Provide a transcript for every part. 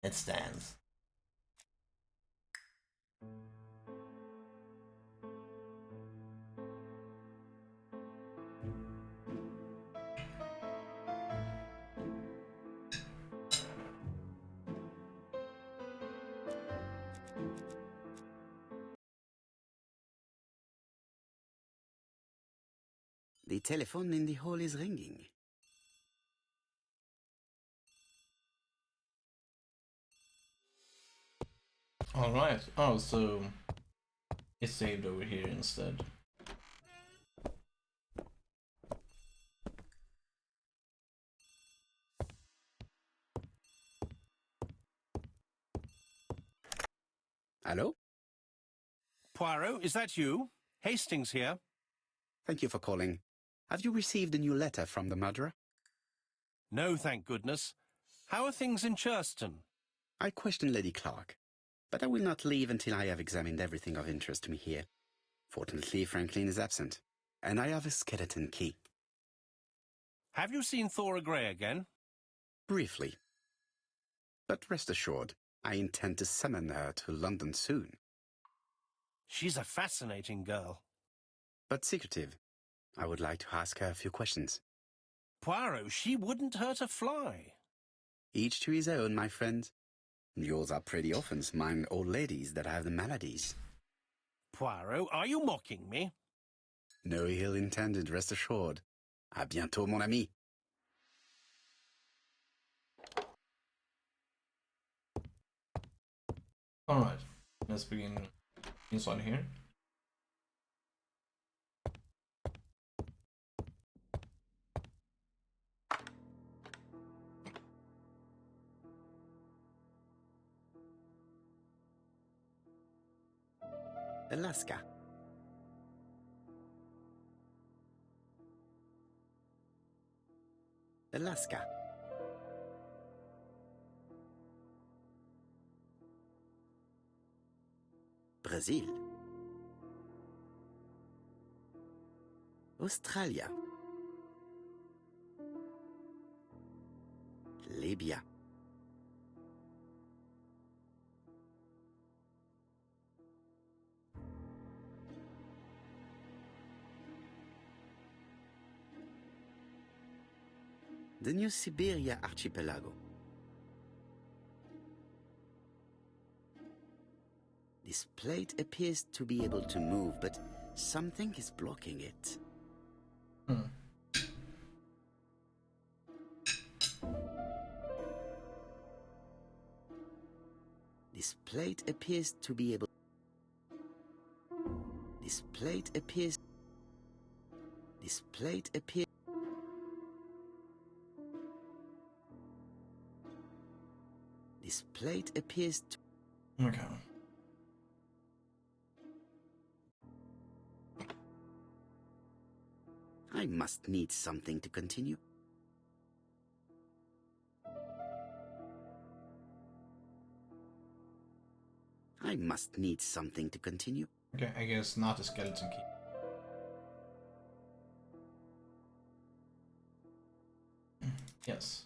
It stands. The telephone in the hall is ringing. Alright. Oh, so it's saved over here instead. Hello? Poirot, is that you? Hastings here. Thank you for calling. Have you received a new letter from the murderer? No, thank goodness. How are things in Churston? I questioned Lady Clark, but I will not leave until I have examined everything of interest to me here. Fortunately, Franklin is absent, and I have a skeleton key. Have you seen Thora Grey again? Briefly. But rest assured, I intend to summon her to London soon. She's a fascinating girl. But secretive. I would like to ask her a few questions. Poirot, she wouldn't hurt a fly. Each to his own, my friend. Yours are pretty often mine old ladies that have the maladies. Poirot, are you mocking me? No ill intended, rest assured. À bientôt, mon ami. Alright. Let's begin inside here. Alaska. Alaska. Brazil. Australia. Libya. The New Siberia archipelago. This plate appears to be able to move, but something is blocking it. This plate appears to be able... This plate appears... This plate appears... This plate appears to... Okay. I must need something to continue. I must need something to continue. Okay, I guess not a skeleton key. Yes.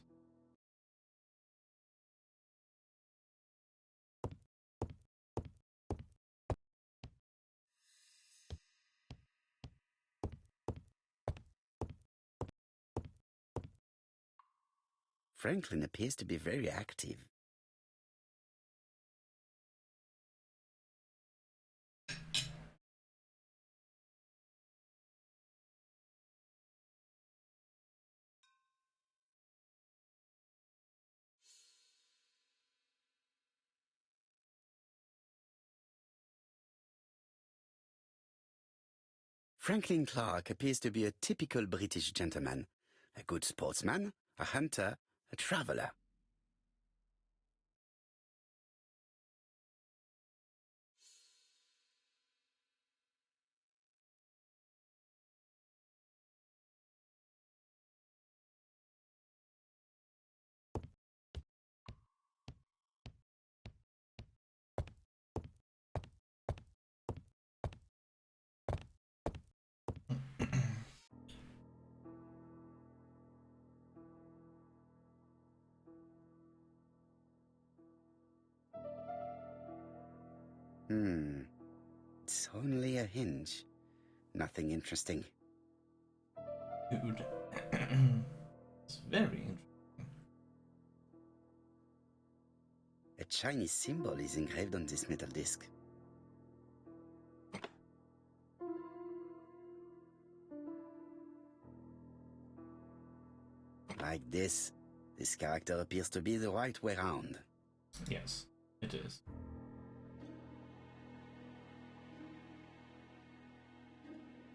Franklin appears to be very active. Franklin Clark appears to be a typical British gentleman, a good sportsman, a hunter, a traveler. It's only a hinge. Nothing interesting. Dude. It's very interesting. A Chinese symbol is engraved on this metal disc. Like this character appears to be the right way round. Yes, it is.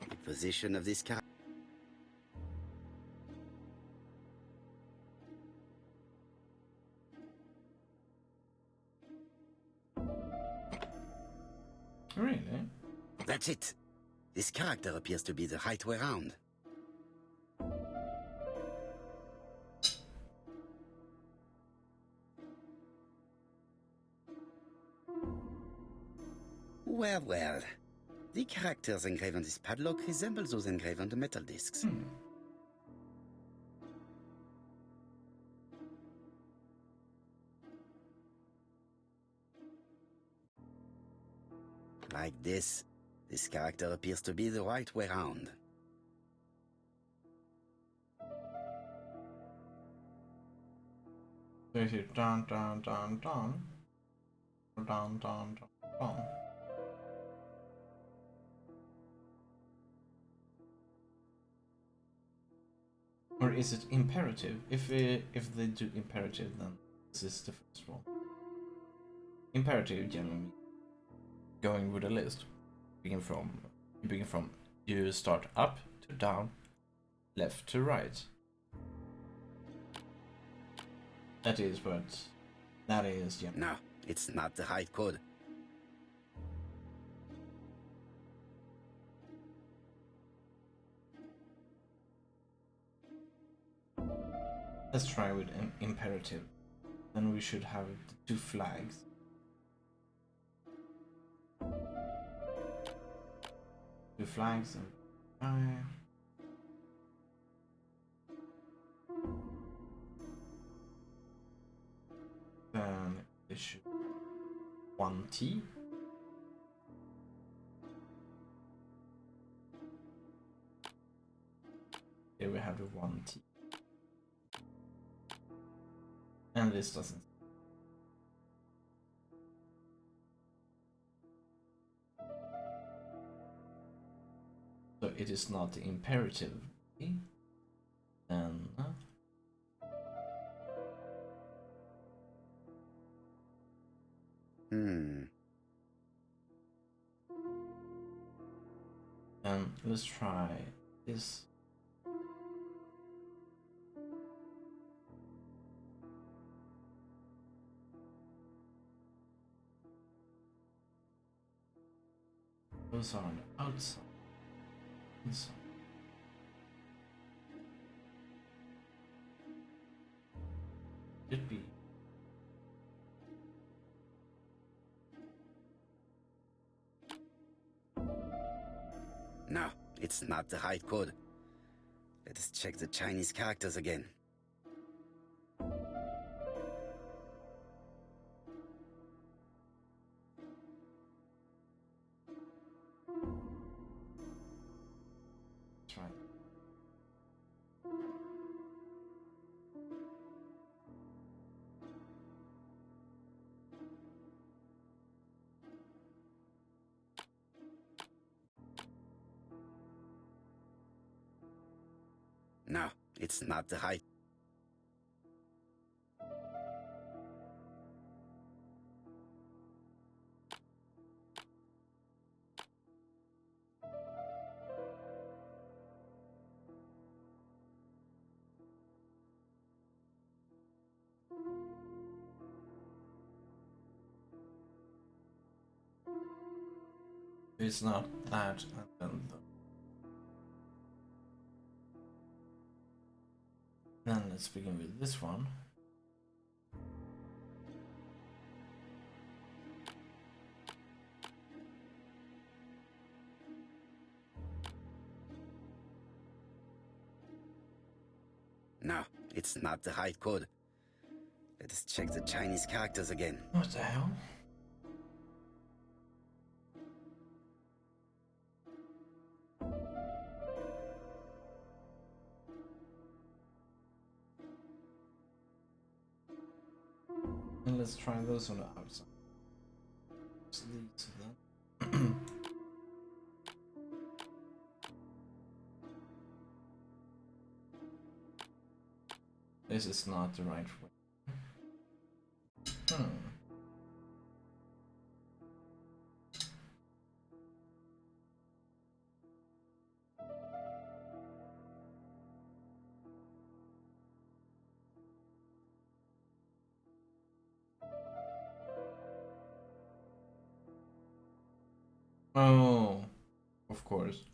The position of this character. Really? That's it. This character appears to be the right way round. Well, well. The characters engraved on this padlock resemble those engraved on the metal discs. Like this character appears to be the right way round. So is it dun dun dun dun? Or dun dun dun dun? Or is it imperative? If they do imperative, then this is the first one. Imperative generally means going with a list. Begin from you start up to down, left to right. That is general. No, it's not the right code. Let's try with an imperative. Then we should have the two flags. Two flags and then it should 1T. Here we have the 1T. And this doesn't. So it is not the imperative. Then and let's try this. Those are on the outside. Inside. Should be. No, it's not the right code. Let us check the Chinese characters again. That's right. No, it's not the right. It's not that, and then let's begin with this one. No, it's not the right code. Let us check the Chinese characters again. What the hell? And let's try those on the outside. So these then. This is not the right way. Oh, of course.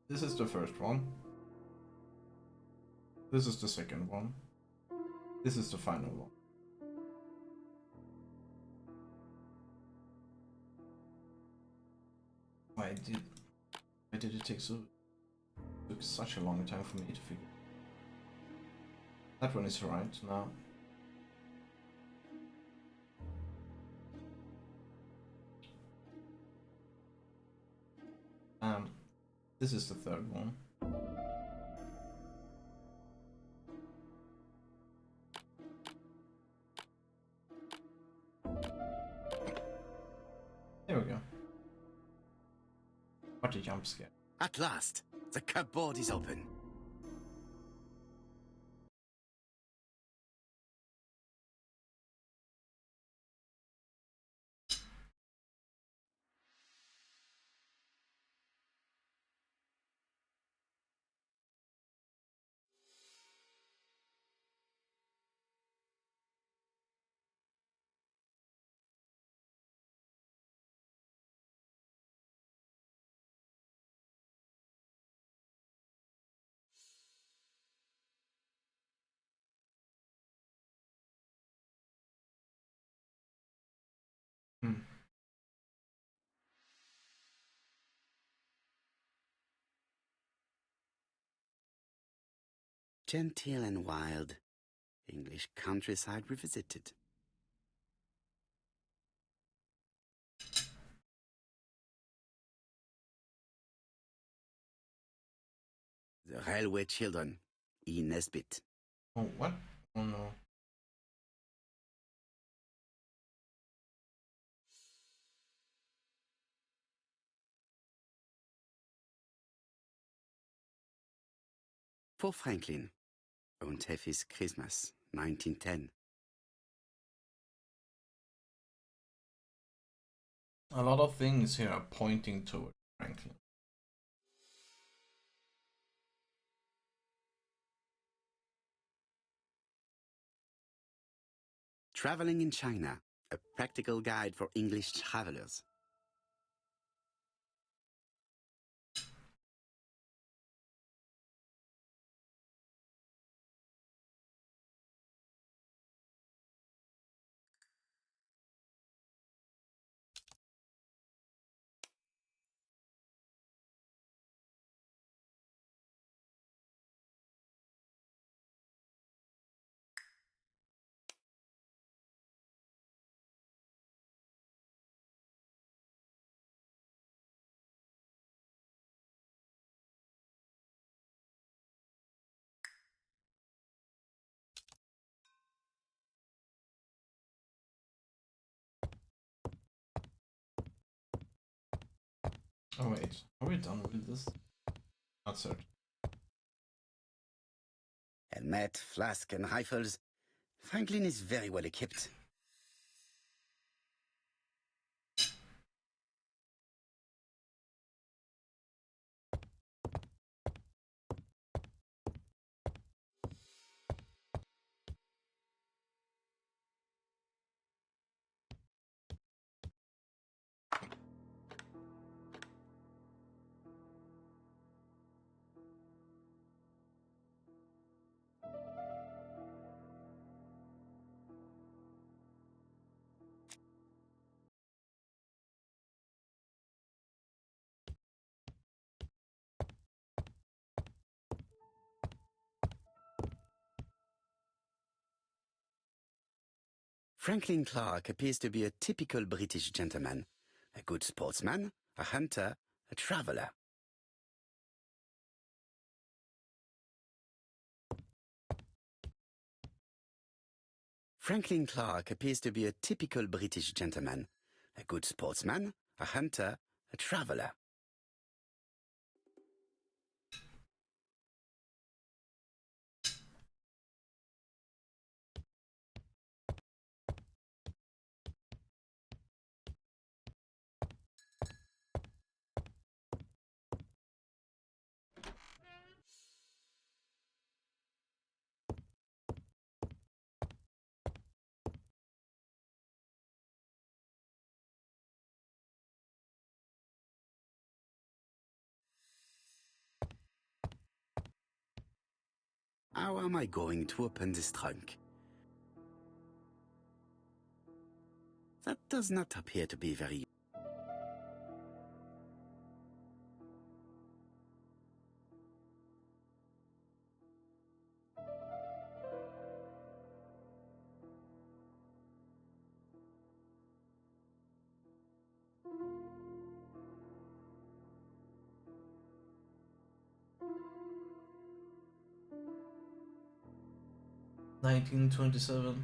This is the first one. This is the second one. This is the final one. Why did it take took such a long time for me to figure? That one is right now. This is the third one. There we go. What a jump scare. At last, the cupboard is open. Genteel and wild, English countryside revisited. The Railway Children, E. Nesbit. Oh, what? Oh no. For Franklin, Und Effie's Christmas, 1910. A lot of things here are pointing toward Franklin. Traveling in China, a practical guide for English travelers. Oh wait, are we done with this? Not certain. Helmet, flask, and rifles. Franklin is very well equipped. Franklin Clark appears to be a typical British gentleman, a good sportsman, a hunter, a traveler. Franklin Clark appears to be a typical British gentleman. A good sportsman, a hunter, a traveller. How am I going to open this trunk? That does not appear to be very... $19.27.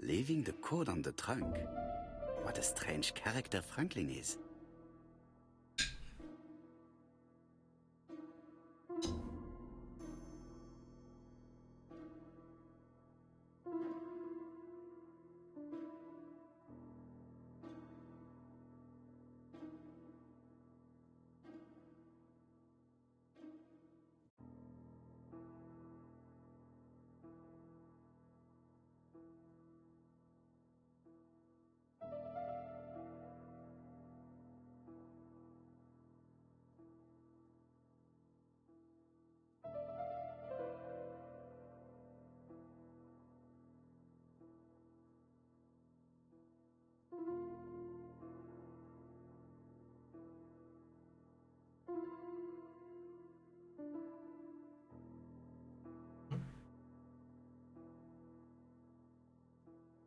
Leaving the code on the trunk? What a strange character Franklin is.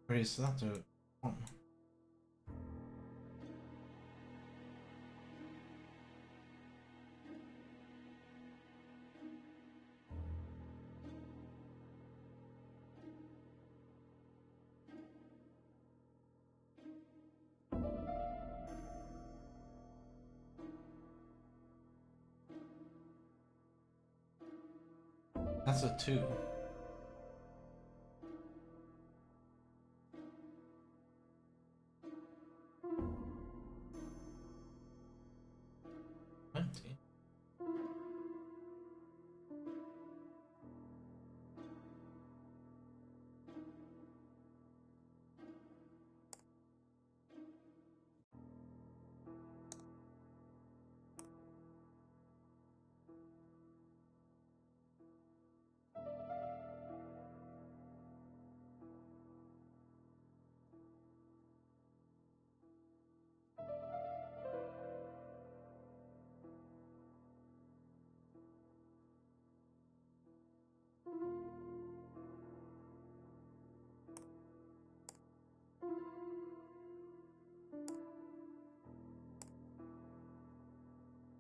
Where is that one? That's a 2.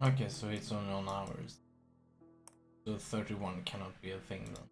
Okay, so it's only on hours. So 31 cannot be a thing then.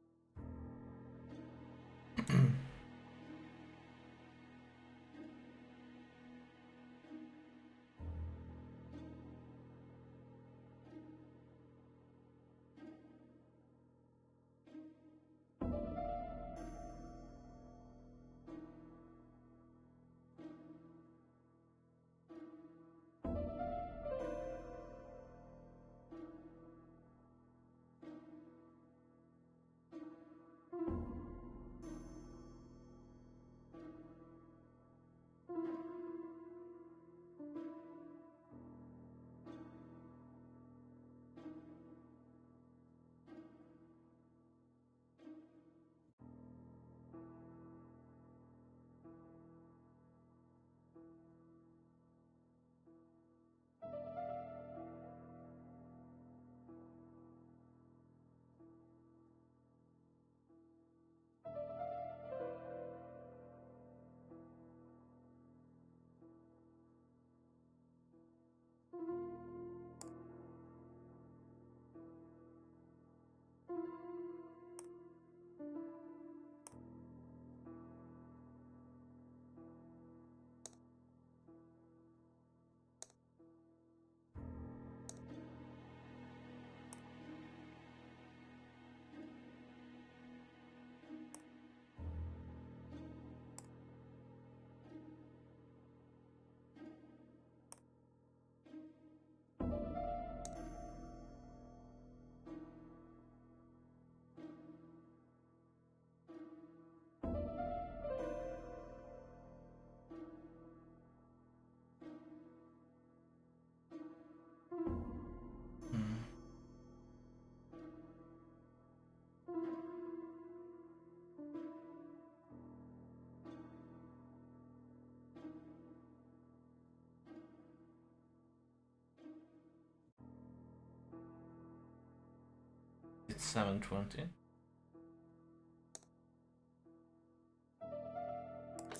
It's 7:20.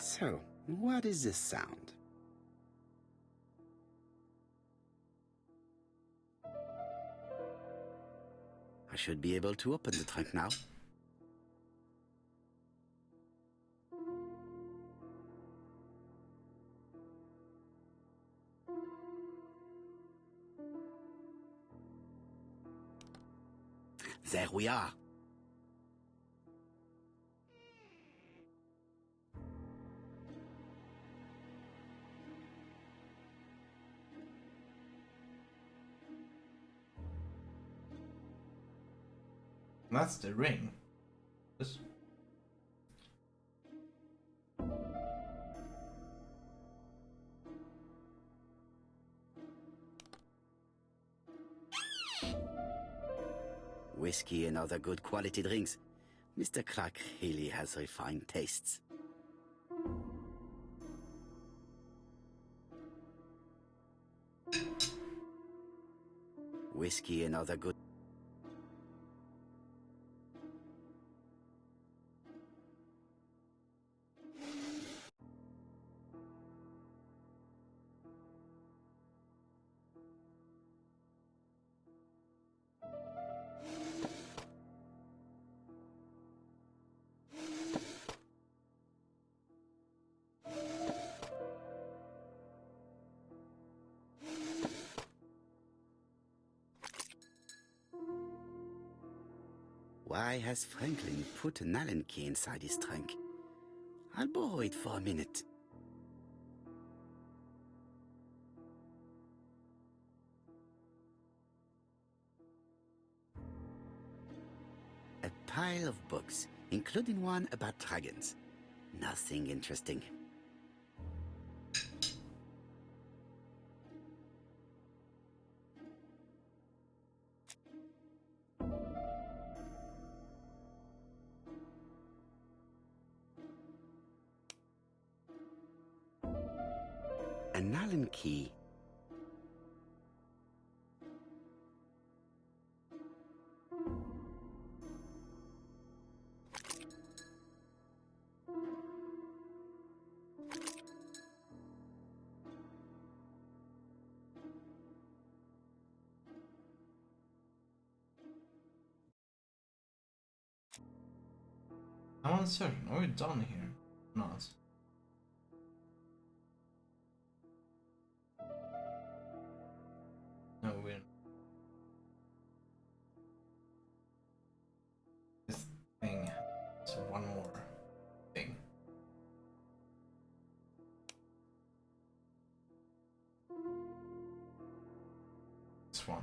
So, what is this sound? I should be able to open the trunk now. There we are. That's the ring. This. Whiskey and other good quality drinks. Mr. Clark really has refined tastes. Whiskey and other good... Why has Franklin put an Allen key inside his trunk? I'll borrow it for a minute. A pile of books, including one about dragons. Nothing interesting. An Allen key. I'm uncertain. Are we done here? Not. No, we're. This thing. So one more thing. This one.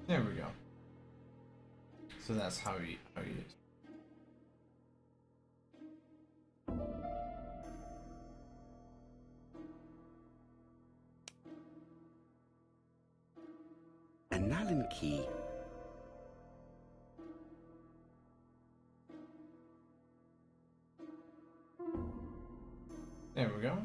There we go. So that's how you use. An Allen key. There we go.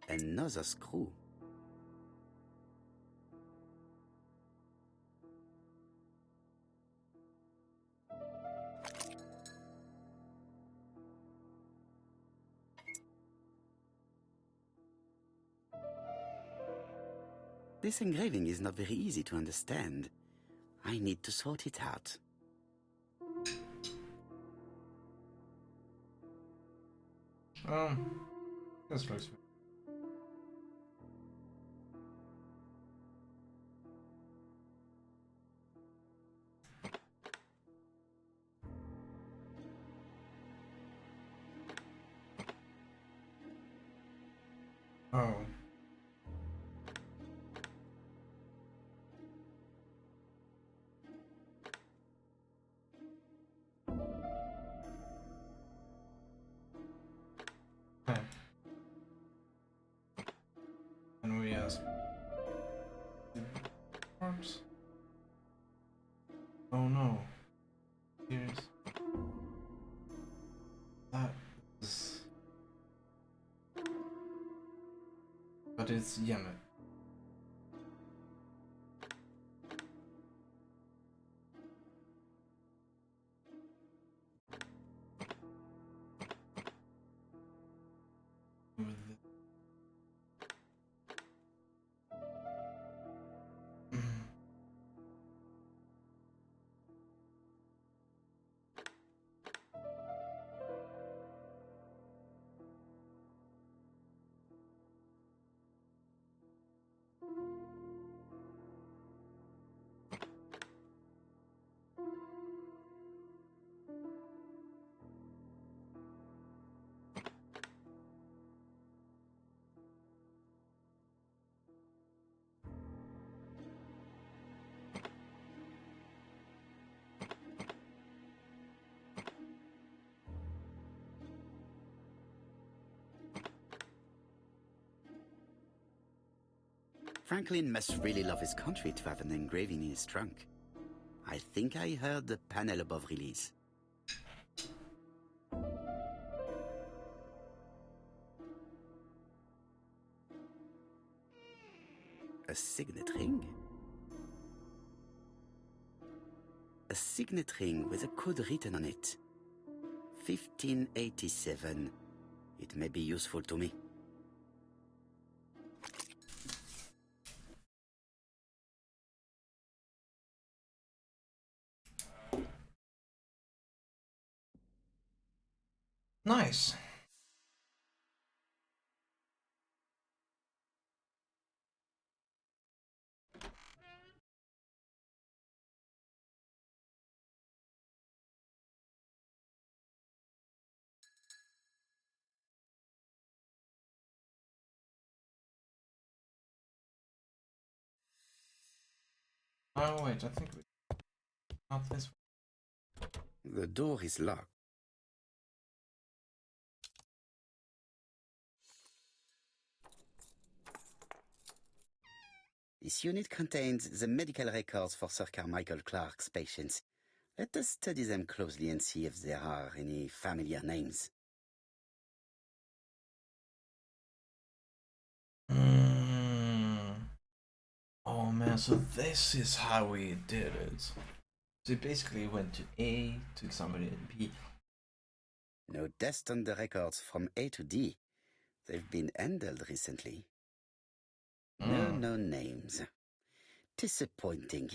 Another screw. This engraving is not very easy to understand. I need to sort it out. This looks. Oh. Yes. Parts. Oh no. Here's that is, but it's Yemen. Franklin must really love his country to have an engraving in his trunk. I think I heard the panel above release. A signet ring? A signet ring with a code written on it. 1587. It may be useful to me. Nice. Oh wait, I think we not this one. The door is locked. This unit contains the medical records for Sir Carmichael Clark's patients. Let us study them closely and see if there are any familiar names. Oh man, so this is how we did it. So it basically went to A, took somebody in B. No deaths on the records from A to D. They've been handled recently. No known names. Disappointing.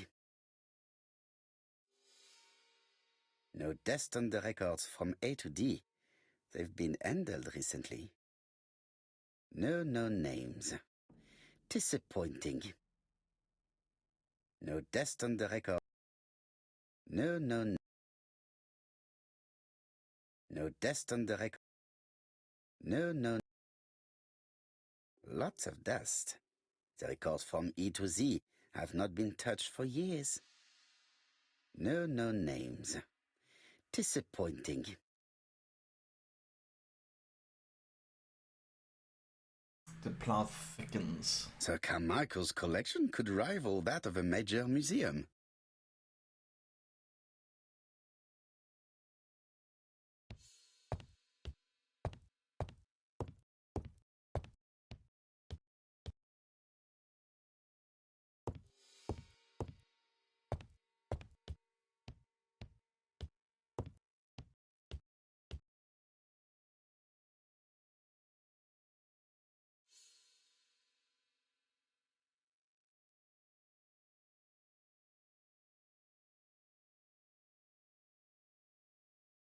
No deaths on the records from A to D. They've been handled recently. No known names. Disappointing. No deaths on the record. No known. No deaths on the record. No known. Lots of dust. The records from E to Z have not been touched for years. No known names. Disappointing. The plot thickens. Sir Carmichael's collection could rival that of a major museum.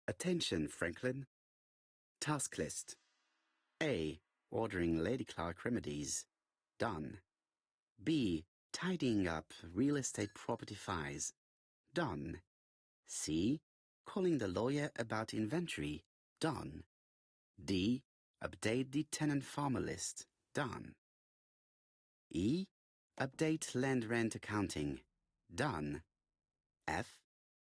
Attention, Franklin. Task list. A. Ordering Lady Clark remedies. Done. B. Tidying up real estate property files. Done. C. Calling the lawyer about inventory. Done. D. Update the tenant farmer list. Done. E. Update land rent accounting. Done. F.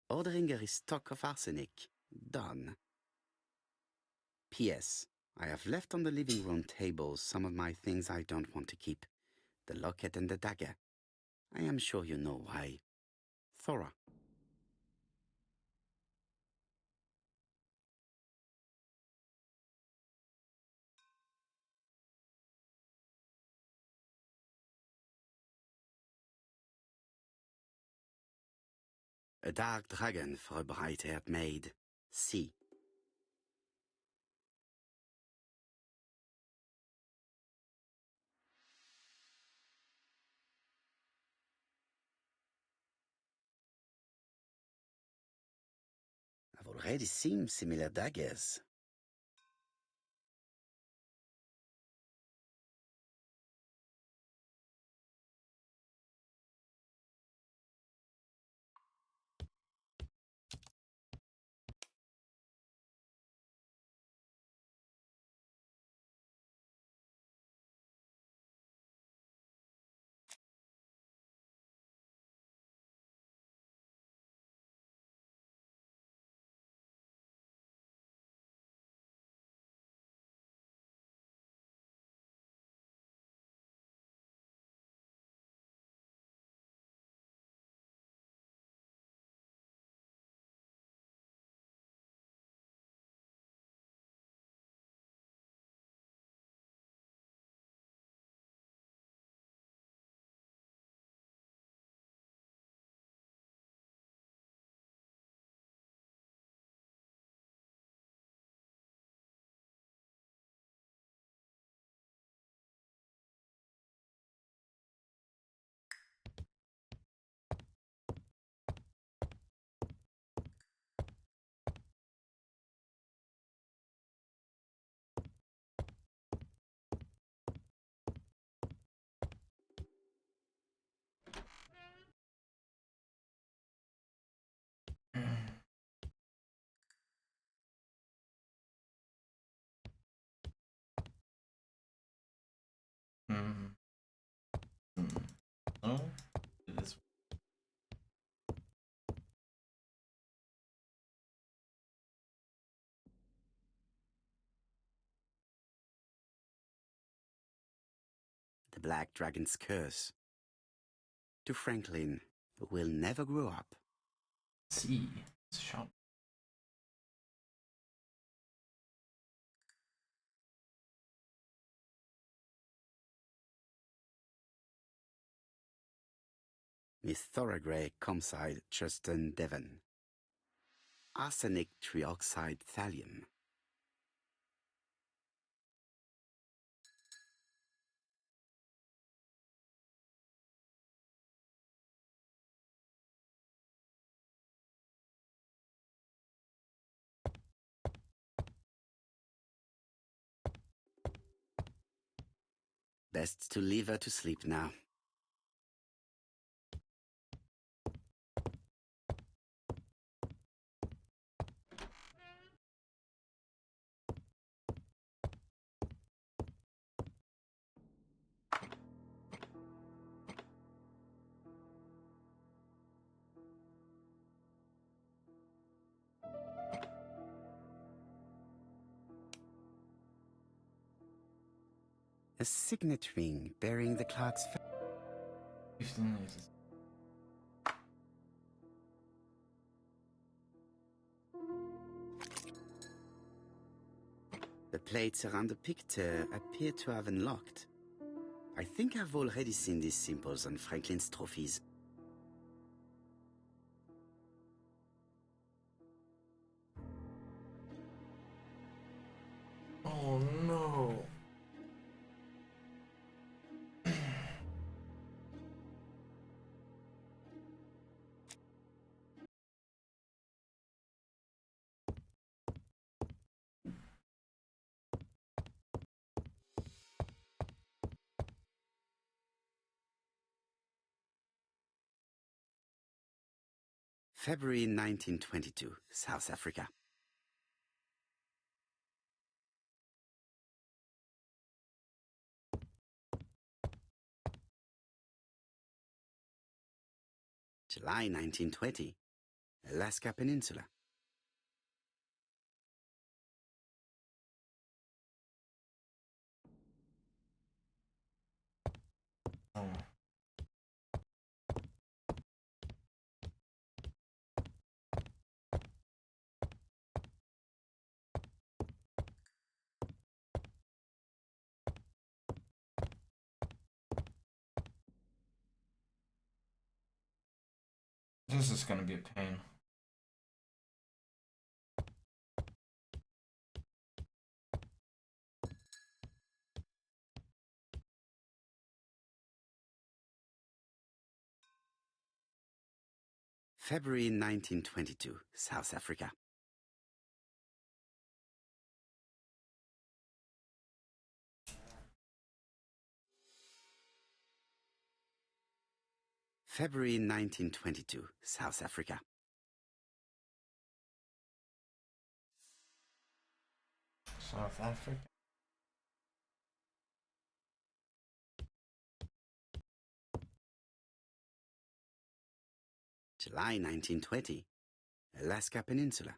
Ordering a restock of arsenic. Done. P.S. I have left on the living room table some of my things I don't want to keep. The locket and the dagger. I am sure you know why. Thora. A dark dragon for a bright-haired maid. See. I've already seen similar daggers. Hmm. Hmm. No, it is. The Black Dragon's curse. To Franklin, who will never grow up. See, it's sharp. Miss Thoragray, Comside, Tristan, Devon. Arsenic trioxide thallium. Best to leave her to sleep now. A signet ring bearing the Clark's face. 15 is. The plates around the picture appear to have unlocked. I think I've already seen these symbols on Franklin's trophies. Oh no. February 1922, South Africa. July 1920, Alaska Peninsula. Oh Oh. This is gonna be a pain. February 1922, South Africa. February 1922, South Africa. South Africa. July 1920, Alaska Peninsula.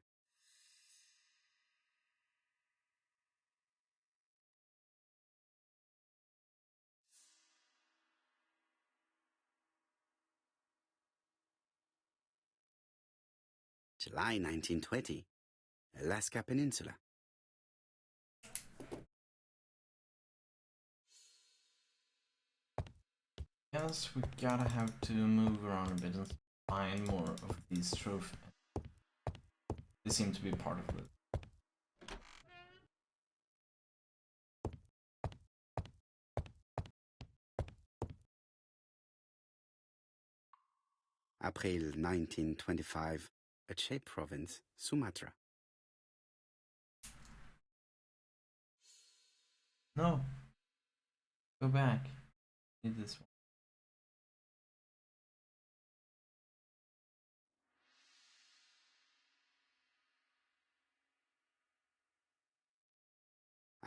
July 1920, Alaska Peninsula. Yes, we gotta have to move around a bit and find more of these trophies. They seem to be part of it. April 1925, Aceh Province, Sumatra. No. Go back. Need this one.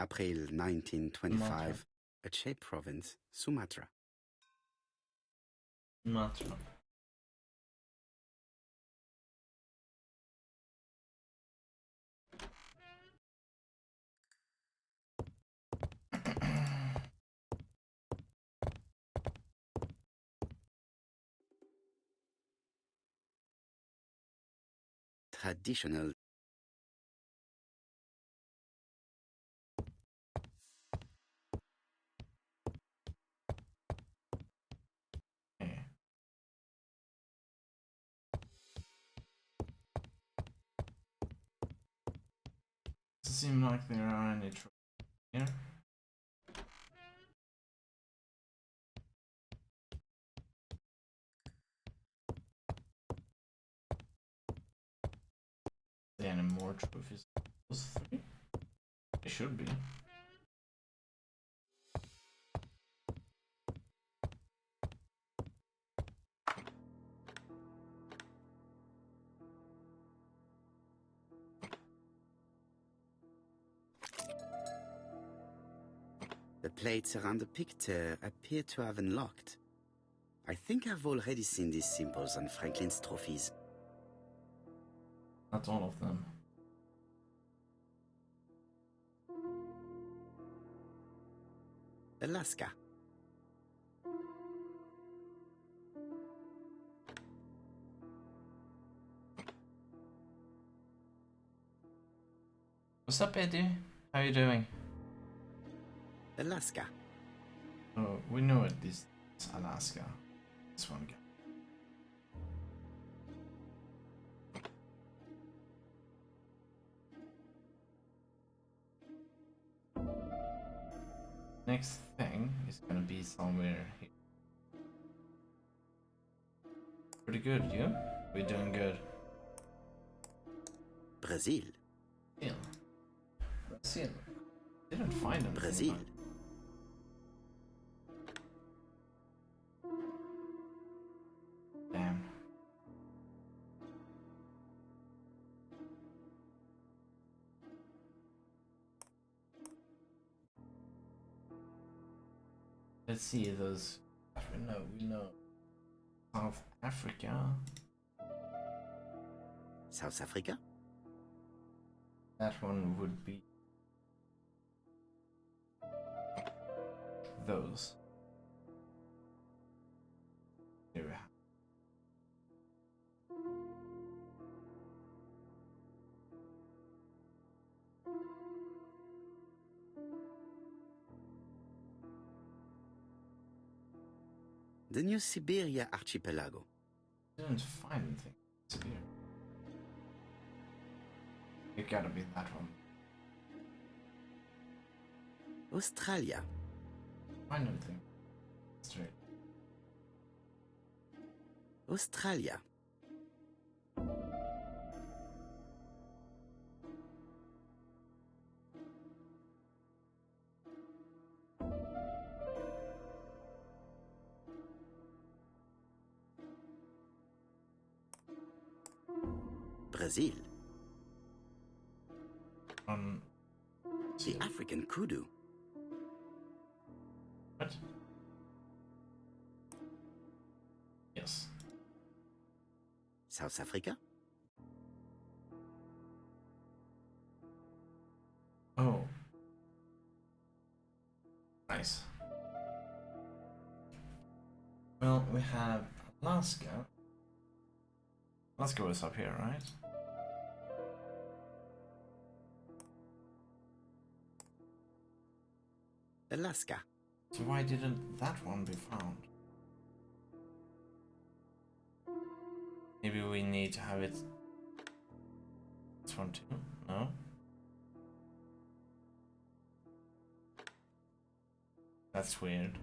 April 1925, Aceh Province, Sumatra. Sumatra. Traditional. Okay. Doesn't seem like there are any trophies here. There any more trophies? Those three? They should be. The plates around the picture appear to have unlocked. I think I've already seen these symbols on Franklin's trophies. Not all of them. Alaska. What's up, Eddie? How you doing? Alaska. Oh, we know it. This is Alaska. This one guy. Next thing is gonna be somewhere here. Pretty good, you? We're doing good. Brazil. Brazil. Brazil. Didn't find anything. Brazil. Damn. Let's see those. We know. South Africa. South Africa. That one would be those. Here we have. The New Siberia Archipelago. Didn't find anything. It's here. It gotta be that one. Australia. Find anything. Straight. Australia. Brazil. The African kudu. What? Yes. South Africa. Oh. Nice. Well, we have Alaska. Alaska was up here, right? Alaska. So why didn't that one be found? Maybe we need to have it. This one too? No? That's weird.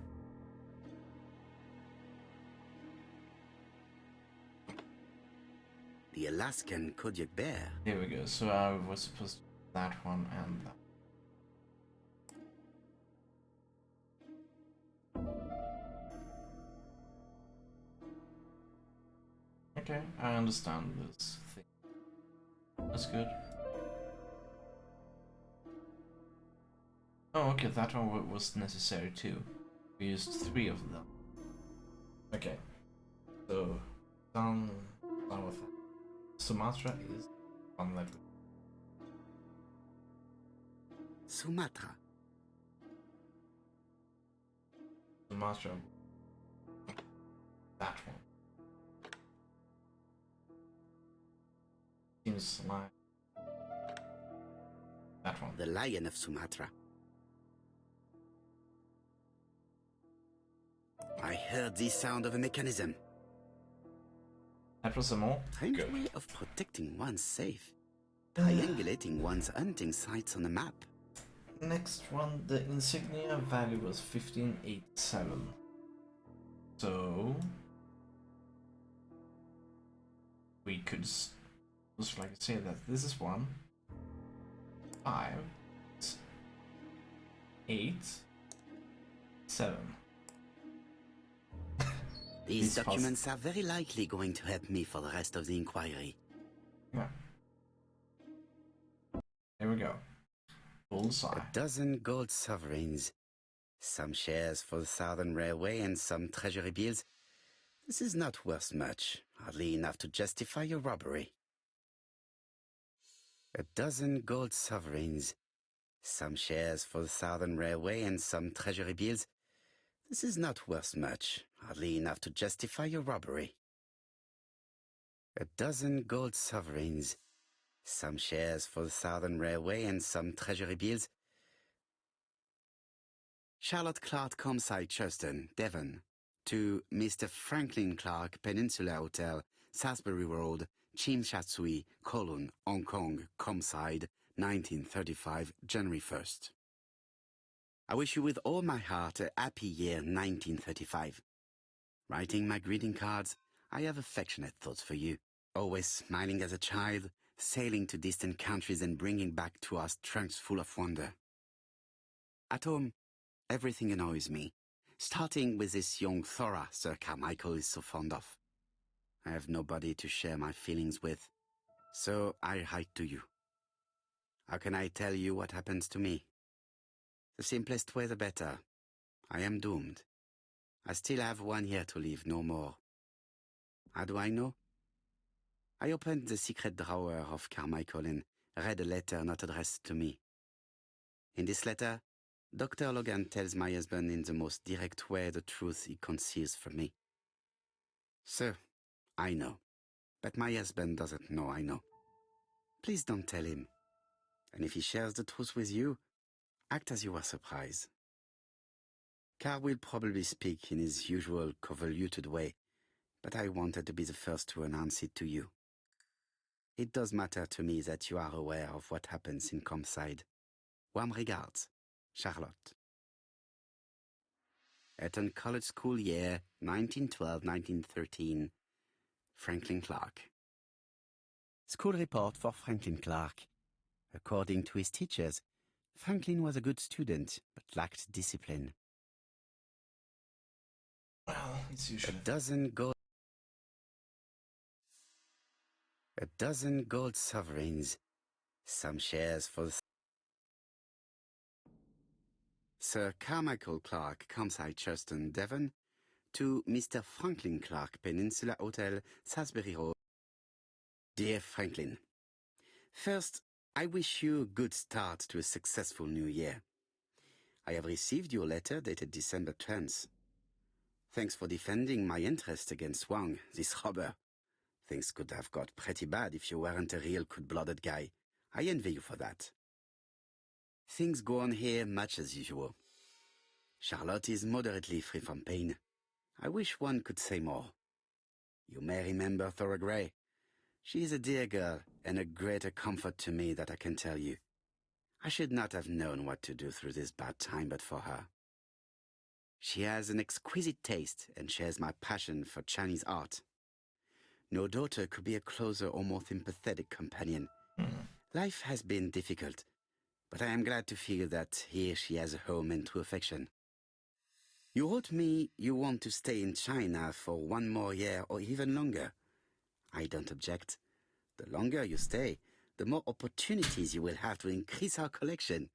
The Alaskan Kodiak bear. Here we go. So I was supposed to do that one and that. Okay, I understand this thing. That's good. Oh, okay, that one was necessary too. We used 3 of them. Okay, so done with that. Sumatra is one that we... Sumatra. Sumatra. That one. Seems like that one. The lion of Sumatra. I heard the sound of a mechanism. That was a more Strange good. way of protecting one's safe. Triangulating one's hunting sites on a map. Next one, the insignia value was 1587. So we could just like say that this is 1, 5, 8, 7. These documents are very likely going to help me for the rest of the inquiry. Yeah. Here we go. Bullseye. 12 gold sovereigns. Some shares for the Southern Railway and some treasury bills. This is not worth much, hardly enough to justify your robbery. 12 gold sovereigns. Some shares for the Southern Railway and some treasury bills. This is not worth much, hardly enough to justify your robbery. 12 gold sovereigns. Some shares for the Southern Railway and some treasury bills. Charlotte Clark Comside Churston, Devon. To Mr. Franklin Clark, Peninsula Hotel, Salisbury Road, Chim Sha Tsui, Kowloon, Hong Kong, Comside, 1935, January 1st. I wish you with all my heart a happy year 1935. Writing my greeting cards, I have affectionate thoughts for you. Always smiling as a child, sailing to distant countries and bringing back to us trunks full of wonder. At home, everything annoys me, starting with this young Thora Sir Carmichael is so fond of. I have nobody to share my feelings with, so I write to you. How can I tell you what happens to me? The simplest way the better. I am doomed. I still have 1 year to live, no more. How do I know? I opened the secret drawer of Carmichael and read a letter not addressed to me. In this letter, Dr. Logan tells my husband in the most direct way the truth he conceals from me. Sir, I know. But my husband doesn't know I know. Please don't tell him. And if he shares the truth with you, act as you are surprised. Carl will probably speak in his usual convoluted way, but I wanted to be the first to announce it to you. It does matter to me that you are aware of what happens in Comside. Warm regards, Charlotte. Eton College School Year 1912-1913, Franklin Clark. School report for Franklin Clark. According to his teachers, Franklin was a good student, but lacked discipline. Well, it's usually... A dozen gold sovereigns. Some shares for Sir Carmichael Clark, Comside Churston, Devon, to Mr. Franklin Clark, Peninsula Hotel, Salisbury Road. Dear Franklin, first, I wish you a good start to a successful new year. I have received your letter dated December 10th. Thanks for defending my interest against Wang, this robber. Things could have got pretty bad if you weren't a real cold-blooded guy. I envy you for that. Things go on here much as usual. Charlotte is moderately free from pain. I wish one could say more. You may remember Thora Gray. She is a dear girl and a greater comfort to me that I can tell you. I should not have known what to do through this bad time but for her. She has an exquisite taste and shares my passion for Chinese art. No daughter could be a closer or more sympathetic companion. Life has been difficult, but I am glad to feel that here she has a home and true affection. You wrote me you want to stay in China for 1 more year or even longer. I don't object. The longer you stay, the more opportunities you will have to increase our collection.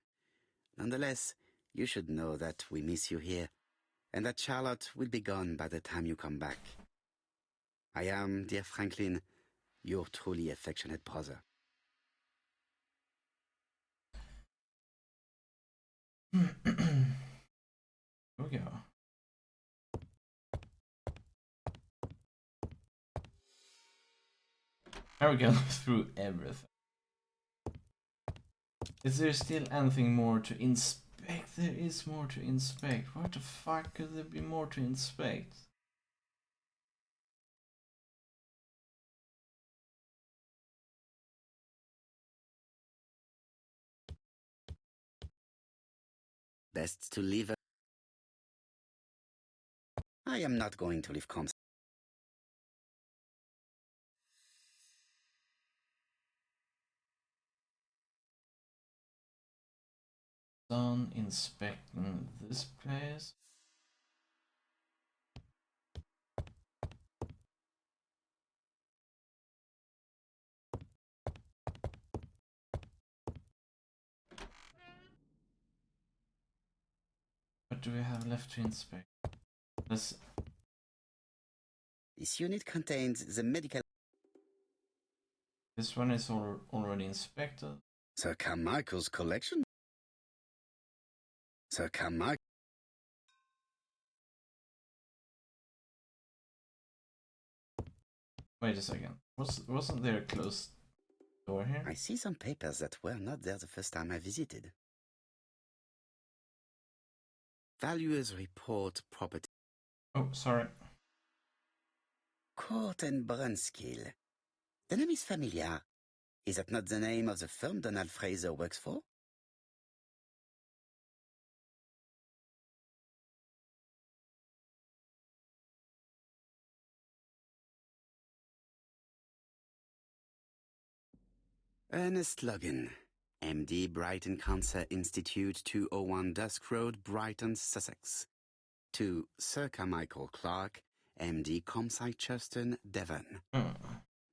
Nonetheless, you should know that we miss you here, and that Charlotte will be gone by the time you come back. I am, dear Franklin, your truly affectionate brother. Here we go. Now we go through everything. Is there still anything more to inspect? There is more to inspect. What the fuck could there be more to inspect? Best to leave. I am not going to leave Comside. Done inspecting this place. What do we have left to inspect? This unit contains the medical... This one is already inspected. Sir Carmichael's collection? Sir Carmichael... Wait a second. Wasn't there a closed door here? I see some papers that were not there the first time I visited. Valuers report property. Oh, sorry. Court and Brunskill. The name is familiar. Is that not the name of the firm Donald Fraser works for? Ernest Logan, MD, Brighton Cancer Institute, 201 Dusk Road, Brighton, Sussex. To Sir Carmichael Clark, MD, Comside Churston, Devon.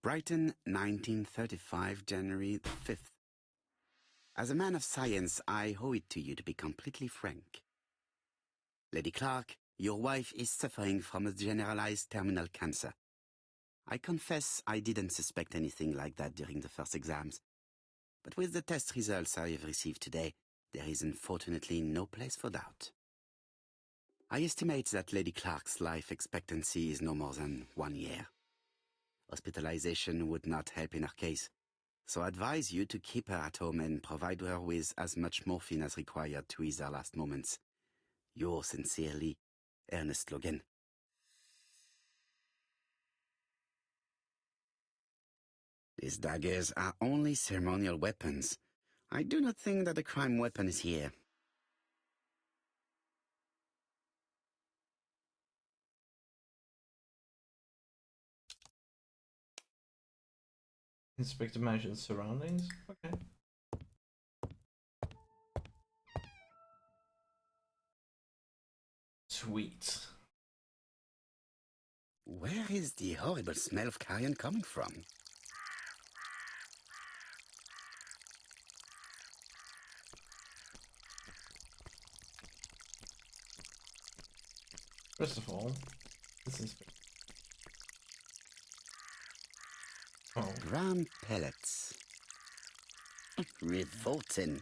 Brighton, 1935, January 5th. As a man of science, I owe it to you to be completely frank. Lady Clark, your wife is suffering from a generalized terminal cancer. I confess I didn't suspect anything like that during the first exams. But with the test results I have received today, there is unfortunately no place for doubt. I estimate that Lady Clark's life expectancy is no more than 1 year. Hospitalization would not help in her case, so I advise you to keep her at home and provide her with as much morphine as required to ease her last moments. Yours sincerely, Ernest Logan. These daggers are only ceremonial weapons. I do not think that a crime weapon is here. Inspect the mansion's surroundings. Okay. Sweet. Where is the horrible smell of carrion coming from? First of all, let's inspect. Oh. Gram pellets. Revolting.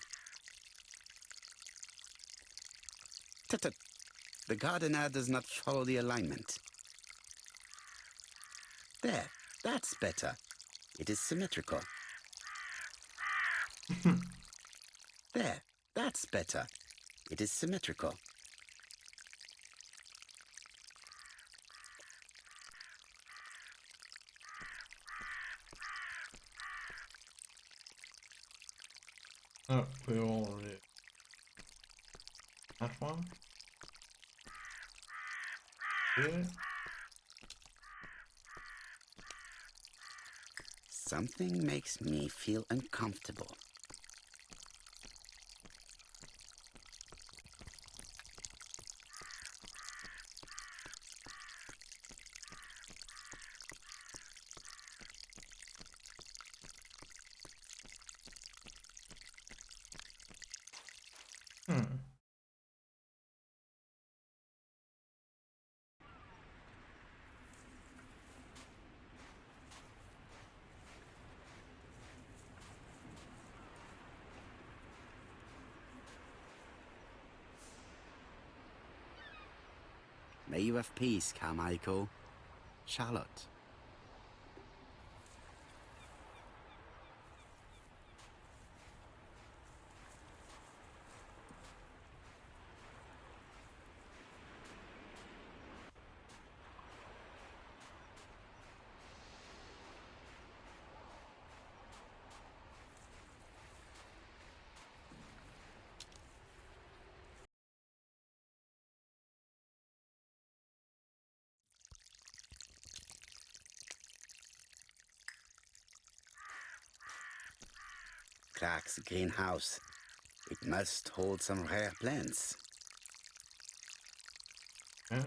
Tut-tut. The gardener does not follow the alignment. There, that's better. It is symmetrical. There, that's better. It is symmetrical. Oh, we already. That one? Here? Something makes me feel uncomfortable. May you have peace, Carmichael. Charlotte. Clark's greenhouse. It must hold some rare plants. Yeah.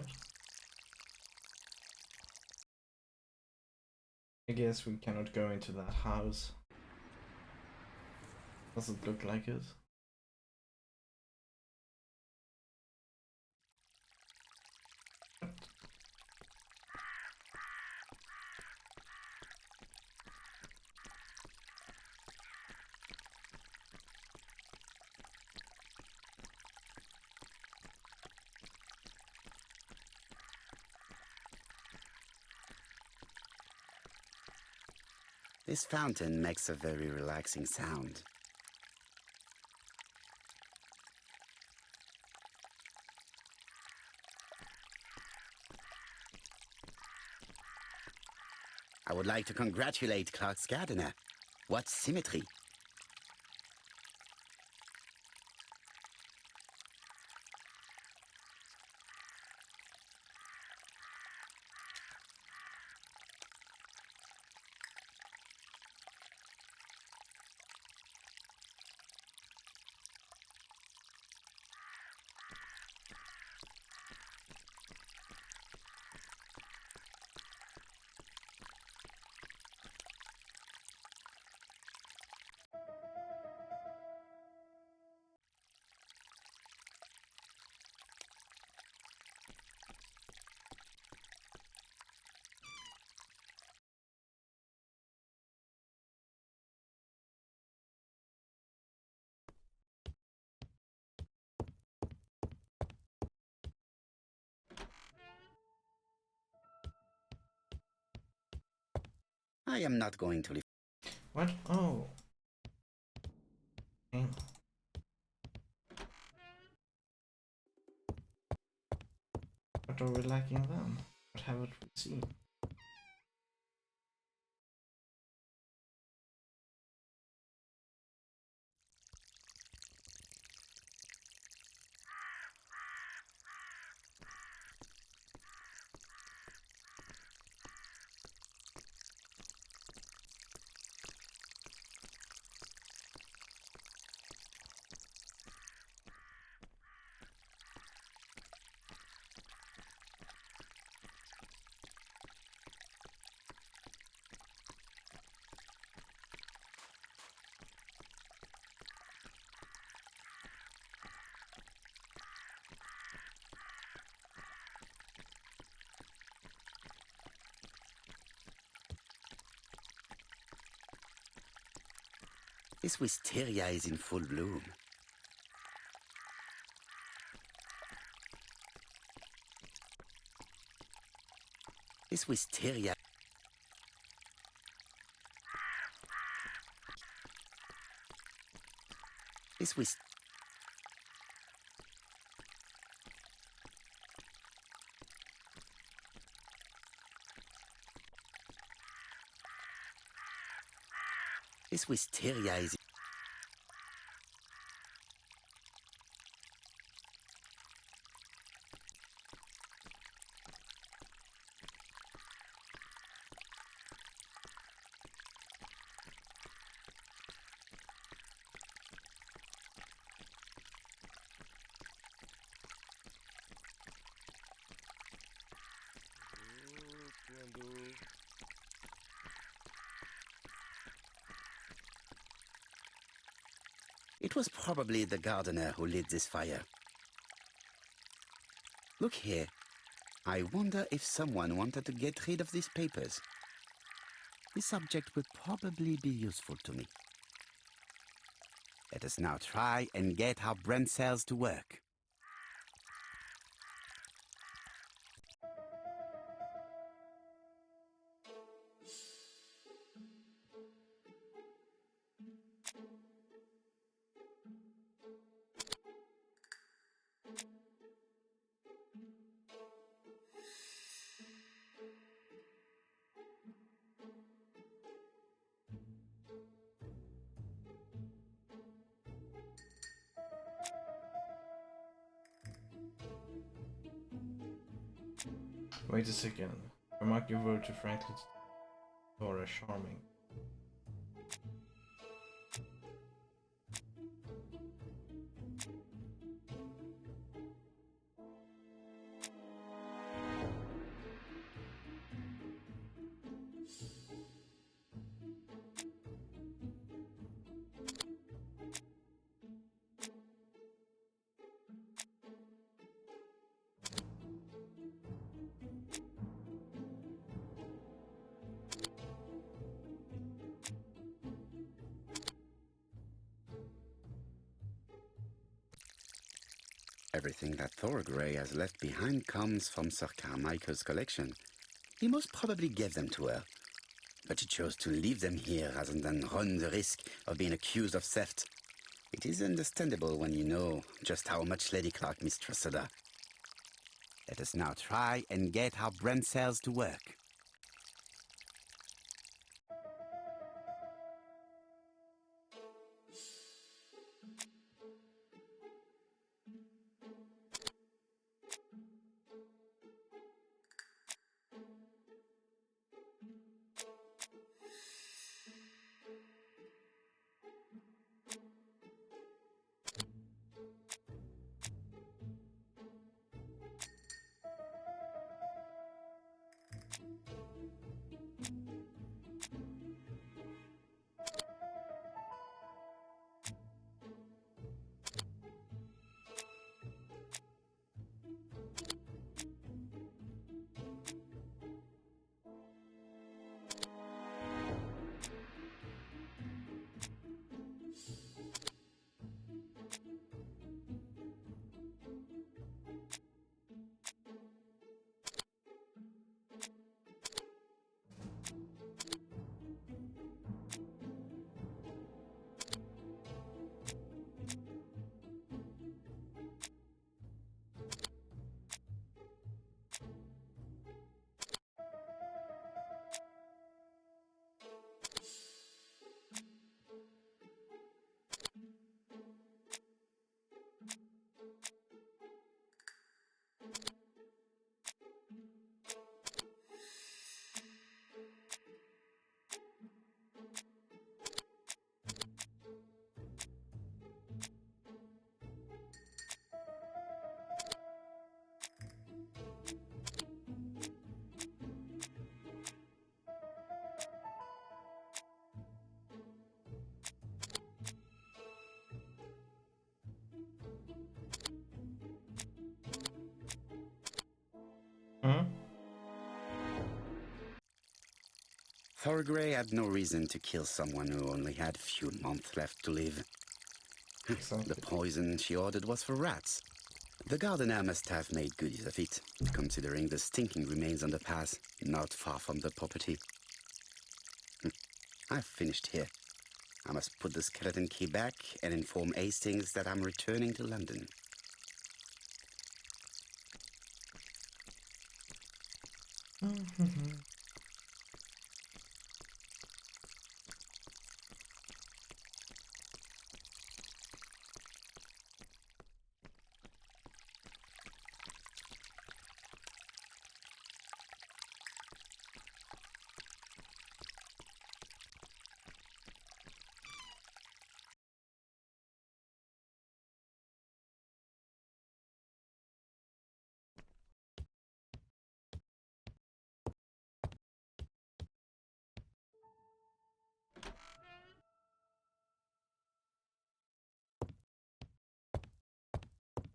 I guess we cannot go into that house. Doesn't look like it. This fountain makes a very relaxing sound. I would like to congratulate Clark's gardener. What symmetry! I am not going to leave. What? Oh. Hang on. What are we lacking then? What haven't we seen? This wisteria is in full bloom. This wisteria. This wist. This wisteria is. It was probably the gardener who lit this fire. Look here. I wonder if someone wanted to get rid of these papers. This object will probably be useful to me. Let us now try and get our brain cells to work. Wait a second. Remark your word to Franklin's Dora charming. Everything that Thorgray has left behind comes from Sir Carmichael's collection. He most probably gave them to her, but she chose to leave them here rather than run the risk of being accused of theft. It is understandable when you know just how much Lady Clark mistrusted her. Let us now try and get our brain cells to work. Thorgray had no reason to kill someone who only had a few months left to live. Exactly. The poison she ordered was for rats. The gardener must have made good use of it, considering the stinking remains on the path, not far from the property. I've finished here. I must put the skeleton key back and inform Hastings that I'm returning to London.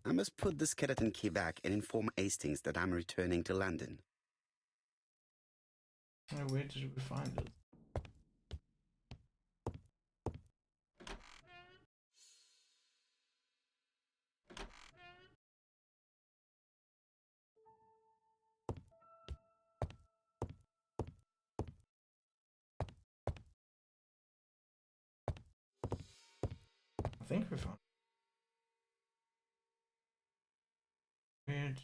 I must put the skeleton key back and inform Hastings that I'm returning to London. Where did we find it? I think we found it. Weird.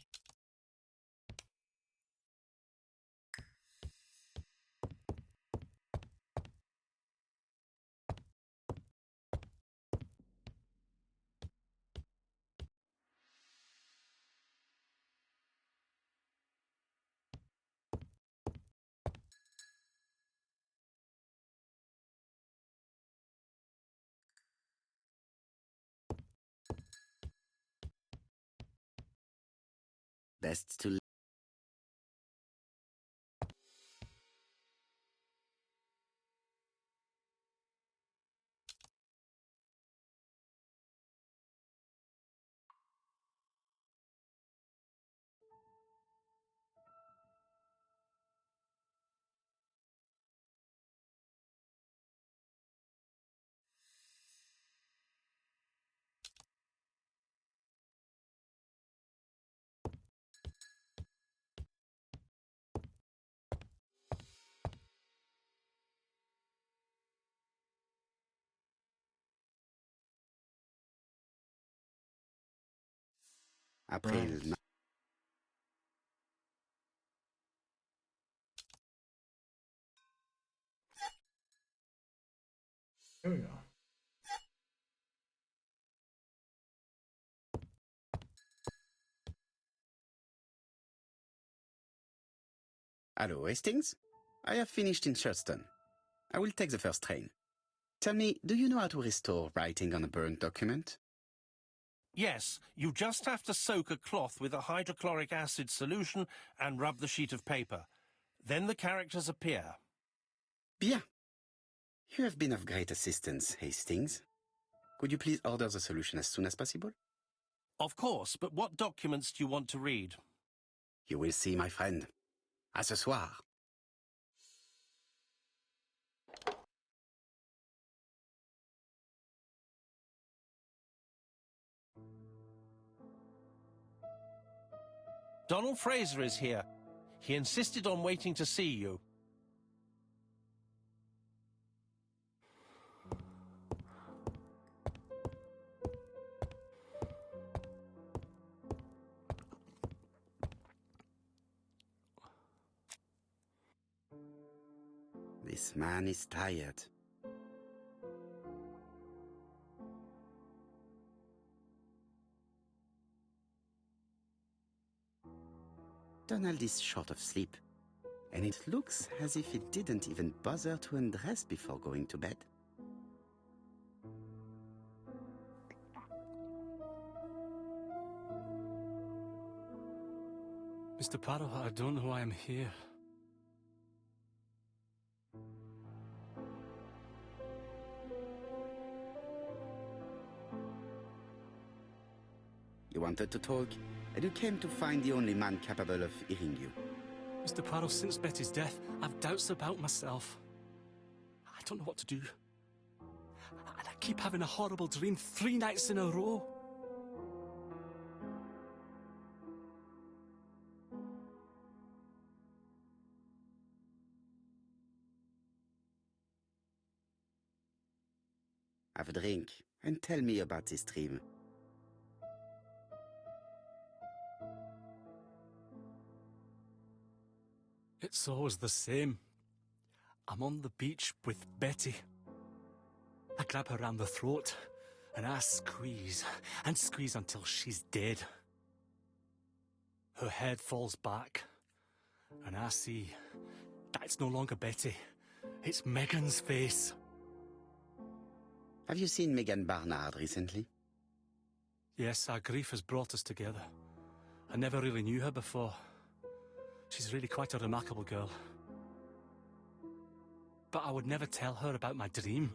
Best to... Après Right. le... Here we go. Hello, Hastings? I have finished in Churston. I will take the first train. Tell me, do you know how to restore writing on a burnt document? Yes, you just have to soak a cloth with a hydrochloric acid solution and rub the sheet of paper. Then the characters appear. Bien. You have been of great assistance, Hastings. Could you please order the solution as soon as possible? Of course, but what documents do you want to read? You will see, my friend. À ce soir. Donald Fraser is here. He insisted on waiting to see you. This man is tired. Donald is short of sleep, and it looks as if he didn't even bother to undress before going to bed. Mr. Parrow, I don't know why I'm here. You wanted to talk, and you came to find the only man capable of hearing you. Mr. Parrow, since Betty's death, I've doubts about myself. I don't know what to do. And I keep having a horrible dream 3 nights in a row. Have a drink and tell me about this dream. It's always the same. I'm on the beach with Betty. I grab her round the throat and I squeeze and squeeze until she's dead. Her head falls back and I see that it's no longer Betty. It's Megan's face. Have you seen Megan Barnard recently? Yes, our grief has brought us together. I never really knew her before. She's really quite a remarkable girl. But I would never tell her about my dream.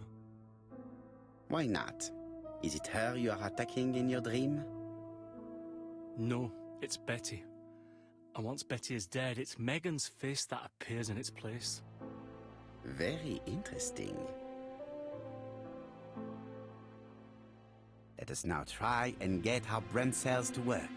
Why not? Is it her you are attacking in your dream? No, it's Betty. And once Betty is dead, it's Megan's face that appears in its place. Very interesting. Let us now try and get our brain cells to work.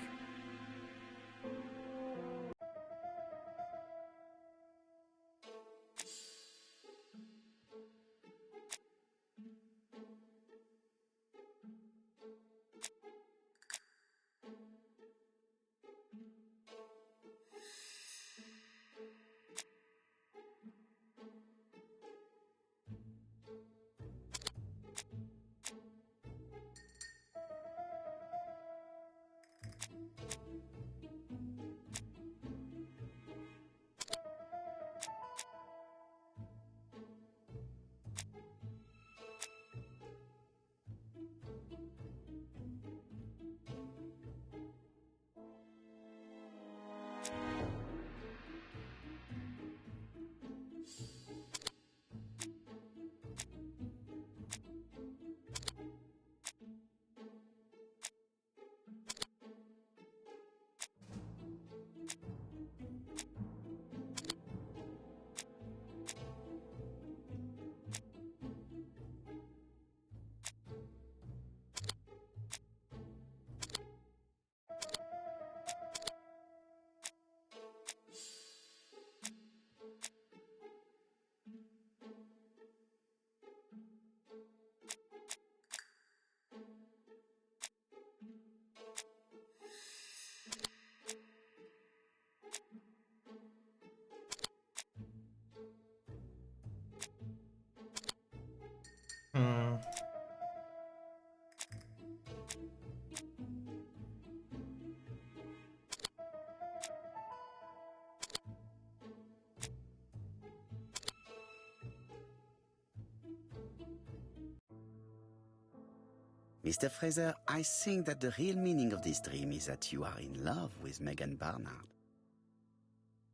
Mr. Fraser, I think that the real meaning of this dream is that you are in love with Megan Barnard.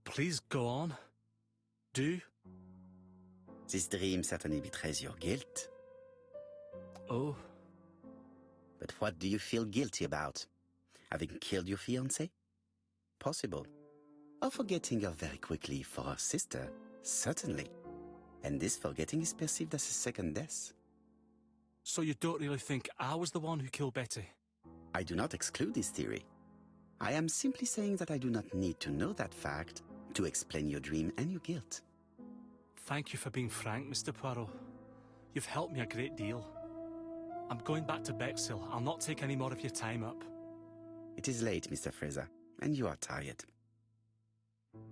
Please go on. Do. This dream certainly betrays your guilt. Oh. But what do you feel guilty about? Having killed your fiancé? Possible. Or forgetting her very quickly for her sister? Certainly. And this forgetting is perceived as a second death. So you don't really think I was the one who killed Betty? I do not exclude this theory. I am simply saying that I do not need to know that fact to explain your dream and your guilt. Thank you for being frank, Mr. Poirot. You've helped me a great deal. I'm going back to Bexhill. I'll not take any more of your time up. It is late, Mr. Fraser, and you are tired.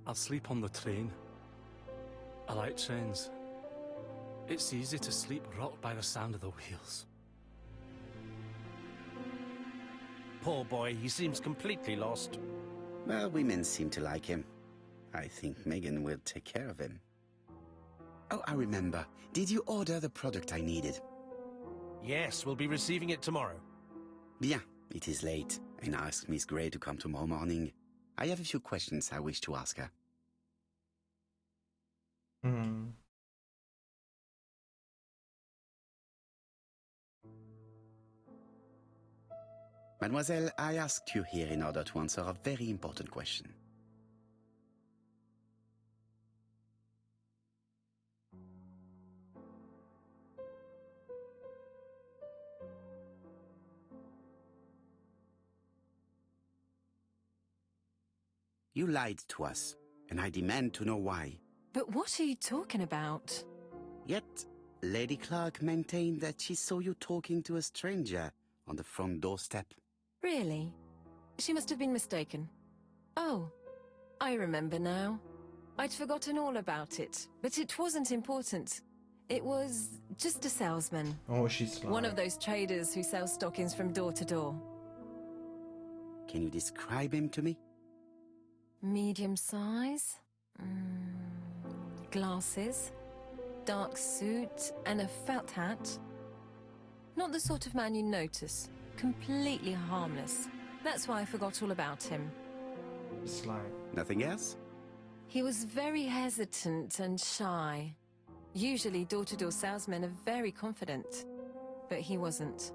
I'll sleep on the train. I like trains. It's easy to sleep rocked by the sound of the wheels. Poor boy, he seems completely lost. Well, women seem to like him. I think Megan will take care of him. Oh, I remember. Did you order the product I needed? Yes, we'll be receiving it tomorrow. Bien, it is late, and I asked Miss Gray to come tomorrow morning. I have a few questions I wish to ask her. Mademoiselle, I asked you here in order to answer a very important question. You lied to us, and I demand to know why. But what are you talking about? Yet, Lady Clark maintained that she saw you talking to a stranger on the front doorstep. Really? She must have been mistaken. Oh, I remember now. I'd forgotten all about it, but it wasn't important. It was just a salesman. Oh, she's lying. One of those traders who sell stockings from door to door. Can you describe him to me? Medium size, glasses, dark suit, and a felt hat. Not the sort of man you notice. Completely harmless. That's why I forgot all about him. She's lying. Nothing else? He was very hesitant and shy. Usually door-to-door salesmen are very confident, but he wasn't.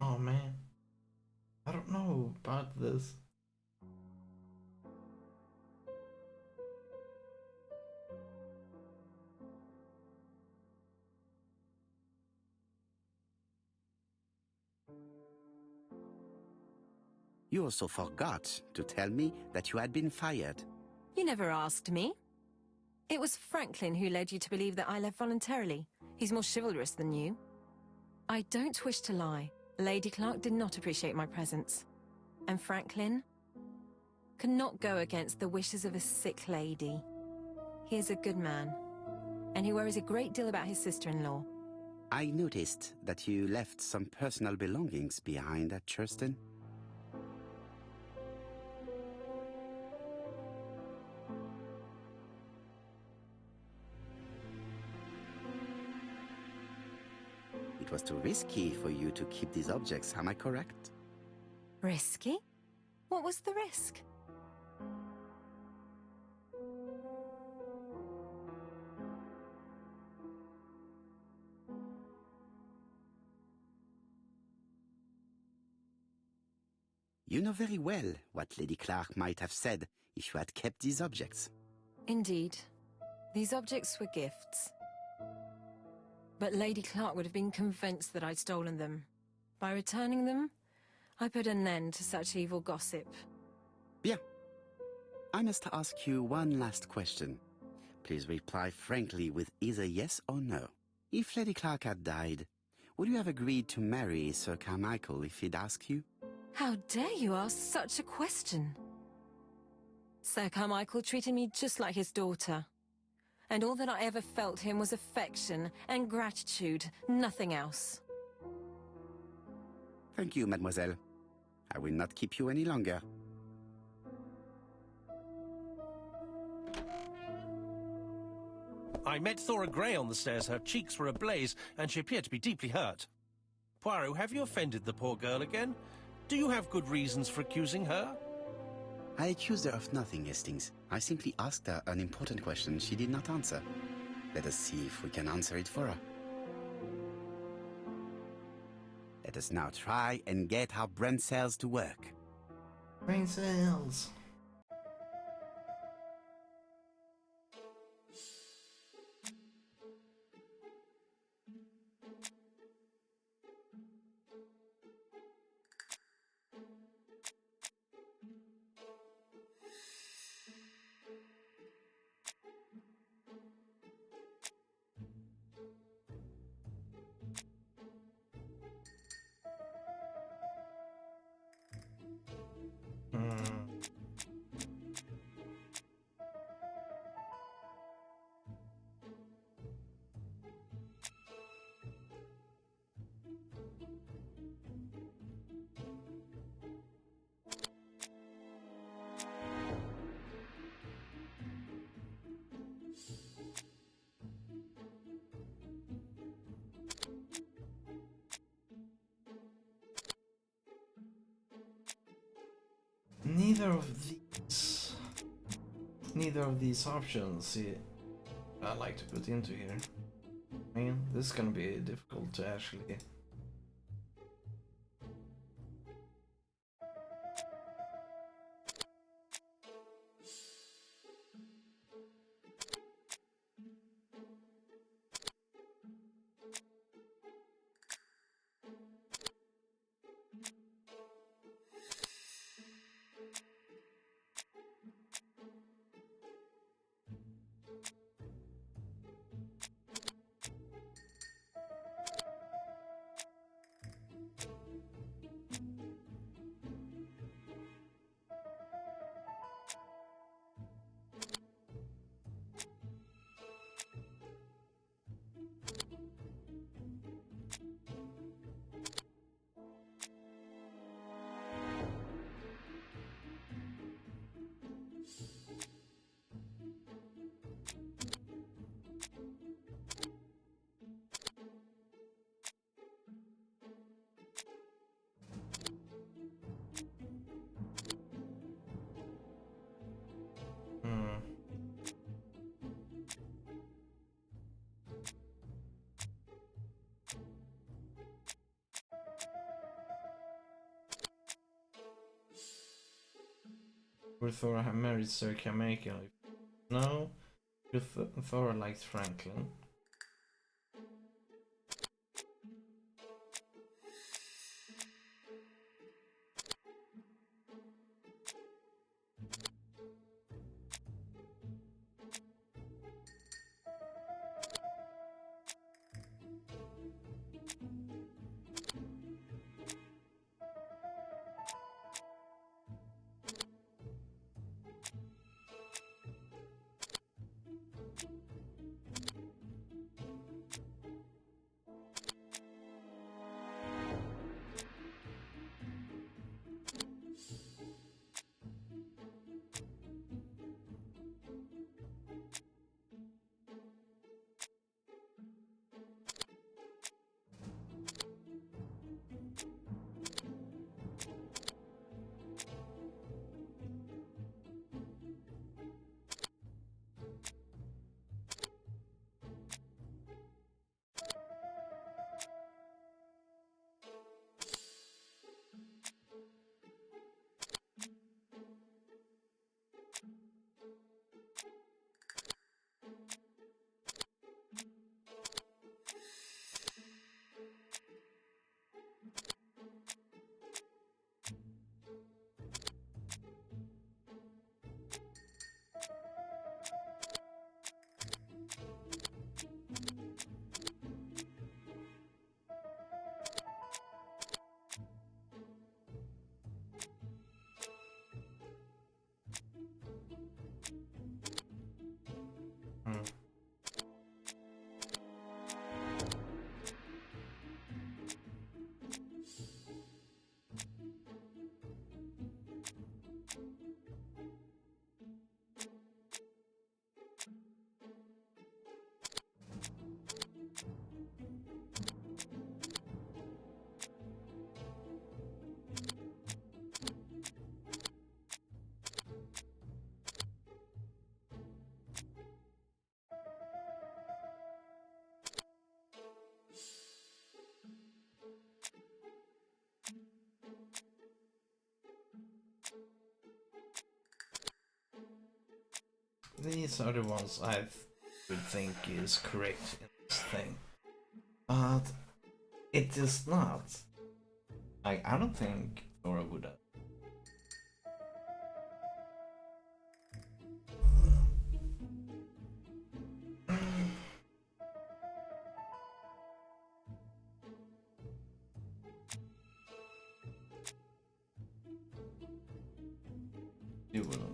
Oh man, I don't know about this. You also forgot to tell me that you had been fired. You never asked me. It was Franklin who led you to believe that I left voluntarily. He's more chivalrous than you. I don't wish to lie. Lady Clark did not appreciate my presence. And Franklin could not go against the wishes of a sick lady. He is a good man, and he worries a great deal about his sister-in-law. I noticed that you left some personal belongings behind at Churston. It was too risky for you to keep these objects, am I correct? Risky? What was the risk? You know very well what Lady Clark might have said if you had kept these objects. Indeed. These objects were gifts. But Lady Clark would have been convinced that I'd stolen them. By returning them, I put an end to such evil gossip. Bien. I must ask you one last question. Please reply frankly with either yes or no. If Lady Clark had died, would you have agreed to marry Sir Carmichael if he'd asked you? How dare you ask such a question? Sir Carmichael treated me just like his daughter. And all that I ever felt him was affection and gratitude, nothing else. Thank you, mademoiselle. I will not keep you any longer. I met Thora Grey on the stairs. Her cheeks were ablaze, and she appeared to be deeply hurt. Poirot, have you offended the poor girl again? Do you have good reasons for accusing her? I accused her of nothing, Hastings. I simply asked her an important question she did not answer. Let us see if we can answer it for her. Let us now try and get our brain cells to work. Brain cells. Neither of these options I like to put into here. I mean, this is gonna be difficult to actually Would Thora have married Sir Carmichael? No. Would Thora liked Franklin? These are the ones I would think is correct in this thing. But it is not. I don't think Thora would have. You wouldn't.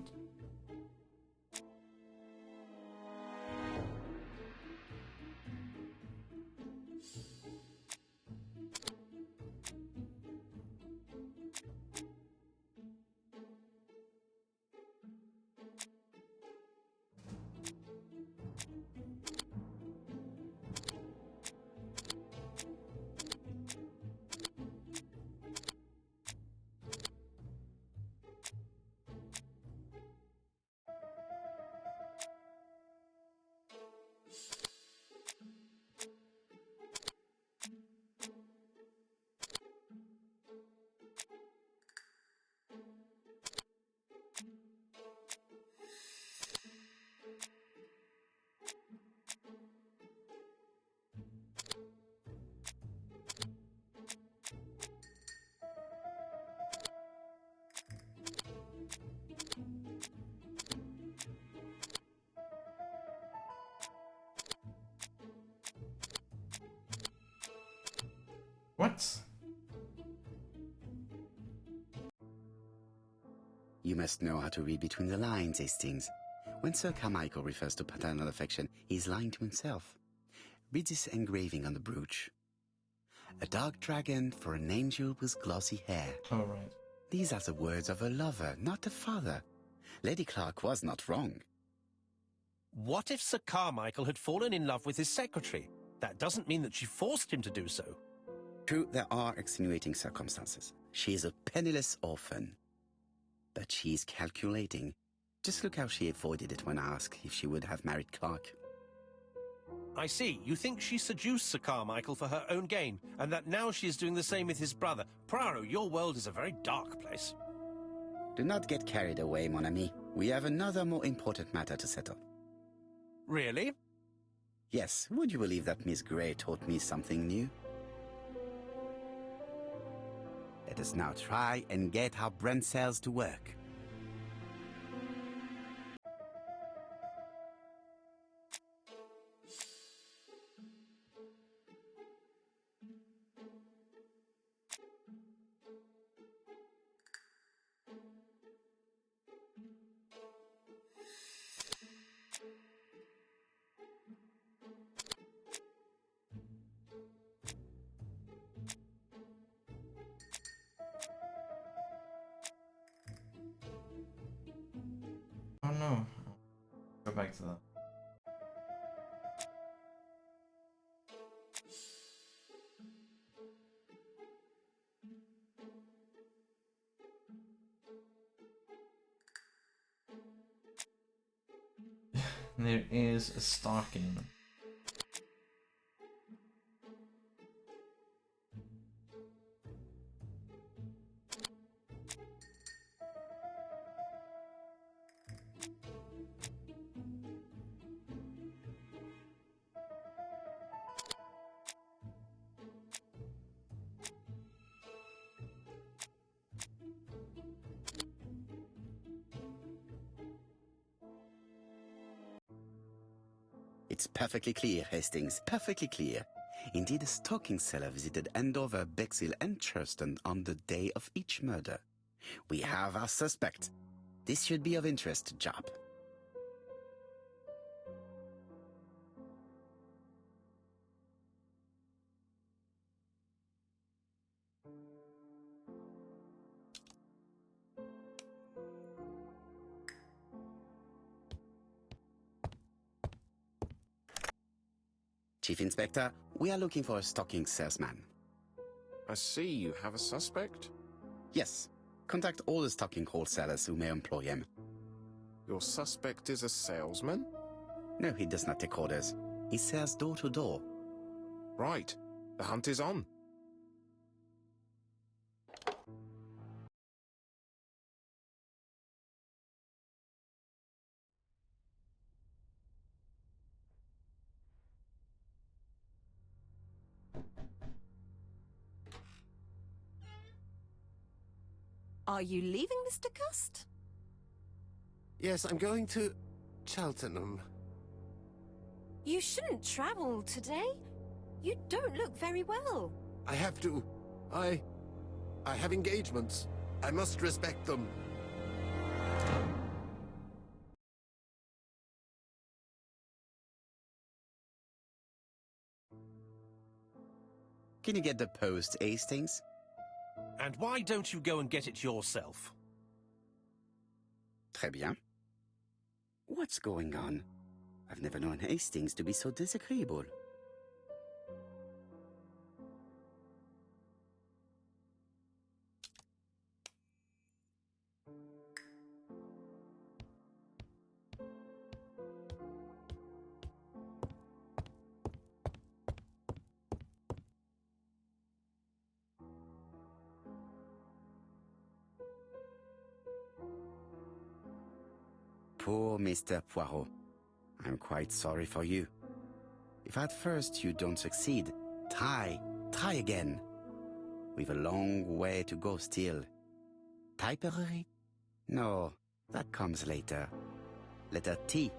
What? You must know how to read between the lines, Hastings. When Sir Carmichael refers to paternal affection, he's lying to himself. Read this engraving on the brooch. A dark dragon for an angel with glossy hair. All right. These are the words of a lover, not a father. Lady Clark was not wrong. What if Sir Carmichael had fallen in love with his secretary? That doesn't mean that she forced him to do so. True, there are extenuating circumstances. She is a penniless orphan. But she's calculating. Just look how she avoided it when asked if she would have married Clark. I see. You think she seduced Sir Carmichael for her own gain, and that now she is doing the same with his brother. Poirot, your world is a very dark place. Do not get carried away, mon ami. We have another more important matter to settle. Really? Yes, would you believe that Miss Grey taught me something new? Let us now try and get our brain cells to work. Oh no. Go back to that. There is a stalking. It's perfectly clear, Hastings, perfectly clear. Indeed, a stalking seller visited Andover, Bexhill and Churston on the day of each murder. We have our suspect. This should be of interest to Job. Chief Inspector, we are looking for a stalking salesman. I see you have a suspect. Yes, contact all the stalking wholesalers who may employ him. Your suspect is a salesman? No, he does not take orders. He sells door to door. Right. The hunt is on. Are you leaving, Mr. Gust? Yes, I'm going to Cheltenham. You shouldn't travel today. You don't look very well. I have to. I have engagements. I must respect them. Can you get the post, Hastings? And why don't you go and get it yourself? Très bien. What's going on? I've never known Hastings to be so disagreeable. Poor Mr. Poirot. I'm quite sorry for you. If at first you don't succeed, try again. We've a long way to go still. Typery? No, that comes later. Letter T.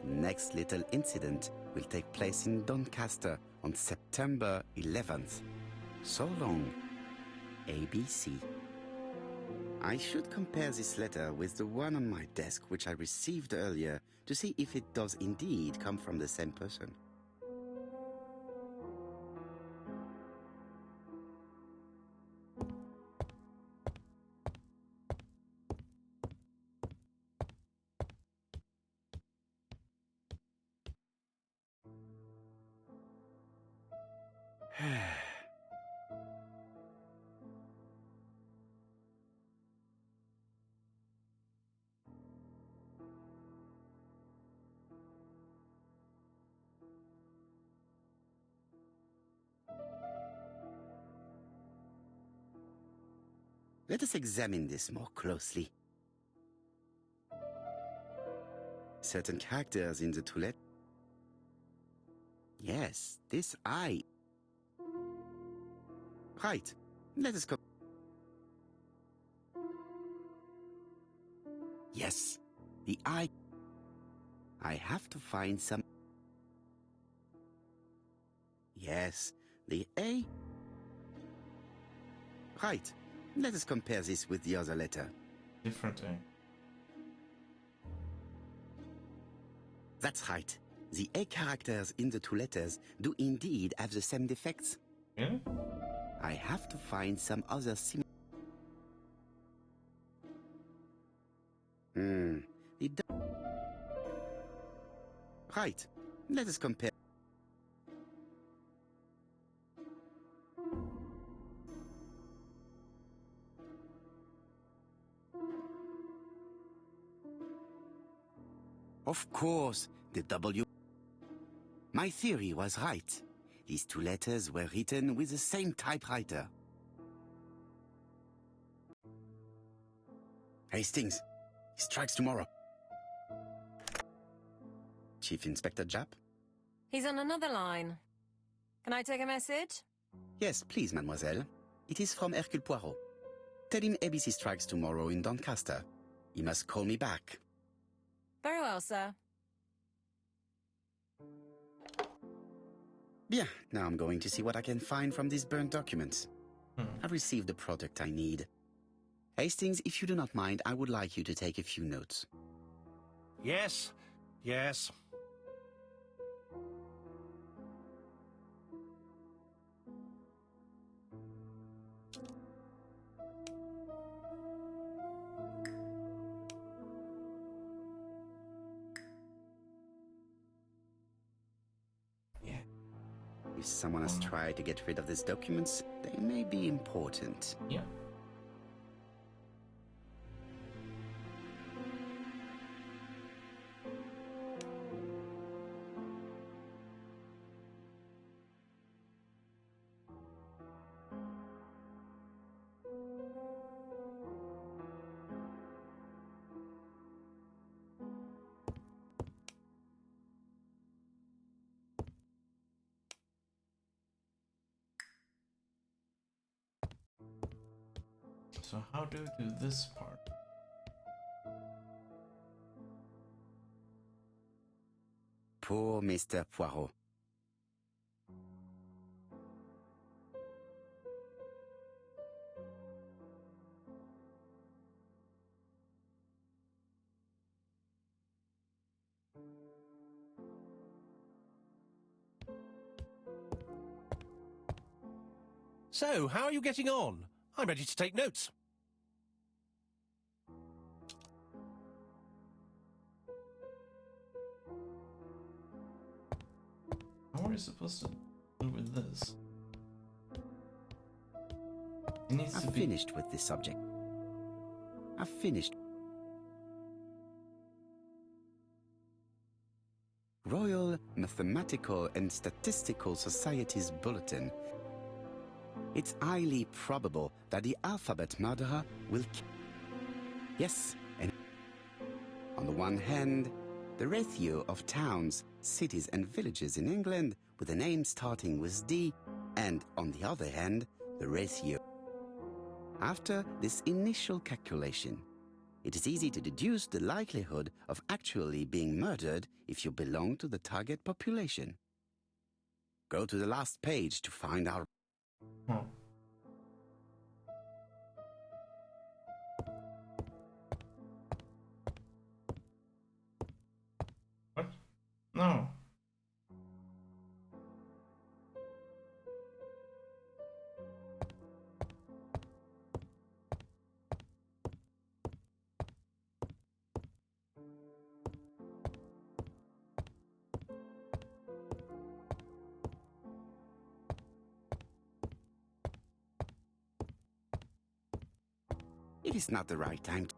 The next little incident will take place in Doncaster on September 11th. So long. ABC. I should compare this letter with the one on my desk which I received earlier to see if it does indeed come from the same person. Let us examine this more closely. certain characters in the toilet. Yes, this eye. Right, let us go. Yes, the eye. I have to find some. Yes, the A. Right, let us compare this with the other letter. Different A. That's right. The A characters in the two letters do indeed have the same defects. Really? I have to find some other it do- Right. Let us compare. Of course, the W. My theory was right. These two letters were written with the same typewriter. Hastings, he strikes tomorrow. Chief Inspector Japp? He's on another line. Can I take a message? Yes, please, mademoiselle. It is from Hercule Poirot. Tell him ABC strikes tomorrow in Doncaster. He must call me back. Very well, sir. Bien, now I'm going to see what I can find from these burnt documents. I've received the product I need. Hastings, if you do not mind, I would like you to take a few notes. Yes, yes. If someone has tried to get rid of these documents, they may be important. Yeah. So how do we do this part? Poor Mr. Poirot. So, how are you getting on? I'm ready to take notes. How are we supposed to do with this? It needs to I've be finished with this subject. I've finished. Royal Mathematical and Statistical Society's bulletin. It's highly probable that the alphabet murderer will Yes, and on the one hand, the ratio of towns, cities and villages in England with a name starting with D, and on the other hand, the ratio. After this initial calculation, it is easy to deduce the likelihood of actually being murdered if you belong to the target population. Go to the last page to find out. Oh. What? No. It is not the right time to...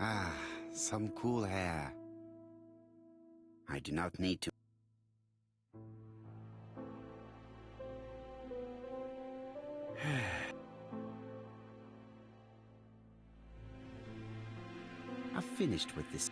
Ah, some cool air. I do not need to... I've finished with this.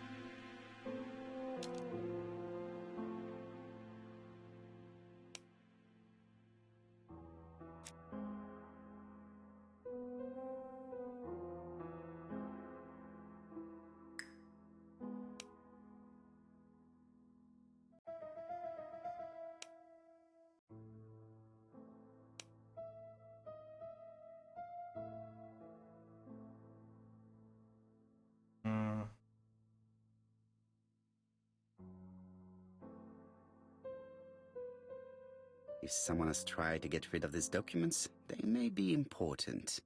If someone has tried to get rid of these documents, they may be important.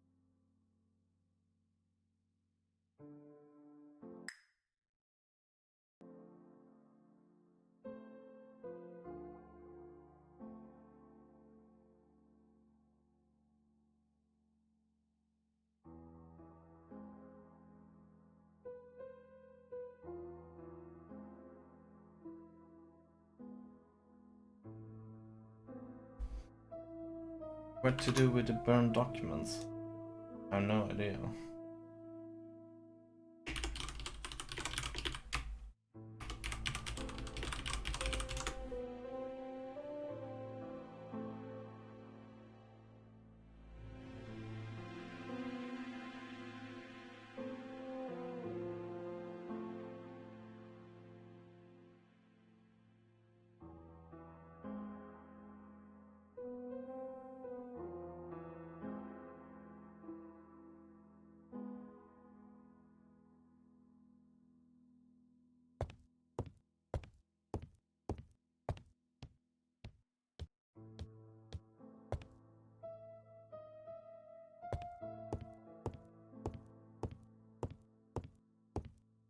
What to do with the burned documents? I have no idea.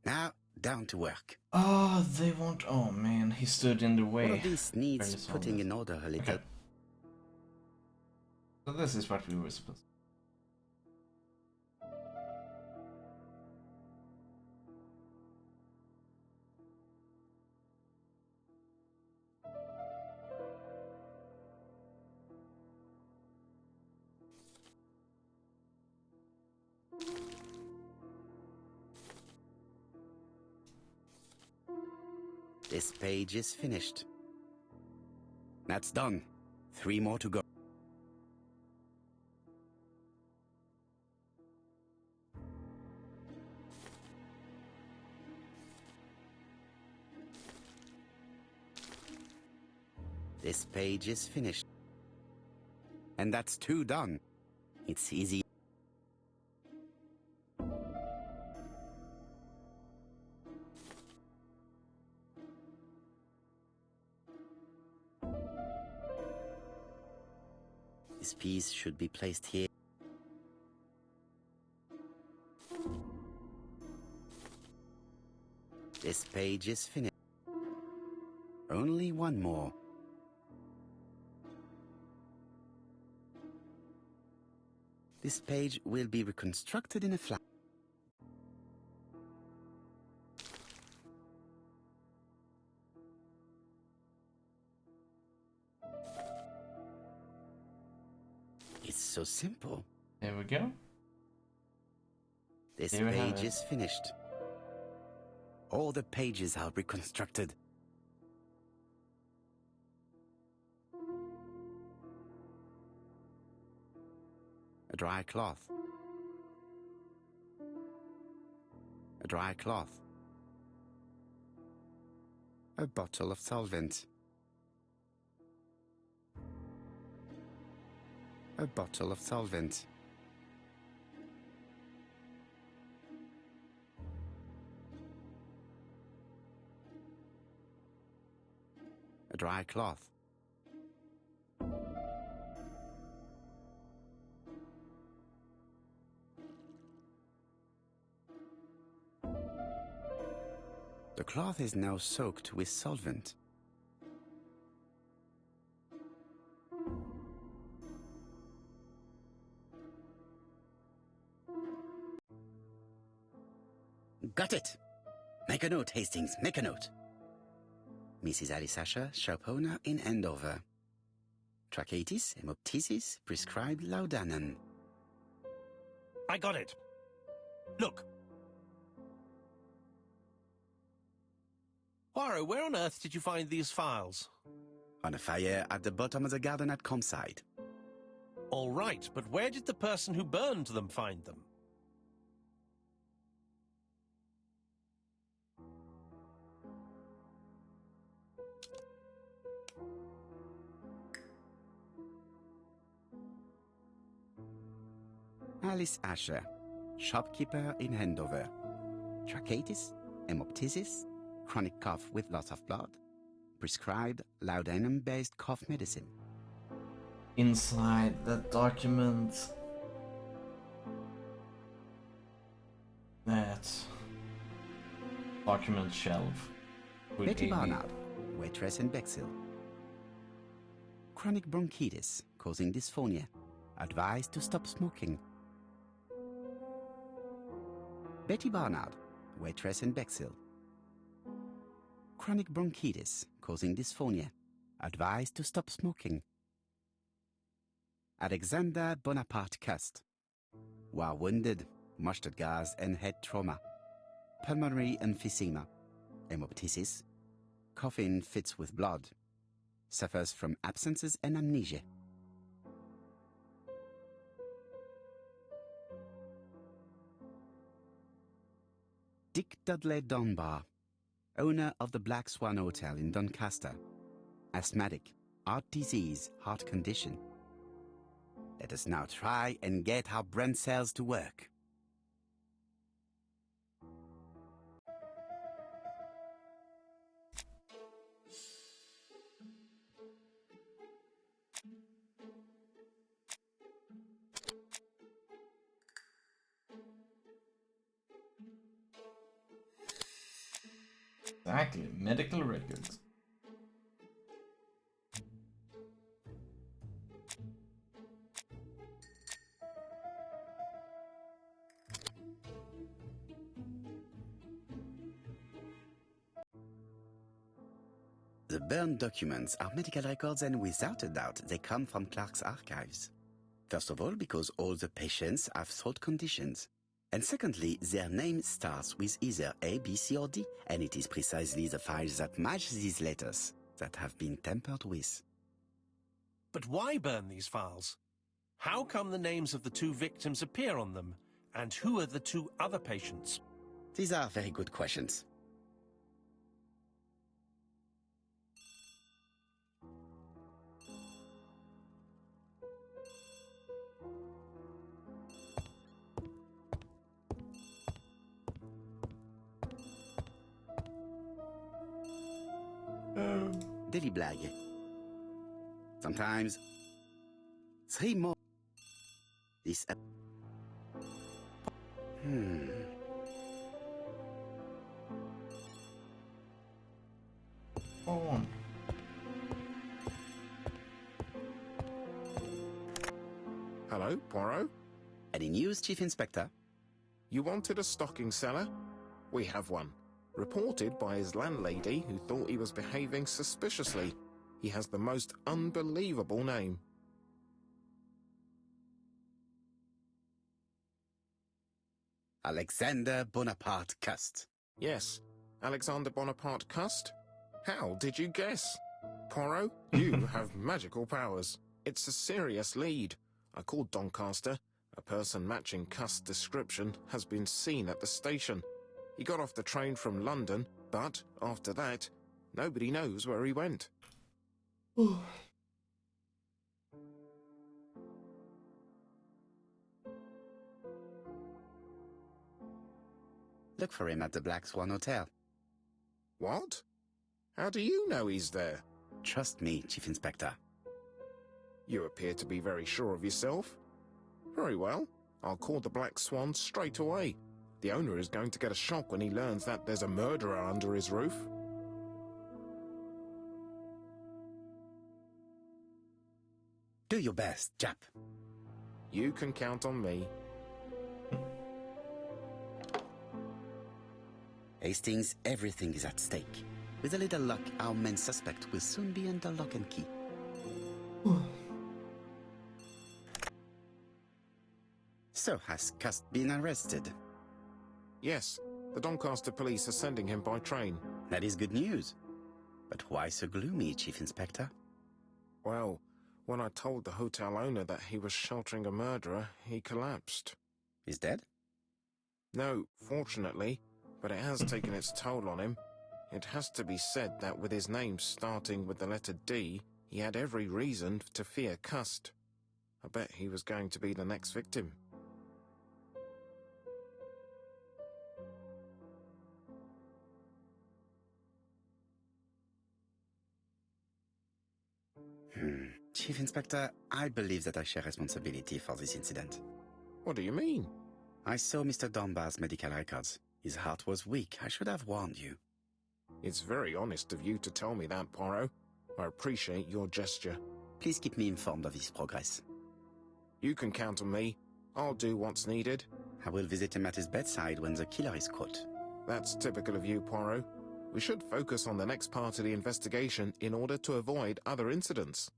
Now, down to work. Oh, they won't. Oh man, he stood in the way. One of these needs Fairly putting solid. in order a little. Okay. So this is what we were supposed to. This page is finished. That's done. 3 more to go. This page is finished. And that's 2 done. It's easy. This piece should be placed here. This page is finished. Only 1 more. This page will be reconstructed in a flash. It's so simple. There we go. This Here we have page it. is finished. All the pages are reconstructed. A dry cloth. A dry cloth. A bottle of solvent. A bottle of solvent. A dry cloth. The cloth is now soaked with solvent. Got it! Make a note, Hastings, make a note. Mrs. Alisasha, shop owner in Andover. Tracheitis, hemoptysis, prescribed laudanum. I got it. Look. Poirot, where on earth did you find these files? On a fire at the bottom of the garden at Comside. All right, but where did the person who burned them find them? Alice Asher, shopkeeper in Andover. Tracheitis, hemoptysis, chronic cough with loss of blood. Prescribed laudanum-based cough medicine. Inside that document, that document shelf with Betty AB. Barnard, waitress in Bexhill. Chronic bronchitis causing dysphonia. Advised to stop smoking. Betty Barnard, waitress in Bexhill. Chronic bronchitis causing dysphonia. Advised to stop smoking. Alexander Bonaparte Cust. War wounded, mustard gas and head trauma. Pulmonary emphysema. Hemoptysis. Coughing fits with blood. Suffers from absences and amnesia. Dick Dudley Dunbar, owner of the Black Swan Hotel in Doncaster. Asthmatic, heart disease, heart condition. Let us now try and get our brain cells to work. Exactly, medical records. The burned documents are medical records, and without a doubt they come from Clark's archives. First of all, because all the patients have throat conditions. And secondly, their name starts with either A, B, C, or D, and it is precisely the files that match these letters that have been tampered with. But why burn these files? How come the names of the two victims appear on them? And who are the two other patients? These are very good questions. Daily blague. Sometimes 3 more. This. Go on. Hello, Poirot? Any news, Chief Inspector? You wanted a stocking seller? We have one. Reported by his landlady, who thought he was behaving suspiciously. He has the most unbelievable name. Alexander Bonaparte Cust. Yes, Alexander Bonaparte Cust? How did you guess? Poirot, you have magical powers. It's a serious lead. I called Doncaster. A person matching Cust's description has been seen at the station. He got off the train from London, but after that, nobody knows where he went. Look for him at the Black Swan Hotel. What? How do you know he's there? Trust me, Chief Inspector. You appear to be very sure of yourself. Very well. I'll call the Black Swan straight away. The owner is going to get a shock when he learns that there's a murderer under his roof. Do your best, Jap. You can count on me. Hastings, everything is at stake. With a little luck, our main suspect will soon be under lock and key. So, has Cust been arrested? Yes, the Doncaster police are sending him by train. That is good news. But why so gloomy, Chief Inspector? Well, when I told the hotel owner that he was sheltering a murderer, he collapsed. He's dead? No, fortunately, but it has taken its toll on him. It has to be said that with his name starting with the letter D, he had every reason to fear Cust. I bet he was going to be the next victim. Chief Inspector, I believe that I share responsibility for this incident. What do you mean? I saw Mr. Dunbar's medical records. His heart was weak. I should have warned you. It's very honest of you to tell me that, Poirot. I appreciate your gesture. Please keep me informed of his progress. You can count on me. I'll do what's needed. I will visit him at his bedside when the killer is caught. That's typical of you, Poirot. We should focus on the next part of the investigation in order to avoid other incidents.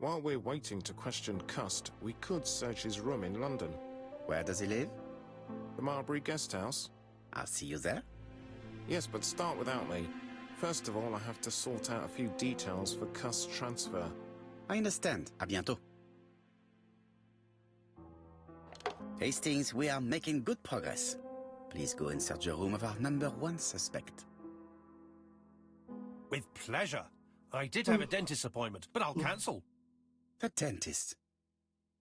While we're waiting to question Cust, we could search his room in London. Where does he live? The Marbury Guest House? I'll see you there. Yes, but start without me. First of all, I have to sort out a few details for Cust's transfer. I understand. À bientôt. Hastings, we are making good progress. Please go and search the room of our #1 suspect. With pleasure. I did have a dentist appointment, but I'll cancel. The dentist.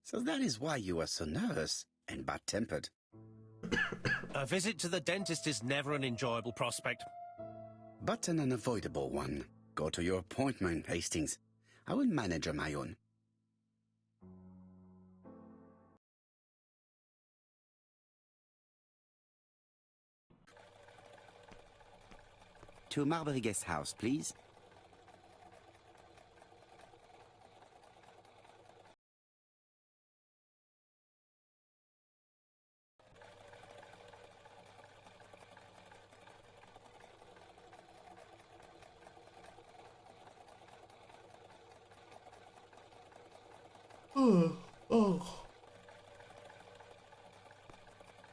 So that is why you were so nervous and bad-tempered. A visit to the dentist is never an enjoyable prospect. But an unavoidable one. Go to your appointment, Hastings. I will manage on my own. To Marbury Guest House, please.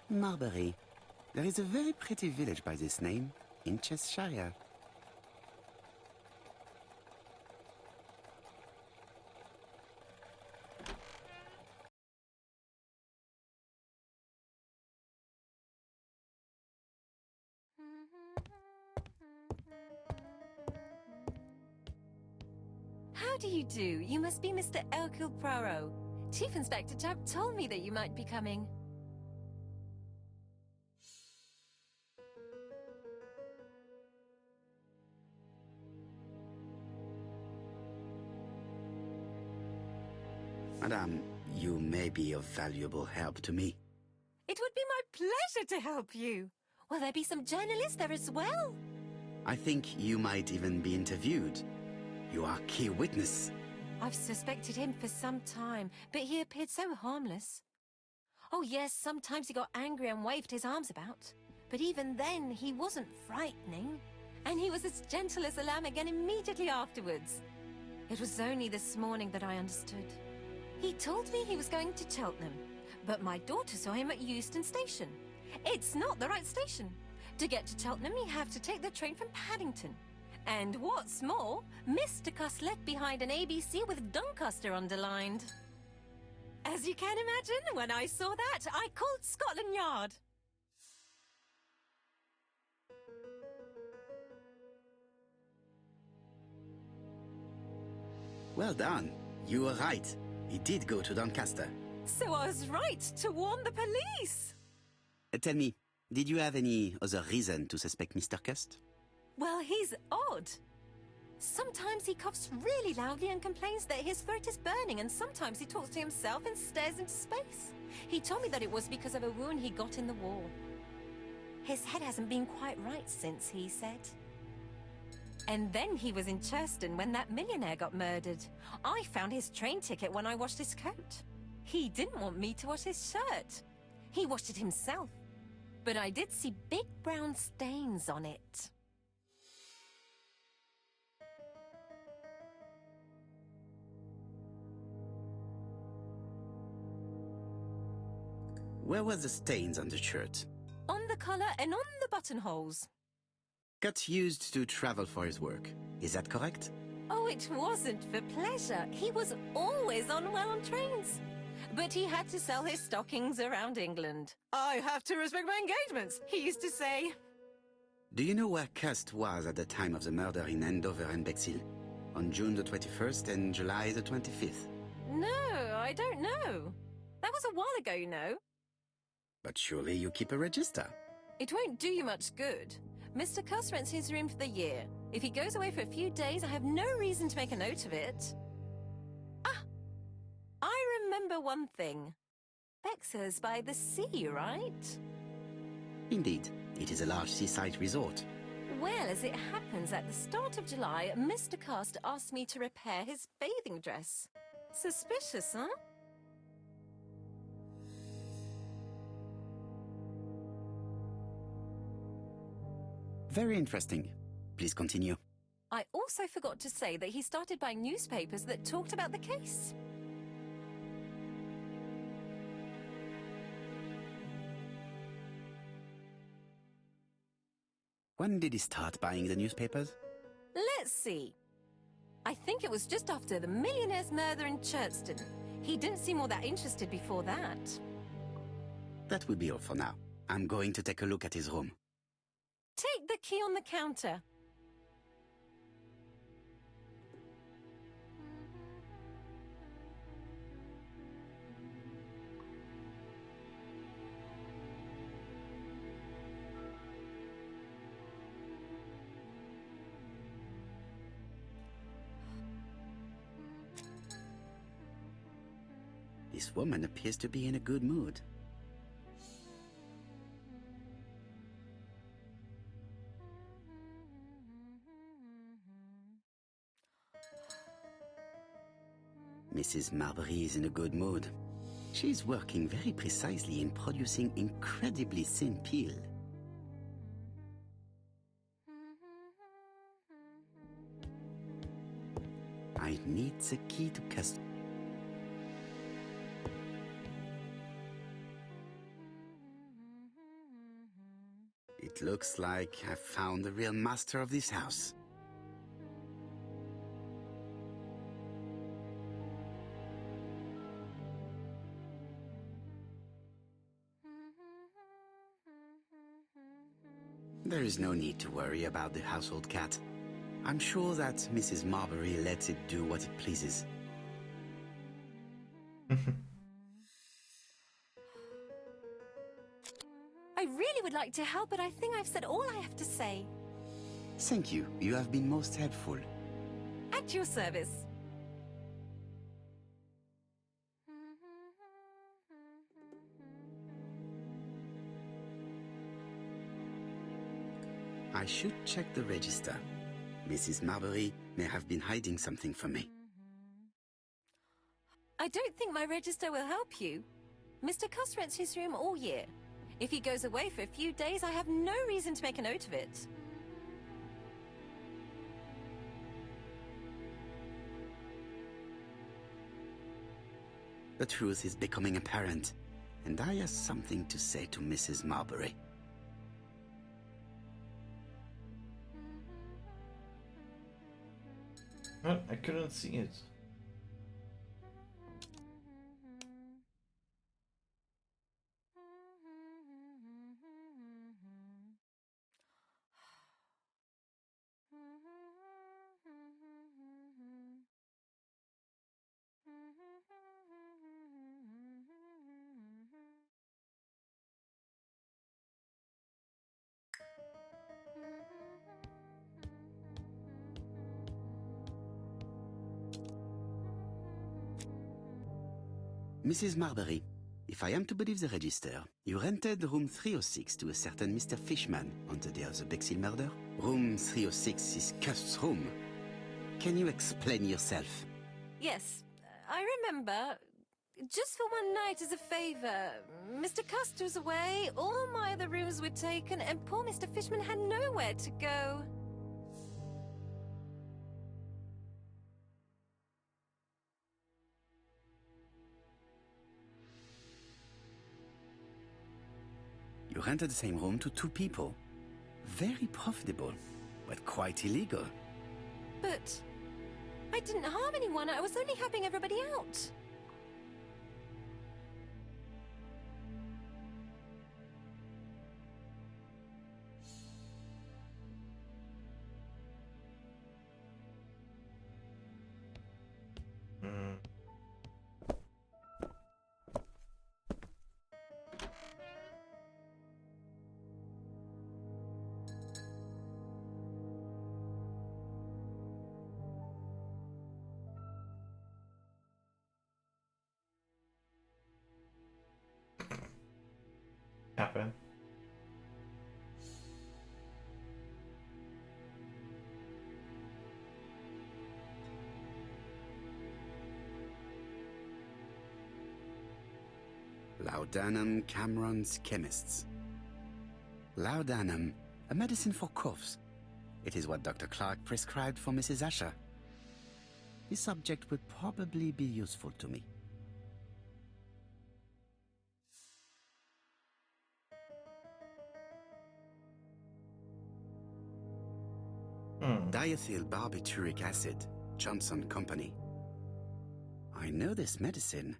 Marbury. There is a very pretty village by this name, in Cheshire. How do you do? You must be Mr. Hercule Poirot. Chief Inspector Tapp told me that you might be coming. Madame, you may be of valuable help to me. It would be my pleasure to help you. Will there be some journalists there as well? I think you might even be interviewed. You are key witness. I've suspected him for some time, but he appeared so harmless. Oh yes, sometimes he got angry and waved his arms about. But even then, he wasn't frightening. And he was as gentle as a lamb again immediately afterwards. It was only this morning that I understood. He told me he was going to Cheltenham, but my daughter saw him at Euston Station. It's not the right station. To get to Cheltenham, you have to take the train from Paddington. And what's more, Mr. Cust left behind an ABC with Doncaster underlined. As you can imagine, when I saw that, I called Scotland Yard. Well done. You were right. He did go to Doncaster. So I was right to warn the police. Tell me, did you have any other reason to suspect Mr. Cust? Well, he's odd. Sometimes he coughs really loudly and complains that his throat is burning, and sometimes he talks to himself and stares into space. He told me that it was because of a wound he got in the war. His head hasn't been quite right since, he said. And then he was in Churston when that millionaire got murdered. I found his train ticket when I washed his coat. He didn't want me to wash his shirt. He washed it himself. But I did see big brown stains on it. Where were the stains on the shirt? On the collar and on the buttonholes. Got used to travel for his work. Is that correct? Oh, it wasn't for pleasure. He was always unwell on trains. But he had to sell his stockings around England. I have to respect my engagements, he used to say. Do you know where Cust was at the time of the murder in Andover and Bexhill? On June the 21st and July the 25th? No, I don't know. That was a while ago, you know. But surely you keep a register. It won't do you much good. Mr. Cuss rents his room for the year. If he goes away for a few days, I have no reason to make a note of it. Ah! I remember one thing. Bexhill's by the sea, right? Indeed, it is a large seaside resort. Well, as it happens, at the start of July, Mr. Cast asked me to repair his bathing dress. Suspicious, huh? Very interesting. Please continue. I also forgot to say that he started buying newspapers that talked about the case. When did he start buying the newspapers? Let's see. I think it was just after the millionaire's murder in Chertston. He didn't seem all that interested before that. That will be all for now. I'm going to take a look at his room. Take the key on the counter. This woman appears to be in a good mood. Mrs. Marbury is in a good mood. She's working very precisely in producing incredibly thin peel. I need the key to custom. It looks like I've found the real master of this house. There is no need to worry about the household cat. I'm sure that Mrs. Marbury lets it do what it pleases. I really would like to help, but I think I've said all I have to say. Thank you. You have been most helpful. At your service. I should check the register. Mrs. Marbury may have been hiding something from me. I don't think my register will help you. Mr. Cuss rents his room all year. If he goes away for a few days, I have no reason to make a note of it. The truth is becoming apparent, and I have something to say to Mrs. Marbury. What? I couldn't see it. Mrs. Marbury, if I am to believe the register, you rented room 306 to a certain Mr. Fishman on the day of the Bexhill murder. Room 306 is Cust's room. Can you explain yourself? Yes, I remember. Just for one night as a favor. Mr. Cust was away, all my other rooms were taken, and poor Mr. Fishman had nowhere to go. rented the same room to 2 people. Very profitable, but quite illegal. But I didn't harm anyone. I was only helping everybody out. Happen. Laudanum Cameron's chemists. Laudanum, a medicine for coughs. It is what Dr. Clark prescribed for Mrs. Asher. This subject would probably be useful to me. Diethyl barbituric acid, Johnson Company. I know this medicine.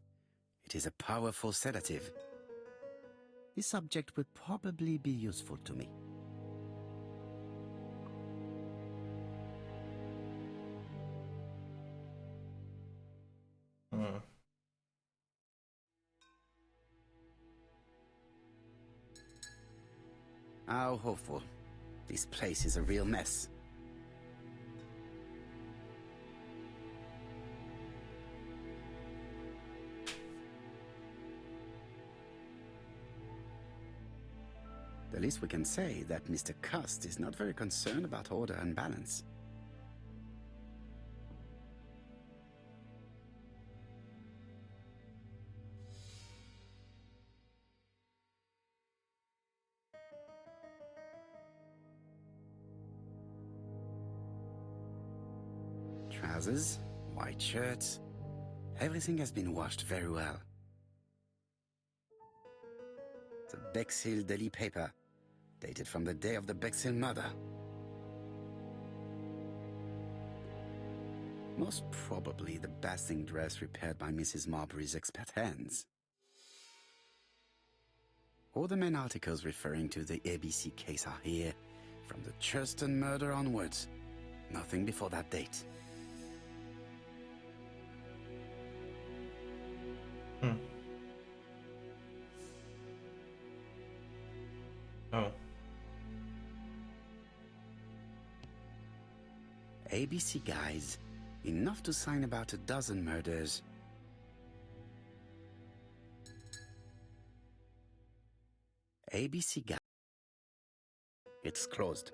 It is a powerful sedative. This subject would probably be useful to me. How hopeful. This place is a real mess. The least we can say that Mr. Cust is not very concerned about order and balance. Trousers, white shirts, everything has been washed very well. The Bexhill Daily paper, dated from the day of the Bexhill murder. Most probably the basting dress repaired by Mrs. Marbury's expert hands. All the main articles referring to the ABC case are here, from the Churston murder onwards. Nothing before that date. Oh. ABC guys, enough to sign about a dozen murders. ABC guy. It's closed.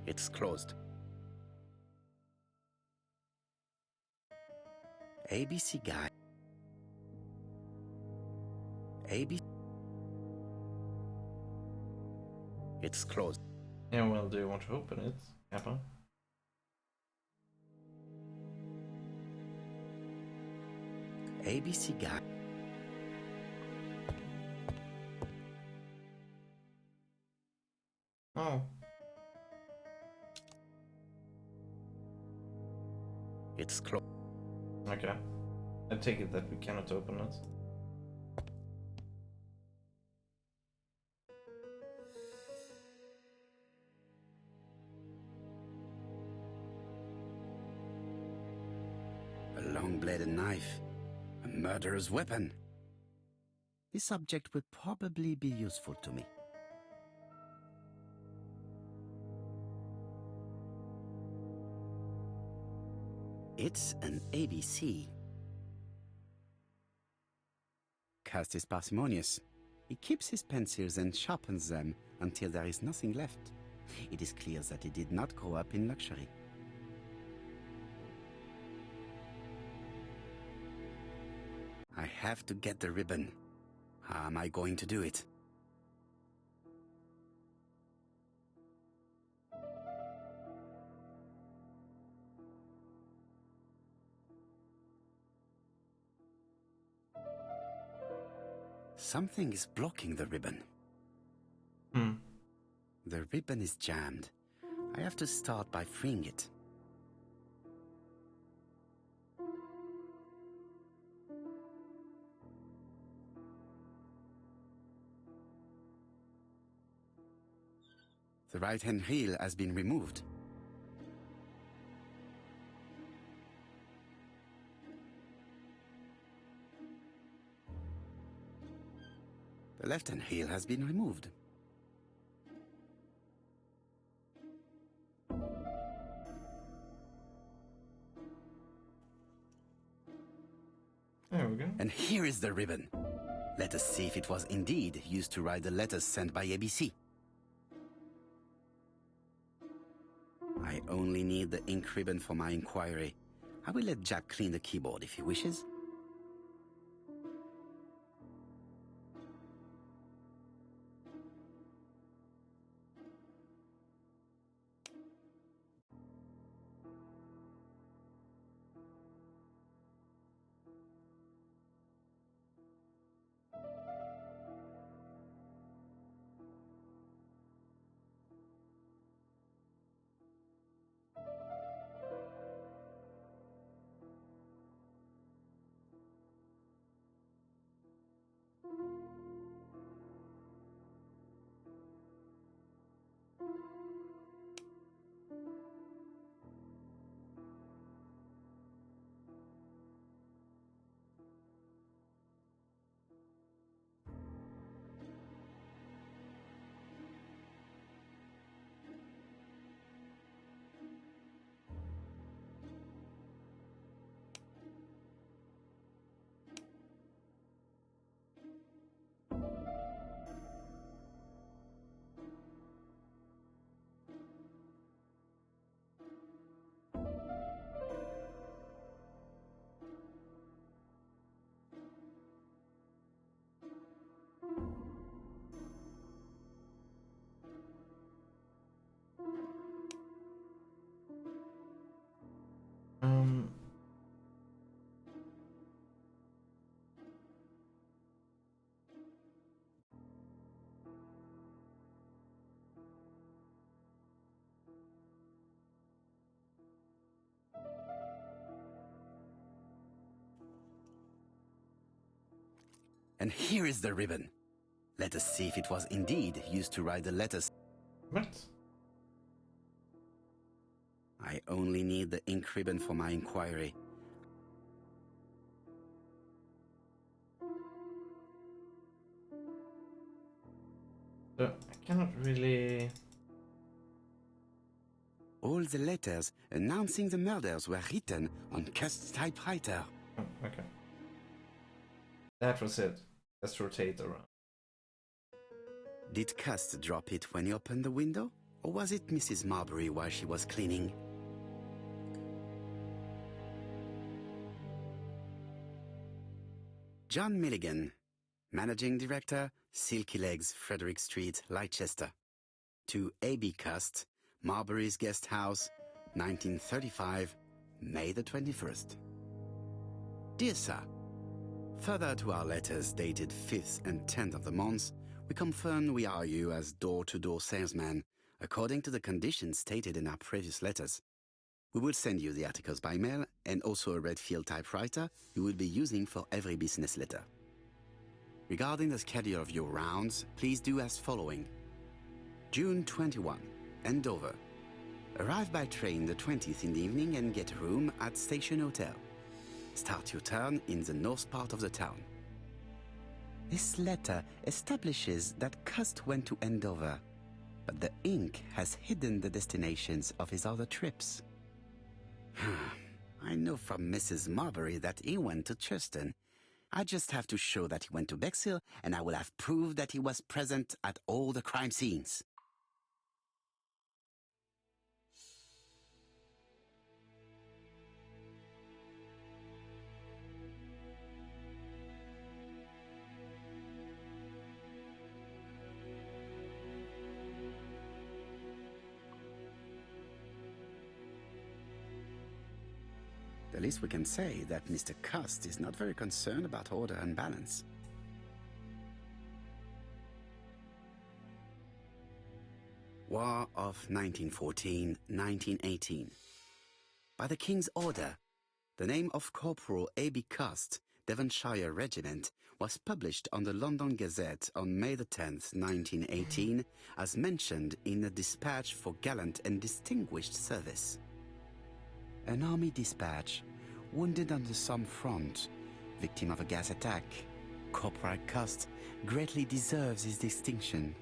It's closed. ABC guy. ABC. It's closed. Yeah, well, do you want to open it, Kappa? ABC guy. Oh. It's closed. Okay. I take it that we cannot open it. A long-bladed knife. A murderer's weapon. This subject would probably be useful to me. It's an ABC. Cust is parsimonious. He keeps his pencils and sharpens them until there is nothing left. It is clear that he did not grow up in luxury. I have to get the ribbon. How am I going to do it? Something is blocking the ribbon. The ribbon is jammed. I have to start by freeing it. The right-hand reel has been removed. The left-hand reel has been removed. There we go. And here is the ribbon. Let us see if it was indeed used to write the letters sent by ABC. I only need the ink ribbon for my inquiry. I will let Jack clean the keyboard if he wishes. And here is the ribbon. Let us see if it was indeed used to write the letters. What? I only need the ink ribbon for my inquiry. So I cannot really... All the letters announcing the murders were written on Cust's typewriter. Oh, okay. That was it. Let's rotate around. Did Cust drop it when he opened the window? Or was it Mrs. Marbury while she was cleaning? John Milligan, Managing Director, Silky Legs, Frederick Street, Leicester. To A.B. Cust, Marbury's Guest House, 1935, May the 21st. Dear Sir, further to our letters dated 5th and 10th of the month, we confirm we are you as door-to-door salesman, according to the conditions stated in our previous letters. We will send you the articles by mail and also a Redfield typewriter you will be using for every business letter. Regarding the schedule of your rounds, please do as following. June 21, Andover. Arrive by train the 20th in the evening and get a room at Station Hotel. Start your turn in the north part of the town. This letter establishes that Cust went to Andover, but the ink has hidden the destinations of his other trips. I know from Mrs. Marbury that he went to Churston. I just have to show that he went to Bexhill, and I will have proved that he was present at all the crime scenes. The least we can say that Mr. Cust is not very concerned about order and balance. War of 1914-1918. By the King's order, the name of Corporal A.B. Cust, Devonshire Regiment, was published on the London Gazette on May the 10th, 1918, as mentioned in a dispatch for gallant and distinguished service. An army dispatch, wounded on the Somme front, victim of a gas attack, Corporal Cust greatly deserves his distinction.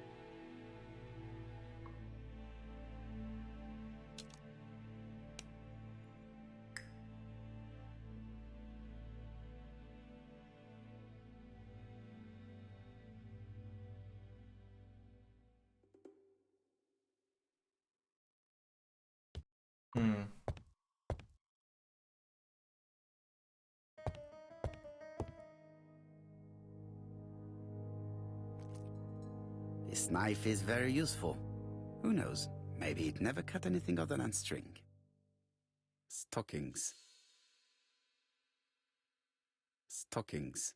This knife is very useful. Who knows, maybe it never cut anything other than string. Stockings. Stockings.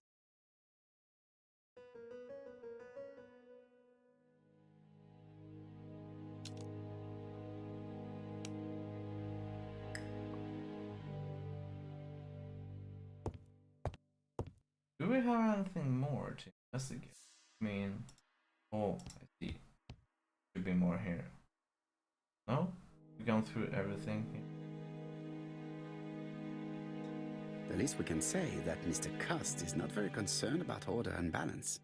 Do we have anything more to investigate? I mean, oh, I see. Should be more here. No? We've gone through everything here. The least we can say that Mr. Cust is not very concerned about order and balance.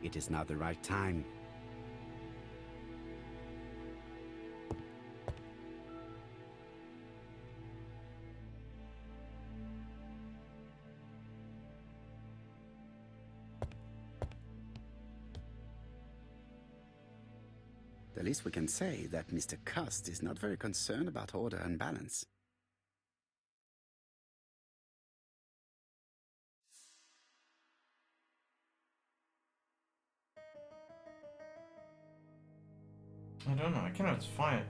It is now the right time. The least we can say that Mr. Cust is not very concerned about order and balance. I don't know, I cannot find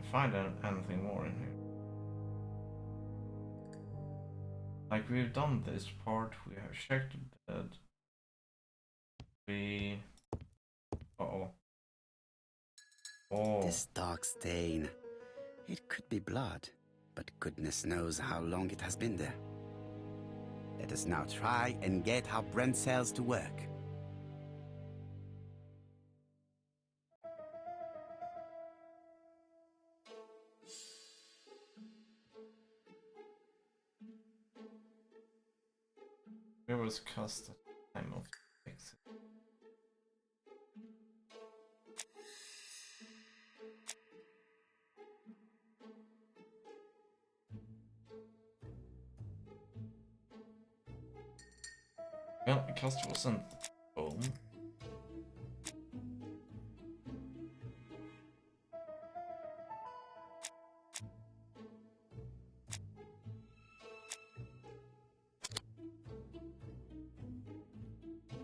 anything more in here. Like, we've done this part, we have checked the bed. We... Uh-oh. Oh. This dark stain. It could be blood, but goodness knows how long it has been there. Let us now try and get our brain cells to work. Where was Cust at the time of the exit? Well, Cust wasn't home.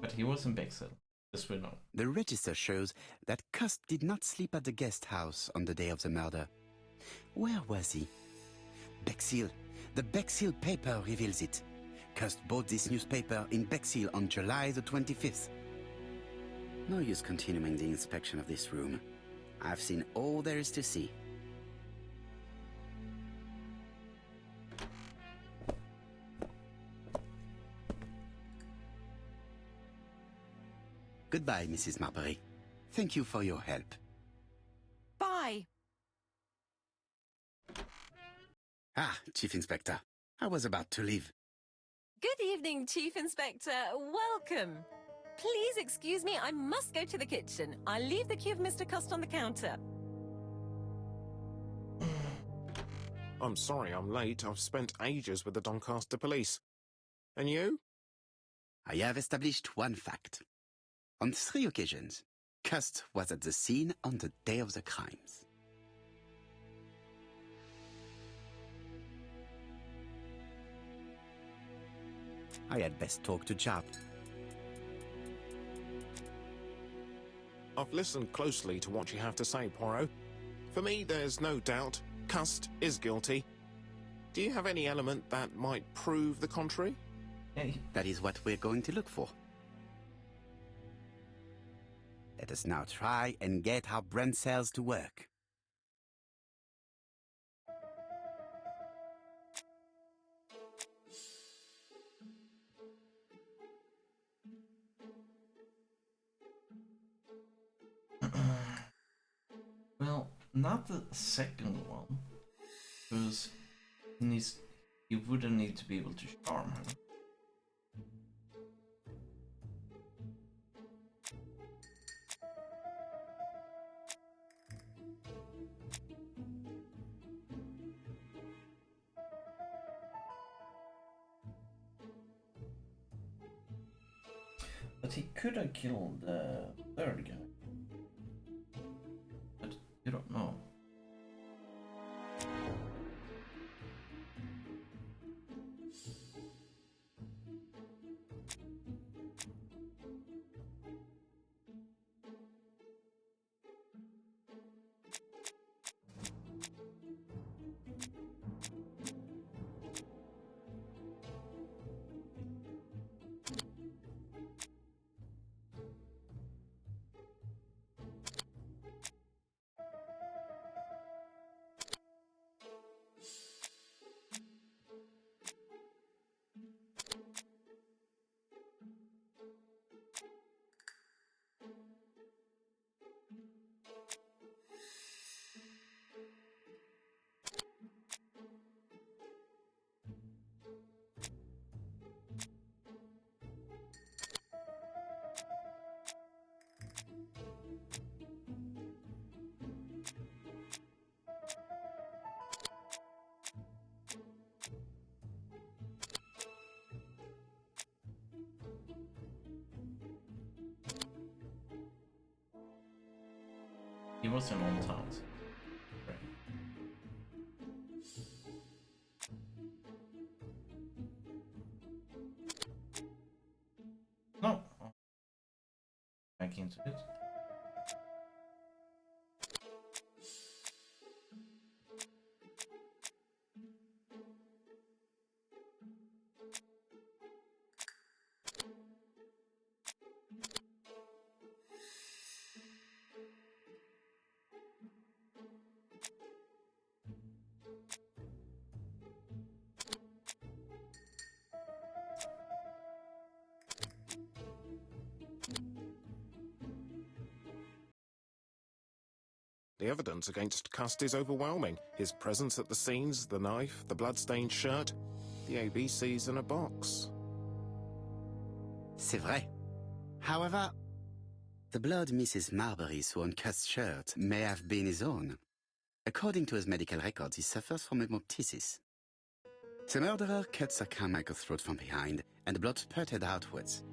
But he was in Bexhill, this we know. The register shows that Cust did not sleep at the guest house on the day of the murder. Where was he? Bexhill. The Bexhill paper reveals it. Cust bought this newspaper in Bexhill on July the 25th. No use continuing the inspection of this room. I've seen all there is to see. Goodbye, Mrs. Marbury. Thank you for your help. Bye. Ah, Chief Inspector. I was about to leave. Good evening, Chief Inspector. Welcome. Please excuse me, I must go to the kitchen. I'll leave the key of Mr. Cust on the counter. I'm sorry I'm late. I've spent ages with the Doncaster police. And you? I have established one fact. On 3 occasions, Cust was at the scene on the day of the crimes. I had best talk to Jap. I've listened closely to what you have to say, Poirot. For me, there's no doubt Cust is guilty. Do you have any element that might prove the contrary? That is what we're going to look for. Let us now try and get our brain cells to work. Well, not the second one, because he wouldn't need to be able to charm her. But he could have killed the third guy. But you don't know. He was in Old Town. Right. No. Oh. Back into it. The evidence against Cust is overwhelming. His presence at the scenes, the knife, the blood-stained shirt, the ABCs in a box. C'est vrai. However, the blood Mrs. Marbury saw on Cust's shirt may have been his own. According to his medical records, he suffers from hemoptysis. The murderer cut Sir Carmichael's throat from behind, and the blood spurted outwards.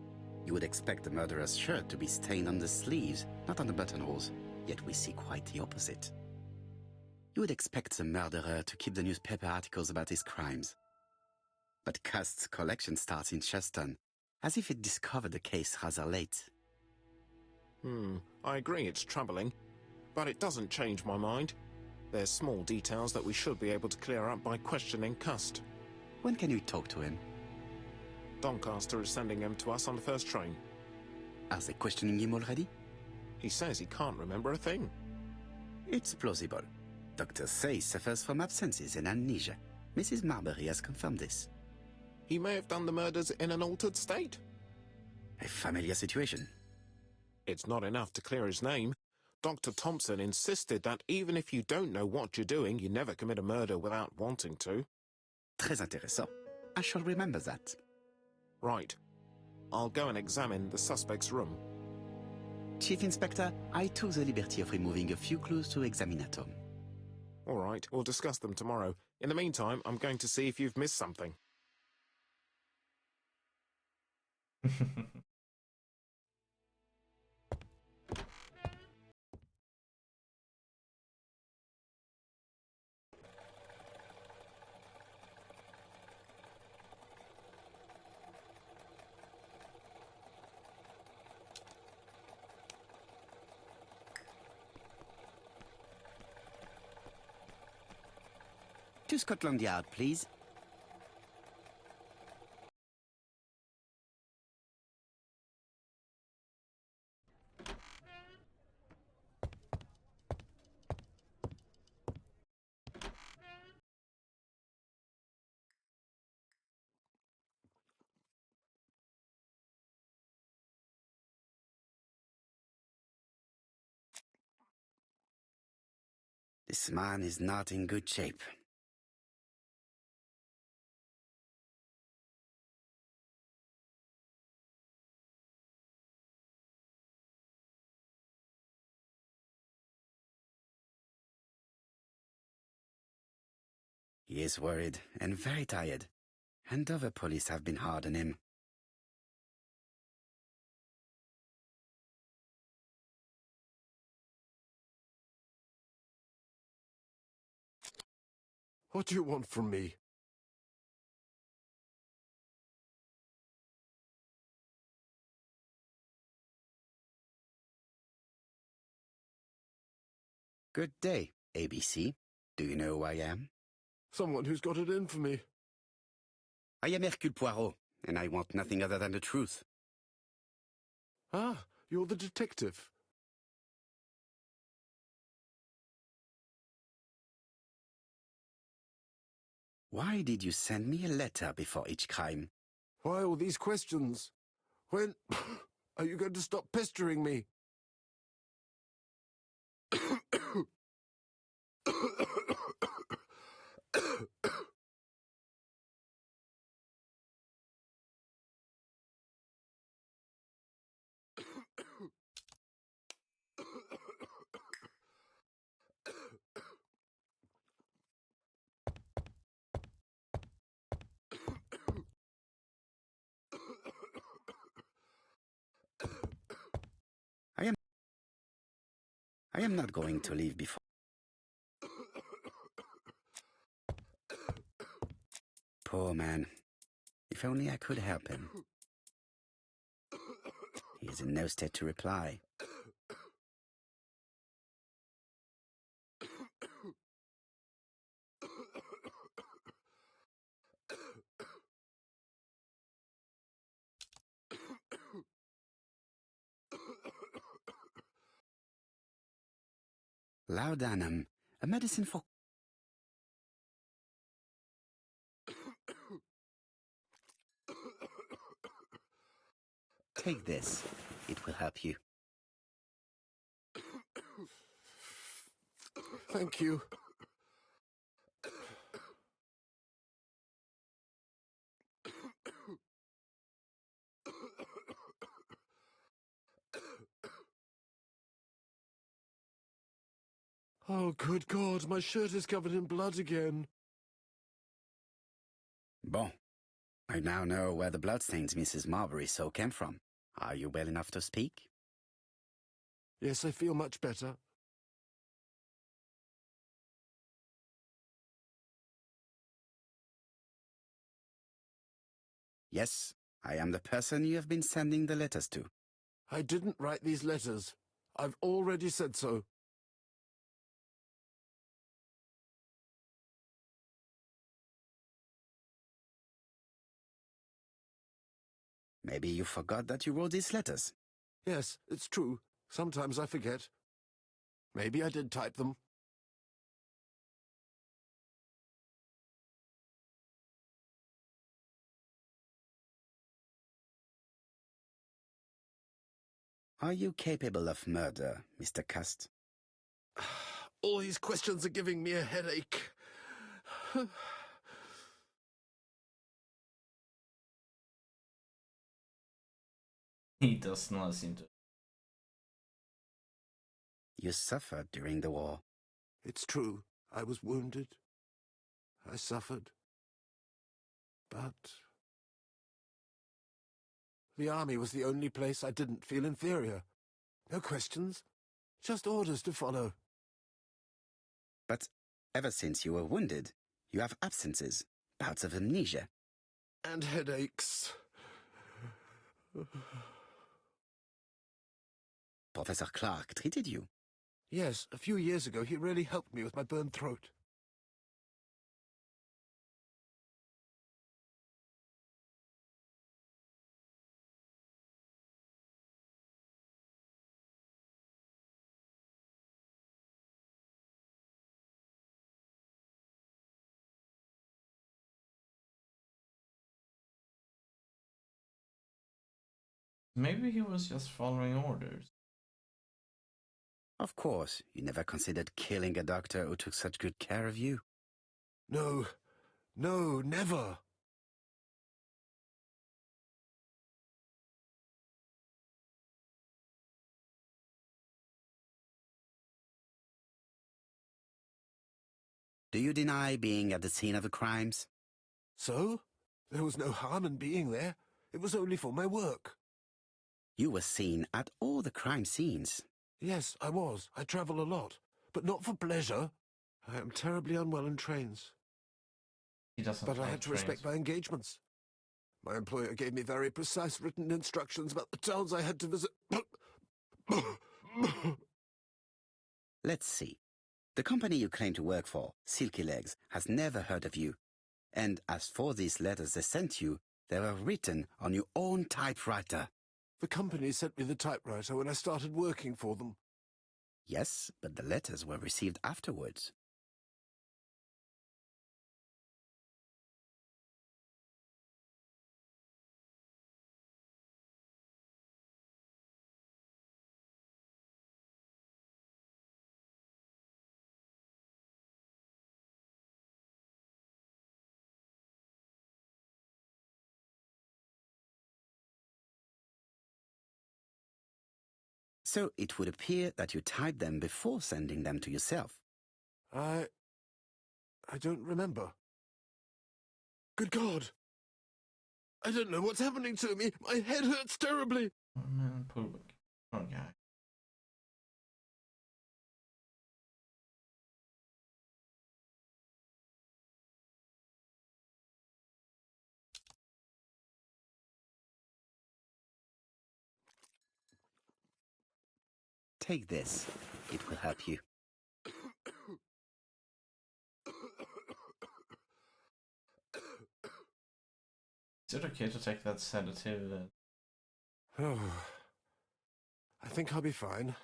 You would expect the murderer's shirt to be stained on the sleeves, not on the buttonholes, yet we see quite the opposite. You would expect the murderer to keep the newspaper articles about his crimes. But Cust's collection starts in Cheston, as if it discovered the case rather late. I agree it's troubling, but it doesn't change my mind. There's small details that we should be able to clear up by questioning Cust. When can we talk to him? Doncaster is sending him to us on the first train. Are they questioning him already? He says he can't remember a thing. It's plausible. Doctors say he suffers from absences and amnesia. Mrs. Marbury has confirmed this. He may have done the murders in an altered state. A familiar situation. It's not enough to clear his name. Dr. Thompson insisted that even if you don't know what you're doing, you never commit a murder without wanting to. Très intéressant. I shall remember that. Right. I'll go and examine the suspect's room. Chief Inspector, I took the liberty of removing a few clues to examinatum. All right, we'll discuss them tomorrow. In the meantime, I'm going to see if you've missed something. To Scotland Yard, please. This man is not in good shape. He is worried and very tired, and other police have been hard on him. What do you want from me? Good day, ABC. Do you know who I am? Someone who's got it in for me. I am Hercule Poirot, and I want nothing other than the truth. Ah, you're the detective. Why did you send me a letter before each crime? Why all these questions? When are you going to stop pestering me? I am not going to leave before. Poor man. If only I could help him. He is in no state to reply. Laudanum, a medicine for... Take this. It will help you. Thank you. Oh, good God, my shirt is covered in blood again. Bon. I now know where the bloodstains Mrs. Marbury saw came from. Are you well enough to speak? Yes, I feel much better. Yes, I am the person you have been sending the letters to. I didn't write these letters. I've already said so. Maybe you forgot that you wrote these letters. Yes, it's true. Sometimes I forget. Maybe I did type them. Are you capable of murder, Mr. Cust? All these questions are giving me a headache. He does not seem to. You suffered during the war. It's true. I was wounded. I suffered. But the army was the only place I didn't feel inferior. No questions. Just orders to follow. But ever since you were wounded, you have absences, bouts of amnesia. And headaches. Professor Clark treated you. Yes, a few years ago he really helped me with my burned throat. Maybe he was just following orders. Of course, you never considered killing a doctor who took such good care of you. No, no, never. Do you deny being at the scene of the crimes? So? There was no harm in being there. It was only for my work. You were seen at all the crime scenes. Yes, I was. I travel a lot, but not for pleasure. I am terribly unwell in trains. He doesn't But I like had to trains. respect my engagements. My employer gave me very precise written instructions about the towns I had to visit. Let's see. The company you claim to work for, Silky Legs, has never heard of you. And as for these letters they sent you, they were written on your own typewriter. The company sent me the typewriter when I started working for them. Yes, but the letters were received afterwards. So it would appear that you typed them before sending them to yourself. I don't remember. Good God! I don't know what's happening to me. My head hurts terribly. Oh man, poor guy. Take this. It will help you. Is it okay to take that sedative? Oh, I think I'll be fine.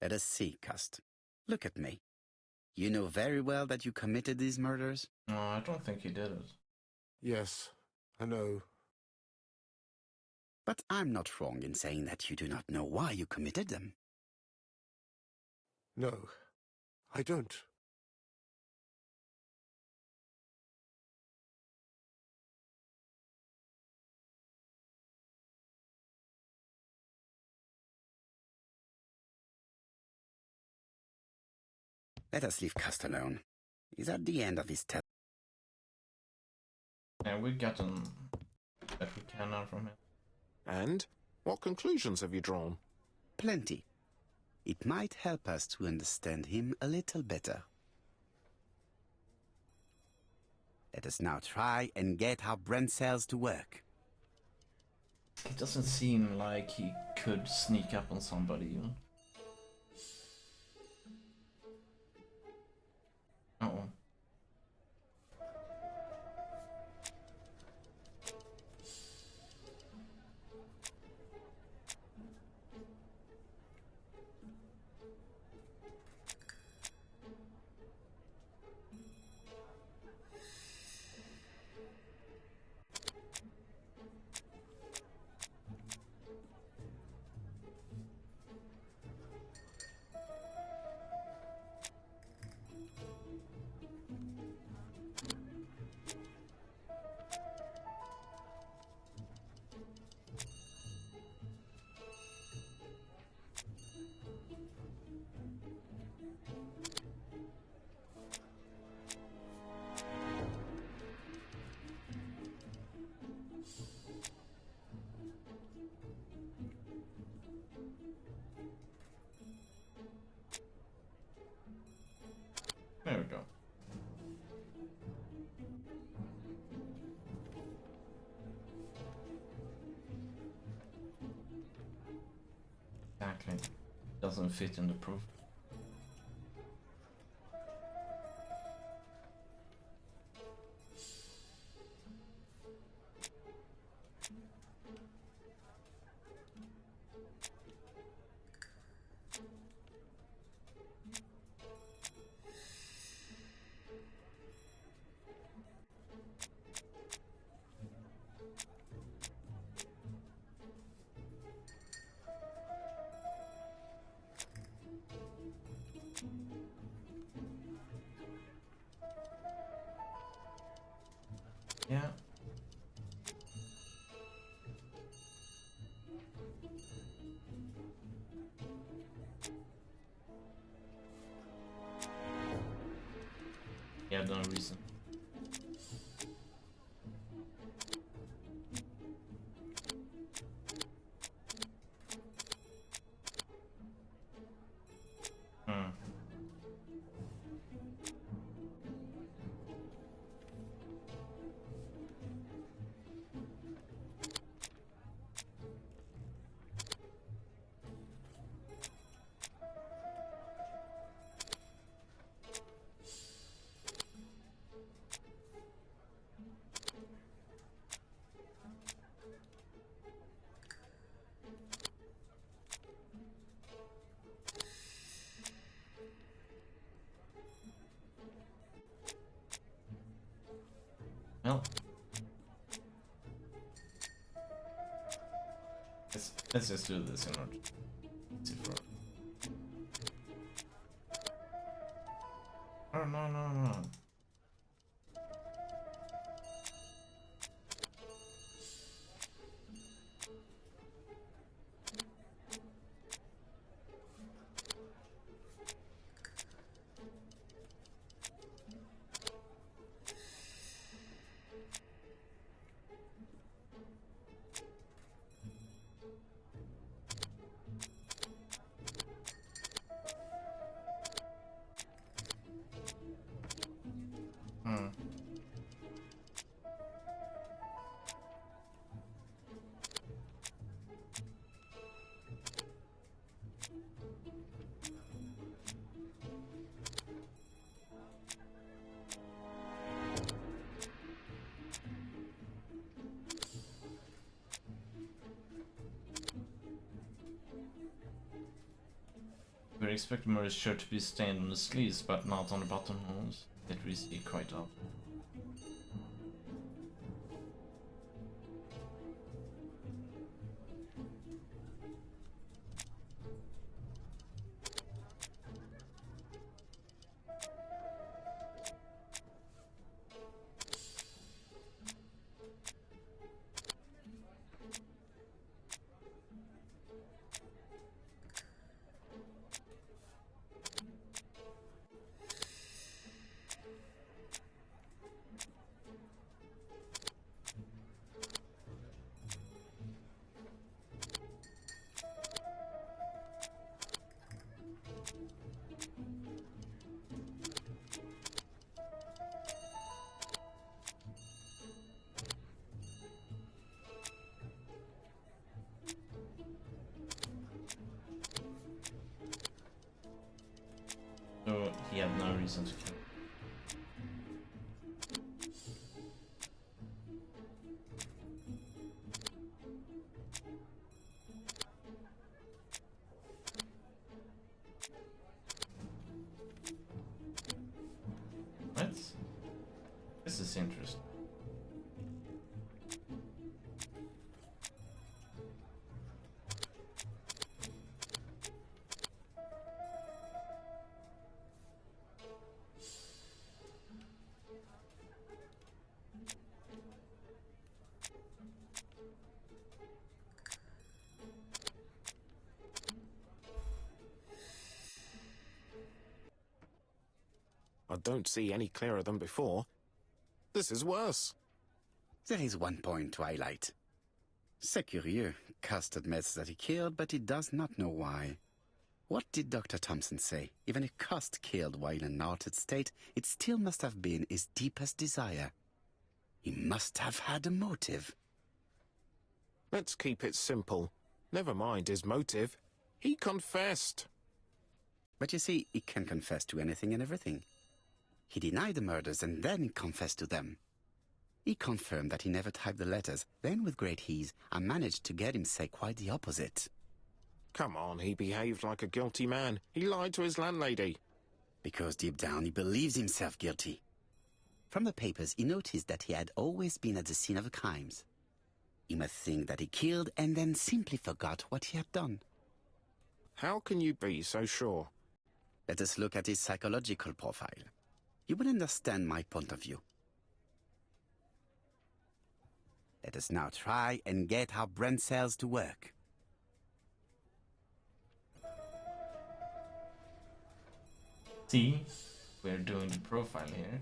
Let us see, Cust. Look at me. You know very well that you committed these murders? No, I don't think he did it. Yes, I know. But I'm not wrong in saying that you do not know why you committed them. No, I don't. Let us leave Cust alone. He's at the end of his tether. And we've gotten that we can now from him. And? What conclusions have you drawn? Plenty. It might help us to understand him a little better. Let us now try and get our brain cells to work. It doesn't seem like he could sneak up on somebody even. Uh-oh. There we go. Exactly. Doesn't fit in the proof. He had no reason. Hmm. Well, let's just do this in order to for. Oh no. Hmm. We expect Murray's shirt to be stained on the sleeves, but not on the buttonholes. That we see quite often. So he had no reason to kill. What? This is interesting. I don't see any clearer than before. This is worse. There is one point to highlight. C'est curieux. Cust admits that he killed, but he does not know why. What did Dr. Thompson say? Even if Cust killed while in an altered state, it still must have been his deepest desire. He must have had a motive. Let's keep it simple. Never mind his motive. He confessed. But you see, he can confess to anything and everything. He denied the murders and then he confessed to them. He confirmed that he never typed the letters, then with great ease, I managed to get him say quite the opposite. Come on, he behaved like a guilty man. He lied to his landlady. Because deep down he believes himself guilty. From the papers, he noticed that he had always been at the scene of the crimes. He must think that he killed and then simply forgot what he had done. How can you be so sure? Let us look at his psychological profile. You will understand my point of view. Let us now try and get our brain cells to work. See, we're doing the profile here.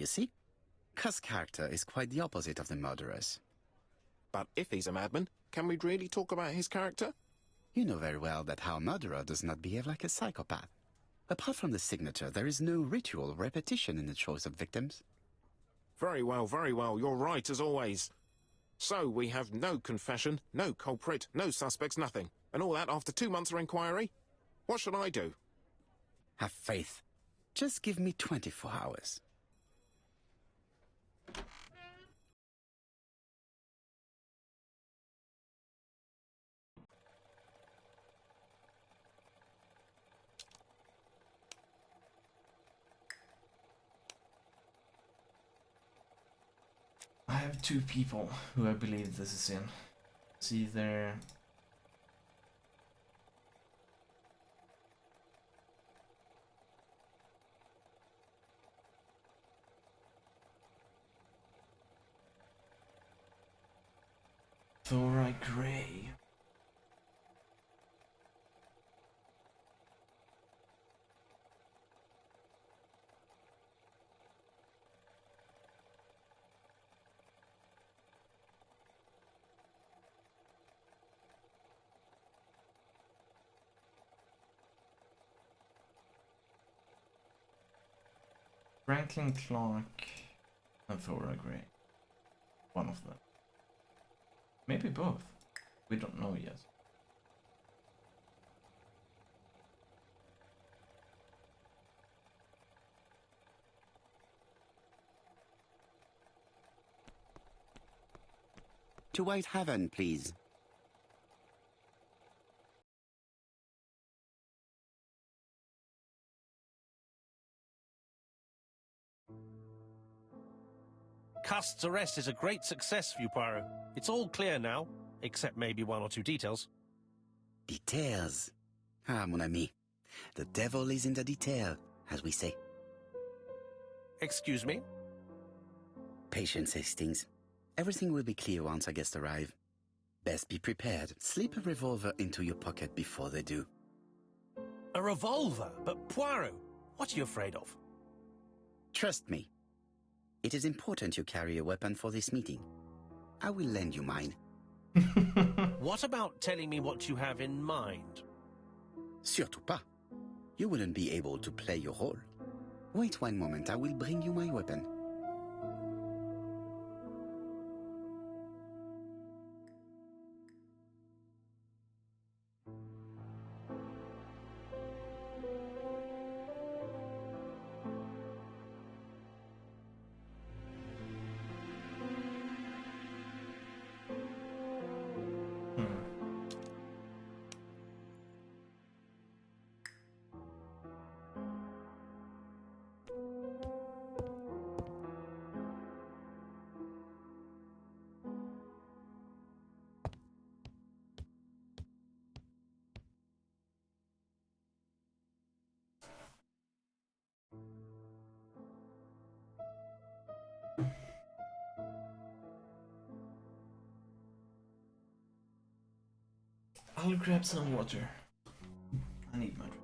see? Cuss' character is quite the opposite of the murderer's. But if he's a madman, can we really talk about his character? You know very well that our murderer does not behave like a psychopath. Apart from the signature, there is no ritual repetition in the choice of victims. Very well, you're right as always. So we have no confession, no culprit, no suspects, nothing. And all that after 2 months of inquiry? What should I do? Have faith. Just give me 24 hours. I have 2 people who I believe this is in. It's either Thora Gray. Franklin Clark and Thora Gray. One of them. Maybe both. We don't know yet. To White Haven, please. Cust's arrest is a great success for you, Poirot. It's all clear now, except maybe 1 or 2 details. Details. Ah, mon ami. The devil is in the detail, as we say. Excuse me? Patience, Hastings. Everything will be clear once our guests arrive. Best be prepared. Slip a revolver into your pocket before they do. A revolver? But Poirot, what are you afraid of? Trust me. It is important you carry a weapon for this meeting. I will lend you mine. What about telling me what you have in mind? Surtout pas. You wouldn't be able to play your role. Wait 1 moment, I will bring you my weapon. I'll grab some water. I need my drink.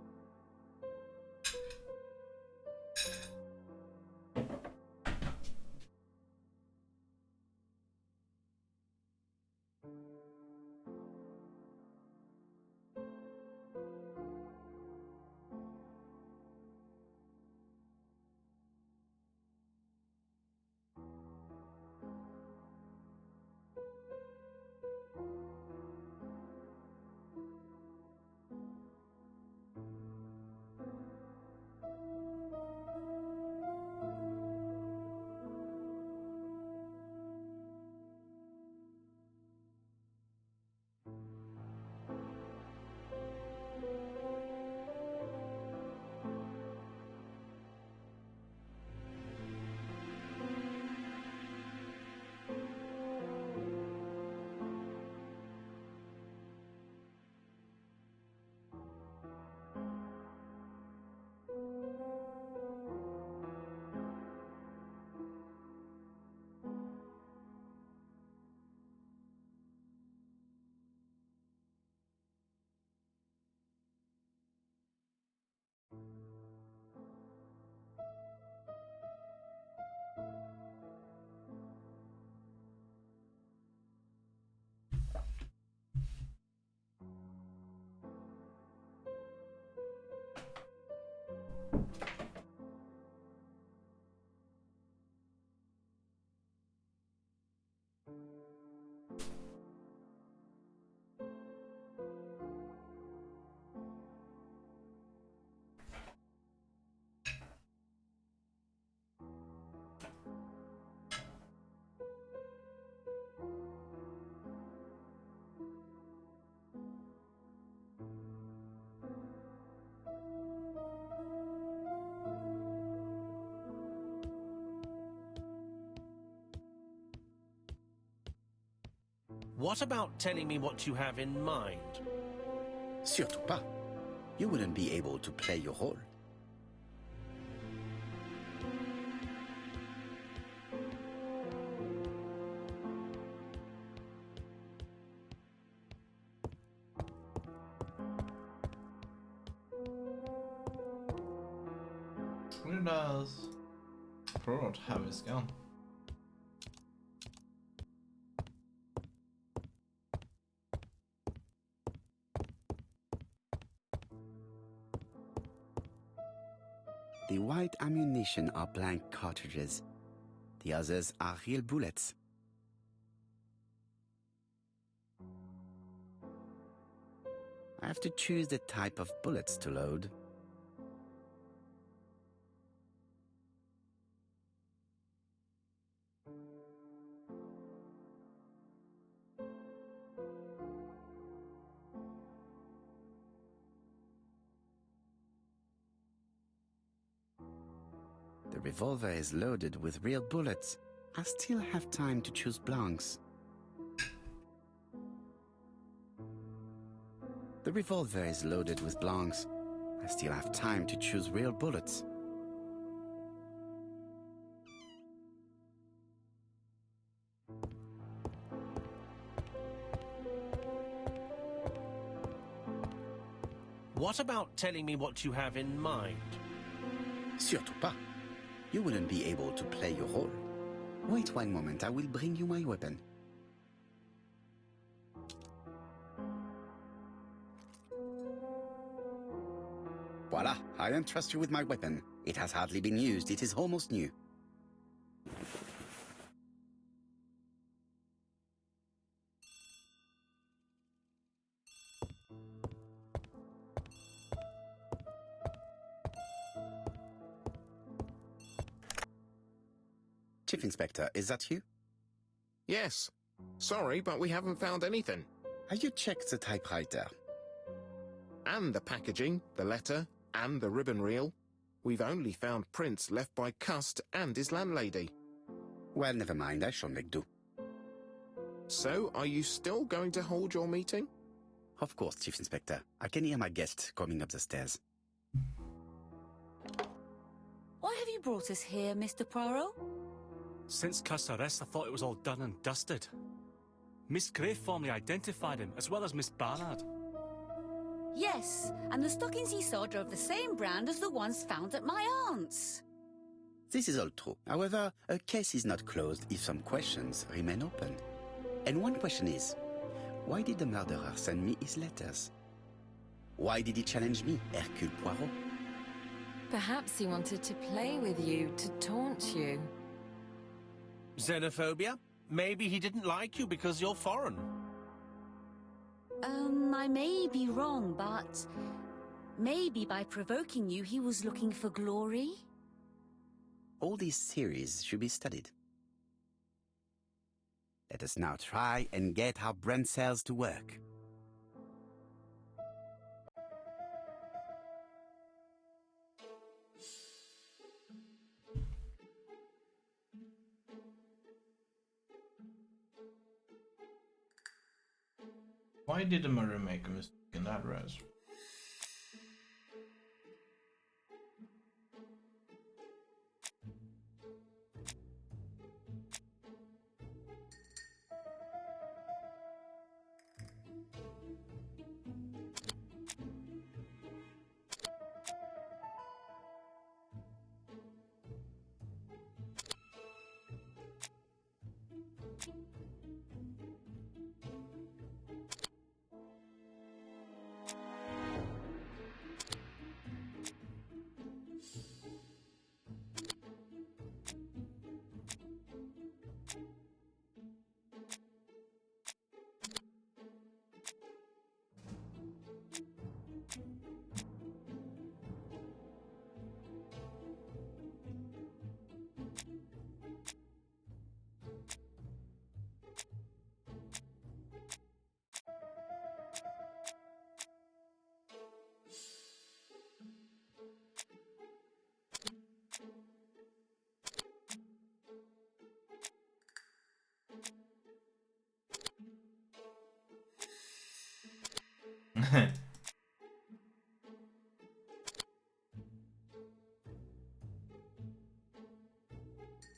What about telling me what you have in mind? Surtout pas. You wouldn't be able to play your role. Where does Poirot have his gun? The white ammunition are blank cartridges. The others are real bullets. I have to choose the type of bullets to load. The revolver is loaded with real bullets. I still have time to choose blanks. The revolver is loaded with blanks. I still have time to choose real bullets. What about telling me what you have in mind? Surtout pas. You wouldn't be able to play your role. Wait one moment, I will bring you my weapon. Voila, I entrust you with my weapon. It has hardly been used, it is almost new. Chief Inspector, is that you? Yes. Sorry, but we haven't found anything. Have you checked the typewriter? And the packaging, the letter, and the ribbon reel. We've only found prints left by Cust and his landlady. Well, never mind, I shall make do. So, are you still going to hold your meeting? Of course, Chief Inspector. I can hear my guest coming up the stairs. Why have you brought us here, Mr. Poirot? Since Cust's arrest, I thought it was all done and dusted. Miss Gray formally identified him, as well as Miss Barnard. Yes, and the stockings he saw drove the same brand as the ones found at my aunt's. This is all true. However, a case is not closed if some questions remain open. And one question is, why did the murderer send me his letters? Why did he challenge me, Hercule Poirot? Perhaps he wanted to play with you, to taunt you. Xenophobia? Maybe he didn't like you because you're foreign. I may be wrong, but maybe by provoking you, he was looking for glory? All these theories should be studied. Let us now try and get our brain cells to work. Why did the murderer make a mistake in that address?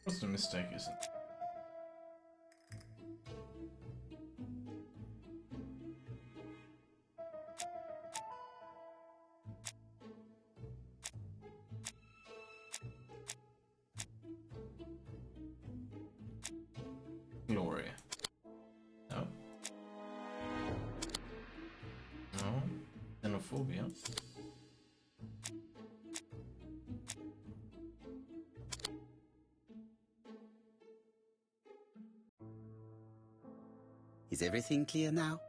What's the mistake, isn't it? Gloria. No. No. Xenophobia. Is everything clear now?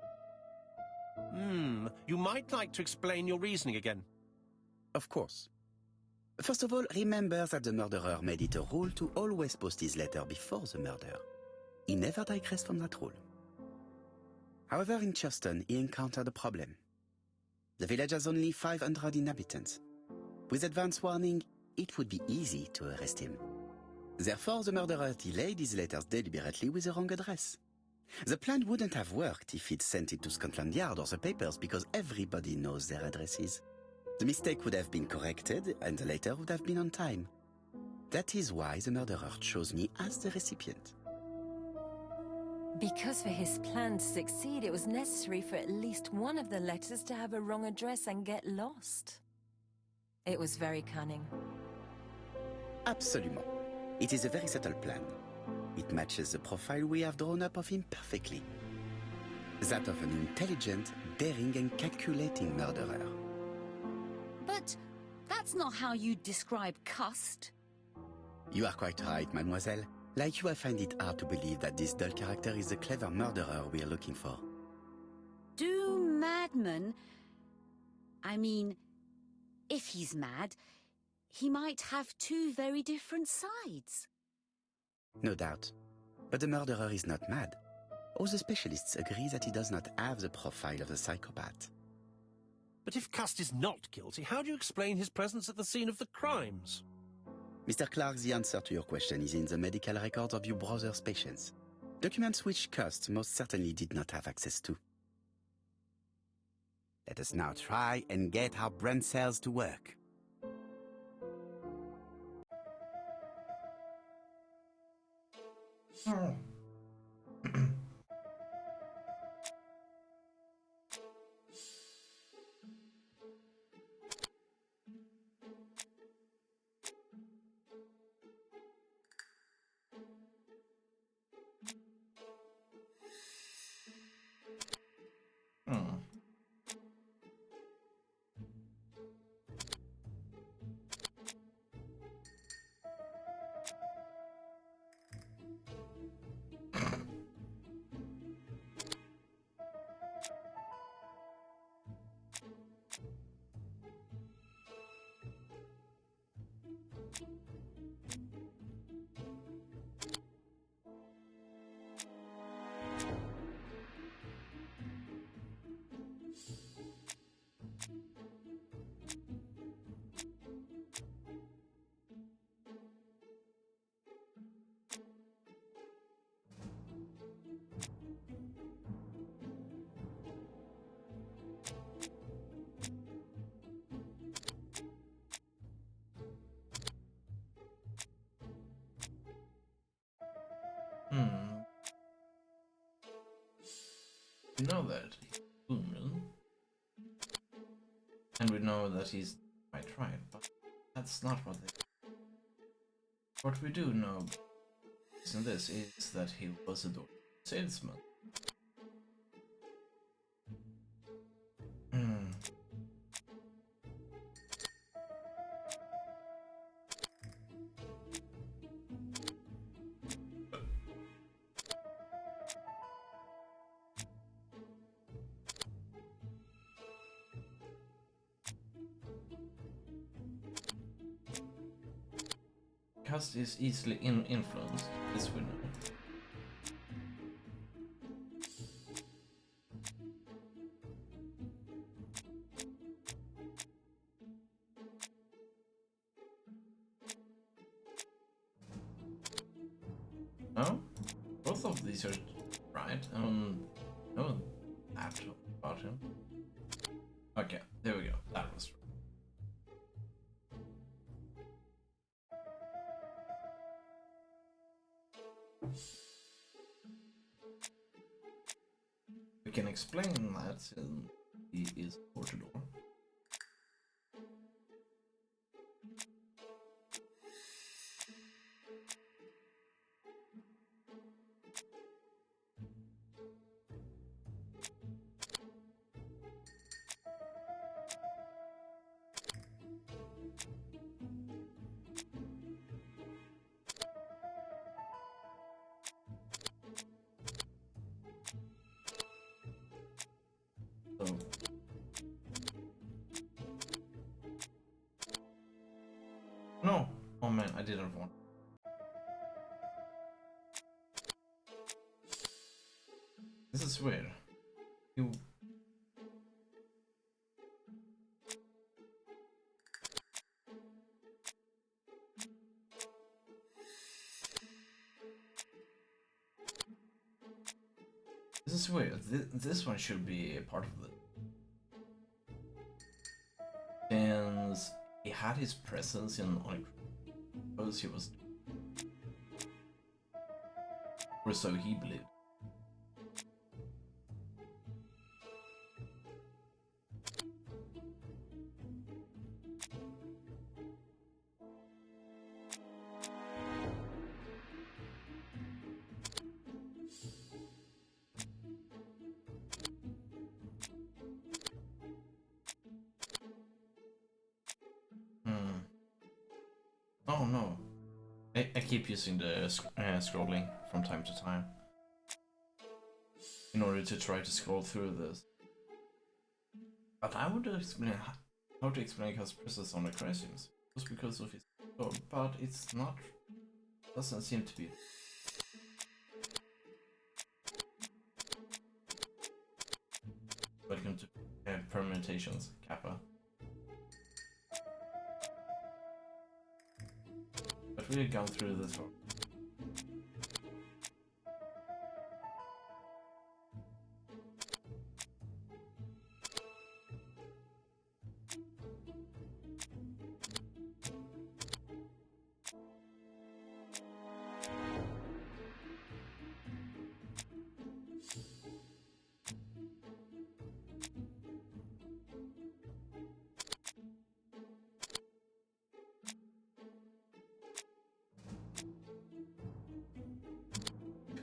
You might like to explain your reasoning again. Of course. First of all, remember that the murderer made it a rule to always post his letter before the murder. He never digressed from that rule. However, in Churton, he encountered a problem. The village has only 500 inhabitants. With advance warning, it would be easy to arrest him. Therefore, the murderer delayed his letters deliberately with the wrong address. The plan wouldn't have worked if he'd sent it to Scotland Yard or the papers because everybody knows their addresses. The mistake would have been corrected and the letter would have been on time. That is why the murderer chose me as the recipient. Because for his plan to succeed, it was necessary for at least one of the letters to have a wrong address and get lost. It was very cunning. Absolument. It is a very subtle plan. It matches the profile we have drawn up of him perfectly. That of an intelligent, daring and calculating murderer. But that's not how you describe Cust. You are quite right, mademoiselle. Like you, I find it hard to believe that this dull character is the clever murderer we are looking for. Do madmen... I mean, if he's mad, he might have two very different sides. No doubt. But the murderer is not mad. All the specialists agree that he does not have the profile of a psychopath. But if Cust is not guilty, how do you explain his presence at the scene of the crimes? Mr. Clark, the answer to your question is in the medical records of your brother's patients. Documents which Cust most certainly did not have access to. Let us now try and get our brain cells to work. Oh. We know that he's human, and we know that he's quite right, but that's not what they... What we do know in this is that he was a salesman. Cust is easily influenced, this we know. No? Both of these are right. No that about him. Okay, there we go. That was right. We can explain that in the is door. So no, oh man, I didn't want. This is weird. You. This is weird. This one should be a part of it. Since he had his presence in on because he was, or so he believed. Oh no. I keep using the scrolling from time to time in order to try to scroll through this. But I would explain how to explain his presence on the crimes just because of his dog, but it's not. Doesn't seem to be. Welcome to permutations, Kappa. But we've gone through this one.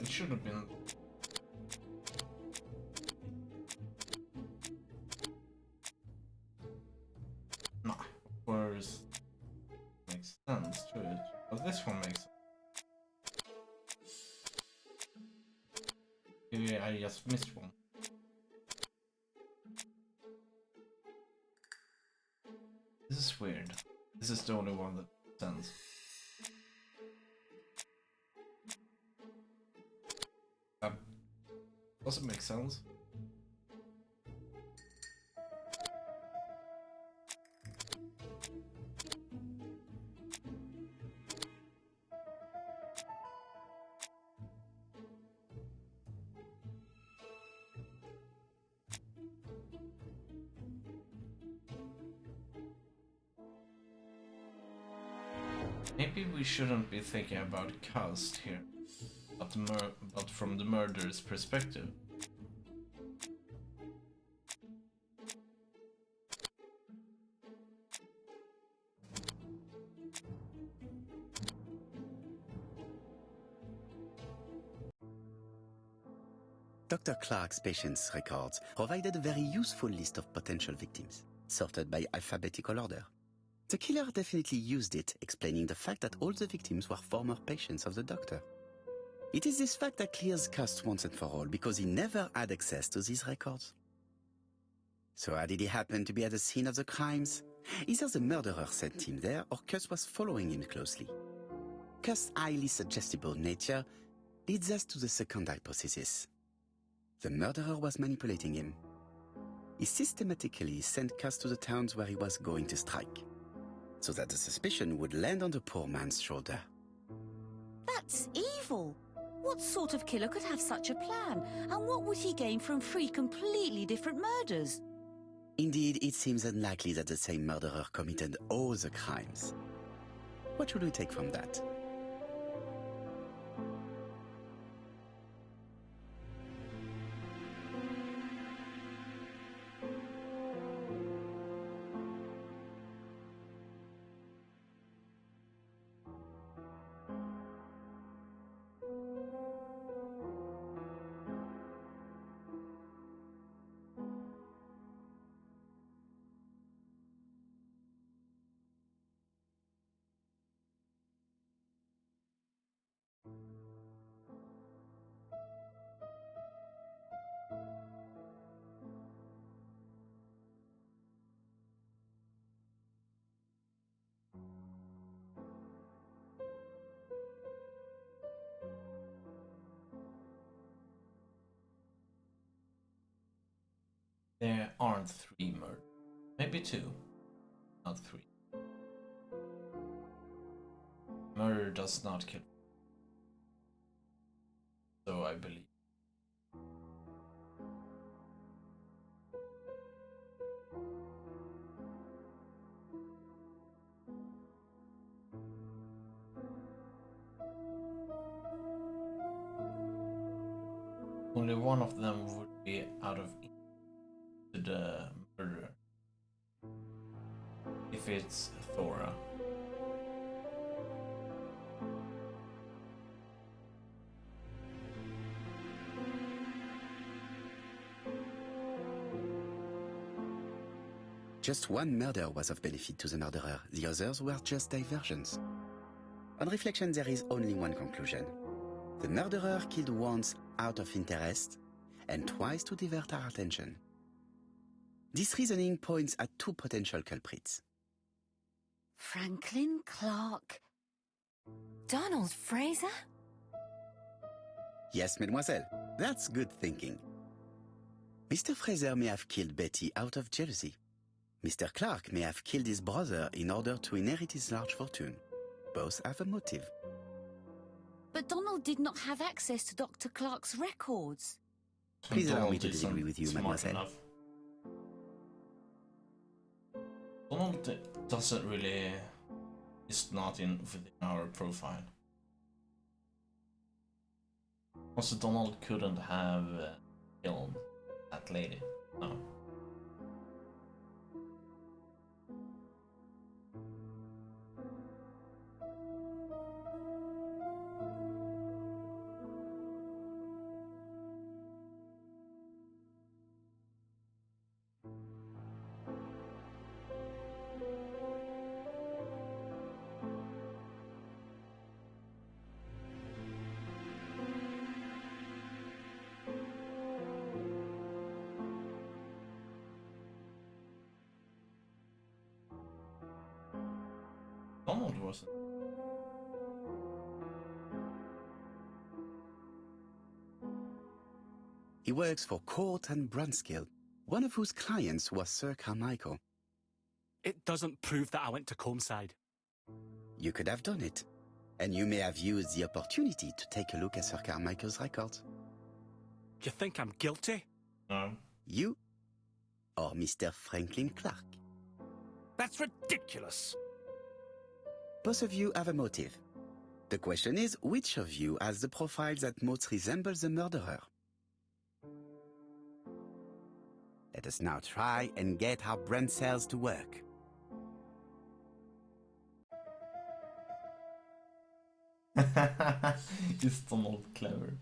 It should have been. Nah, of course, makes sense to it, but this one makes sense. Maybe I just missed one. This is weird. This is the only one that makes sense. Does it make sense? Maybe we shouldn't be thinking about caste here, but from the murderer's perspective. Dr. Clark's patient's records provided a very useful list of potential victims, sorted by alphabetical order. The killer definitely used it, explaining the fact that all the victims were former patients of the doctor. It is this fact that clears Cust once and for all, because he never had access to these records. So how did he happen to be at the scene of the crimes? Either the murderer sent him there, or Cust was following him closely. Cust's highly suggestible nature leads us to the second hypothesis. The murderer was manipulating him. He systematically sent Cust to the towns where he was going to strike, so that the suspicion would land on the poor man's shoulder. That's evil. What sort of killer could have such a plan? And what would he gain from 3 completely different murders? Indeed, it seems unlikely that the same murderer committed all the crimes. What should we take from that? There aren't 3 murders. Maybe 2, not 3. Murder does not kill. So I believe. Only one of them would be out of the murder. If it's Thora. Just one murder was of benefit to the murderer. The others were just diversions. On reflection, there is only one conclusion. The murderer killed once out of interest and twice to divert our attention. This reasoning points at 2 potential culprits. Franklin Clark. Donald Fraser? Yes, mademoiselle, that's good thinking. Mr. Fraser may have killed Betty out of jealousy. Mr. Clark may have killed his brother in order to inherit his large fortune. Both have a motive. But Donald did not have access to Dr. Clark's records. Please allow me to Donald disagree with you, isn't smart mademoiselle. enough. Donald doesn't really... is not within our profile. Also, Donald couldn't have killed that lady. No. Donald wasn't. He works for Court and Brunskill, one of whose clients was Sir Carmichael. It doesn't prove that I went to Comeside. You could have done it, and you may have used the opportunity to take a look at Sir Carmichael's records. You think I'm guilty? No. You or Mr. Franklin Clark. That's ridiculous. Both of you have a motive. The question is, which of you has the profile that most resembles the murderer? Let us now try and get our brain cells to work. Is Donald clever?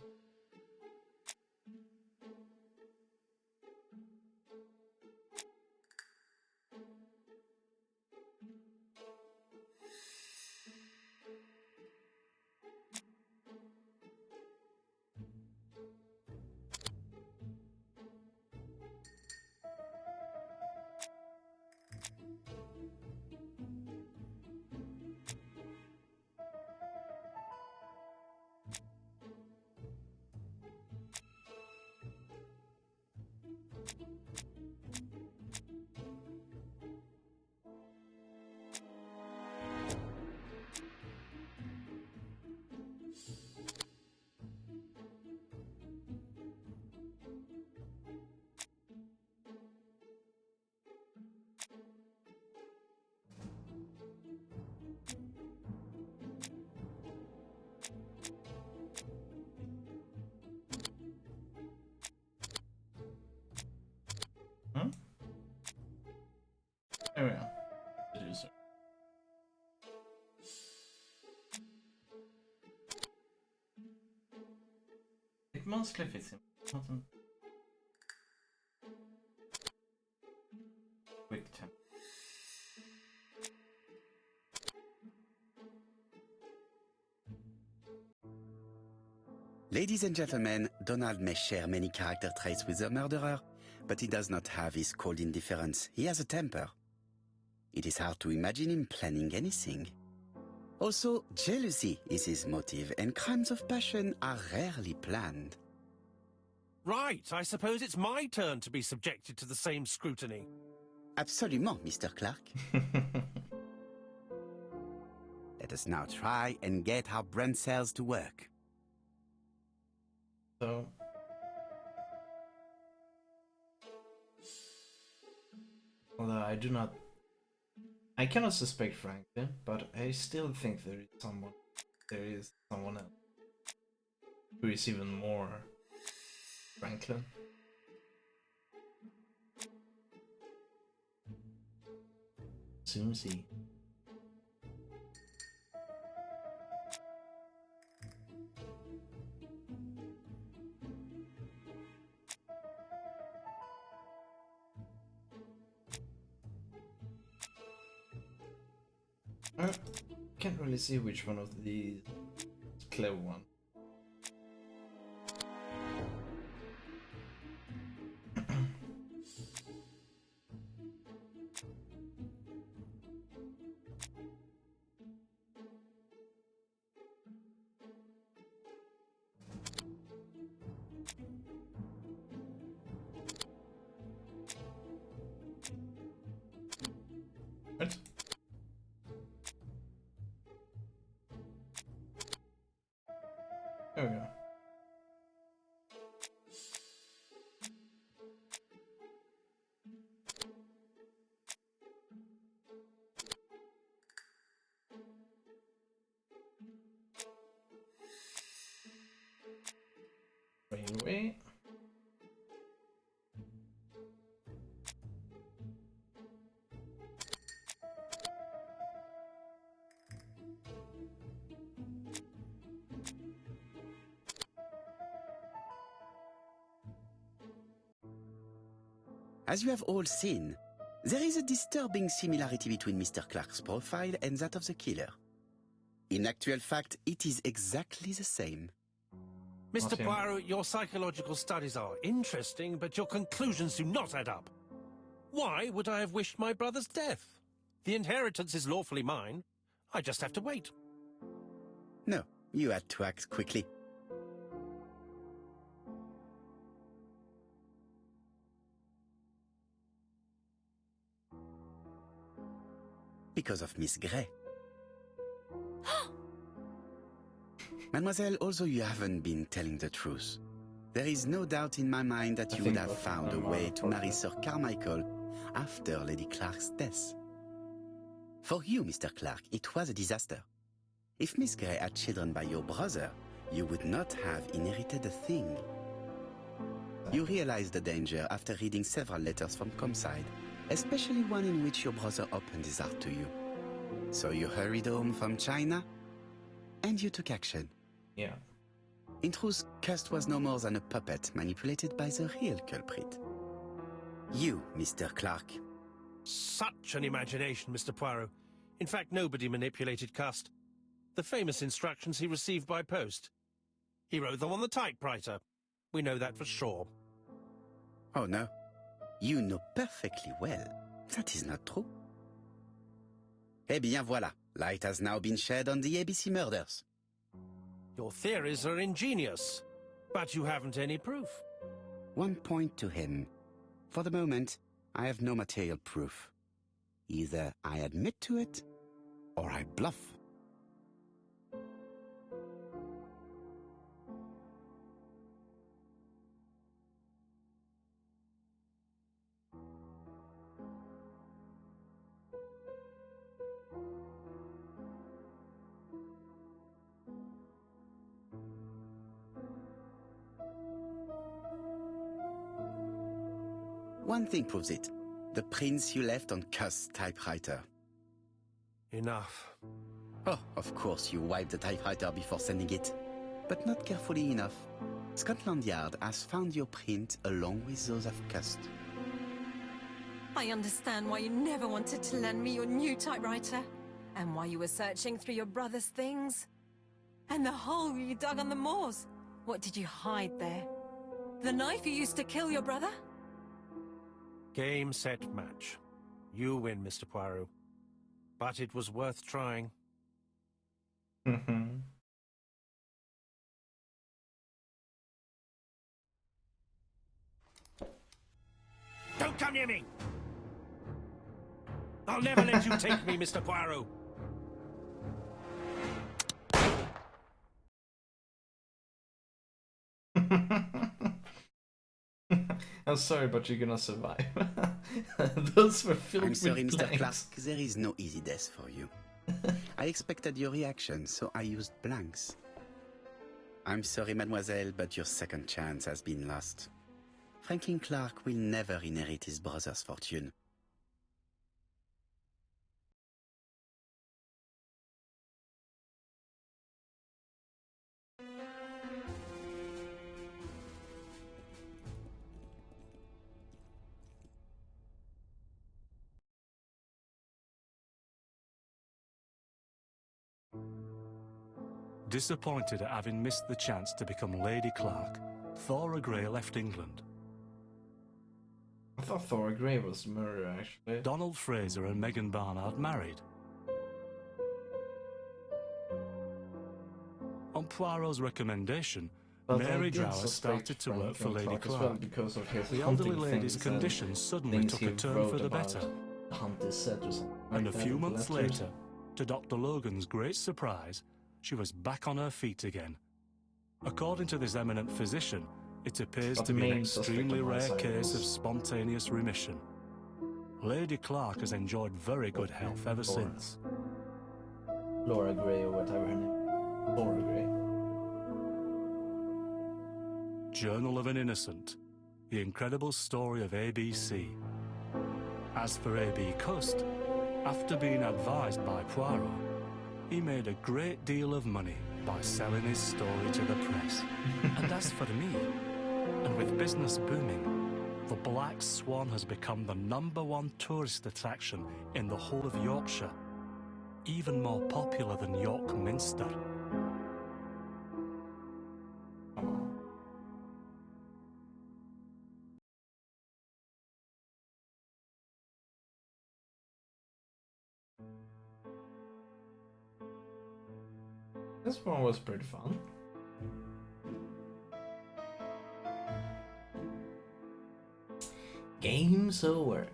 mostly fits him. Not quick tempo. Ladies and gentlemen, Donald may share many character traits with the murderer, but he does not have his cold indifference. He has a temper. It is hard to imagine him planning anything. Also, jealousy is his motive, and crimes of passion are rarely planned. Right, I suppose it's my turn to be subjected to the same scrutiny. Absolument, Mr. Clark. Let us now try and get our brain cells to work. So, although I cannot suspect Franklin, but I still think there is someone else who is even more Franklin. Soon see. I can't really see which one of these is clever one. What? There we go. Wait. As you have all seen, there is a disturbing similarity between Mr. Clark's profile and that of the killer. In actual fact, it is exactly the same. Mr. Okay. Poirot, your psychological studies are interesting, but your conclusions do not add up. Why would I have wished my brother's death? The inheritance is lawfully mine. I just have to wait. No, you had to act quickly. Because of Miss Grey. Mademoiselle, although you haven't been telling the truth, there is no doubt in my mind that you would have found a way to marry Sir Carmichael after Lady Clark's death. For you, Mr. Clark, it was a disaster. If Miss Grey had children by your brother, you would not have inherited a thing. You realized the danger after reading several letters from Comside, especially one in which your brother opened his heart to you. So you hurried home from China, and you took action. Yeah. In truth, Cust was no more than a puppet manipulated by the real culprit. You, Mr. Clark. Such an imagination, Mr. Poirot. In fact, nobody manipulated Cust. The famous instructions he received by post. He wrote them on the typewriter. We know that for sure. Oh no, you know perfectly well. That is not true. Eh bien voilà, light has now been shed on the ABC murders. Your theories are ingenious, but you haven't any proof. One point to him. For the moment, I have no material proof. Either I admit to it, or I bluff. One thing proves it. The prints you left on Cust's typewriter. Enough. Oh, of course you wiped the typewriter before sending it. But not carefully enough. Scotland Yard has found your print along with those of Cust. I understand why you never wanted to lend me your new typewriter, and why you were searching through your brother's things. And the hole you dug on the moors. What did you hide there? The knife you used to kill your brother? Game, set, match. You win, Mr. Poirot. But it was worth trying. Mhm. Don't come near me! I'll never let you take me, Mr. Poirot! I'm sorry, but you're gonna survive. Those were filled I'm with sorry, Mr. Clark, blanks. there is no easy death for you. I expected your reaction, so I used blanks. I'm sorry, mademoiselle, but your second chance has been lost. Franklin Clark will never inherit his brother's fortune. Disappointed at having missed the chance to become Lady Clark, Thora Grey left England. I thought Thora Grey was the murderer, actually. Donald Fraser and Megan Barnard married. On Poirot's recommendation, But Mary I did Drower suspect started to work for Franklin Lady Clark as well Clark. because of his The hunting elderly lady's things and condition suddenly things took he a turn wrote for the about better. the hunter's set or something. And like a that few in the months letters. later, to Dr. Logan's great surprise, she was back on her feet again. According to this eminent physician, it appears But to be an main suspect extremely on my rare side case of was- spontaneous remission. Lady Clark has enjoyed very good health ever Laura. since. Laura Grey or whatever her name is. Laura Grey. Journal of an Innocent, the incredible story of ABC. As for A.B. Cust, after being advised by Poirot, he made a great deal of money by selling his story to the press. And as for me, and with business booming, the Black Swan has become the #1 tourist attraction in the whole of Yorkshire, even more popular than York Minster. Come on. This one was pretty fun. Game's over.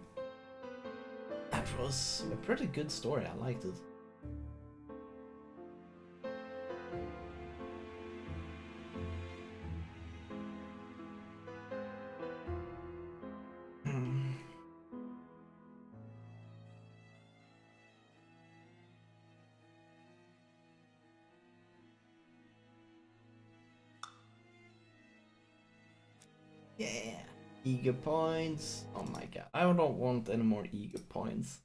That was a pretty good story. I liked it. Yeah. Ego points. Oh my god. I don't want any more ego points.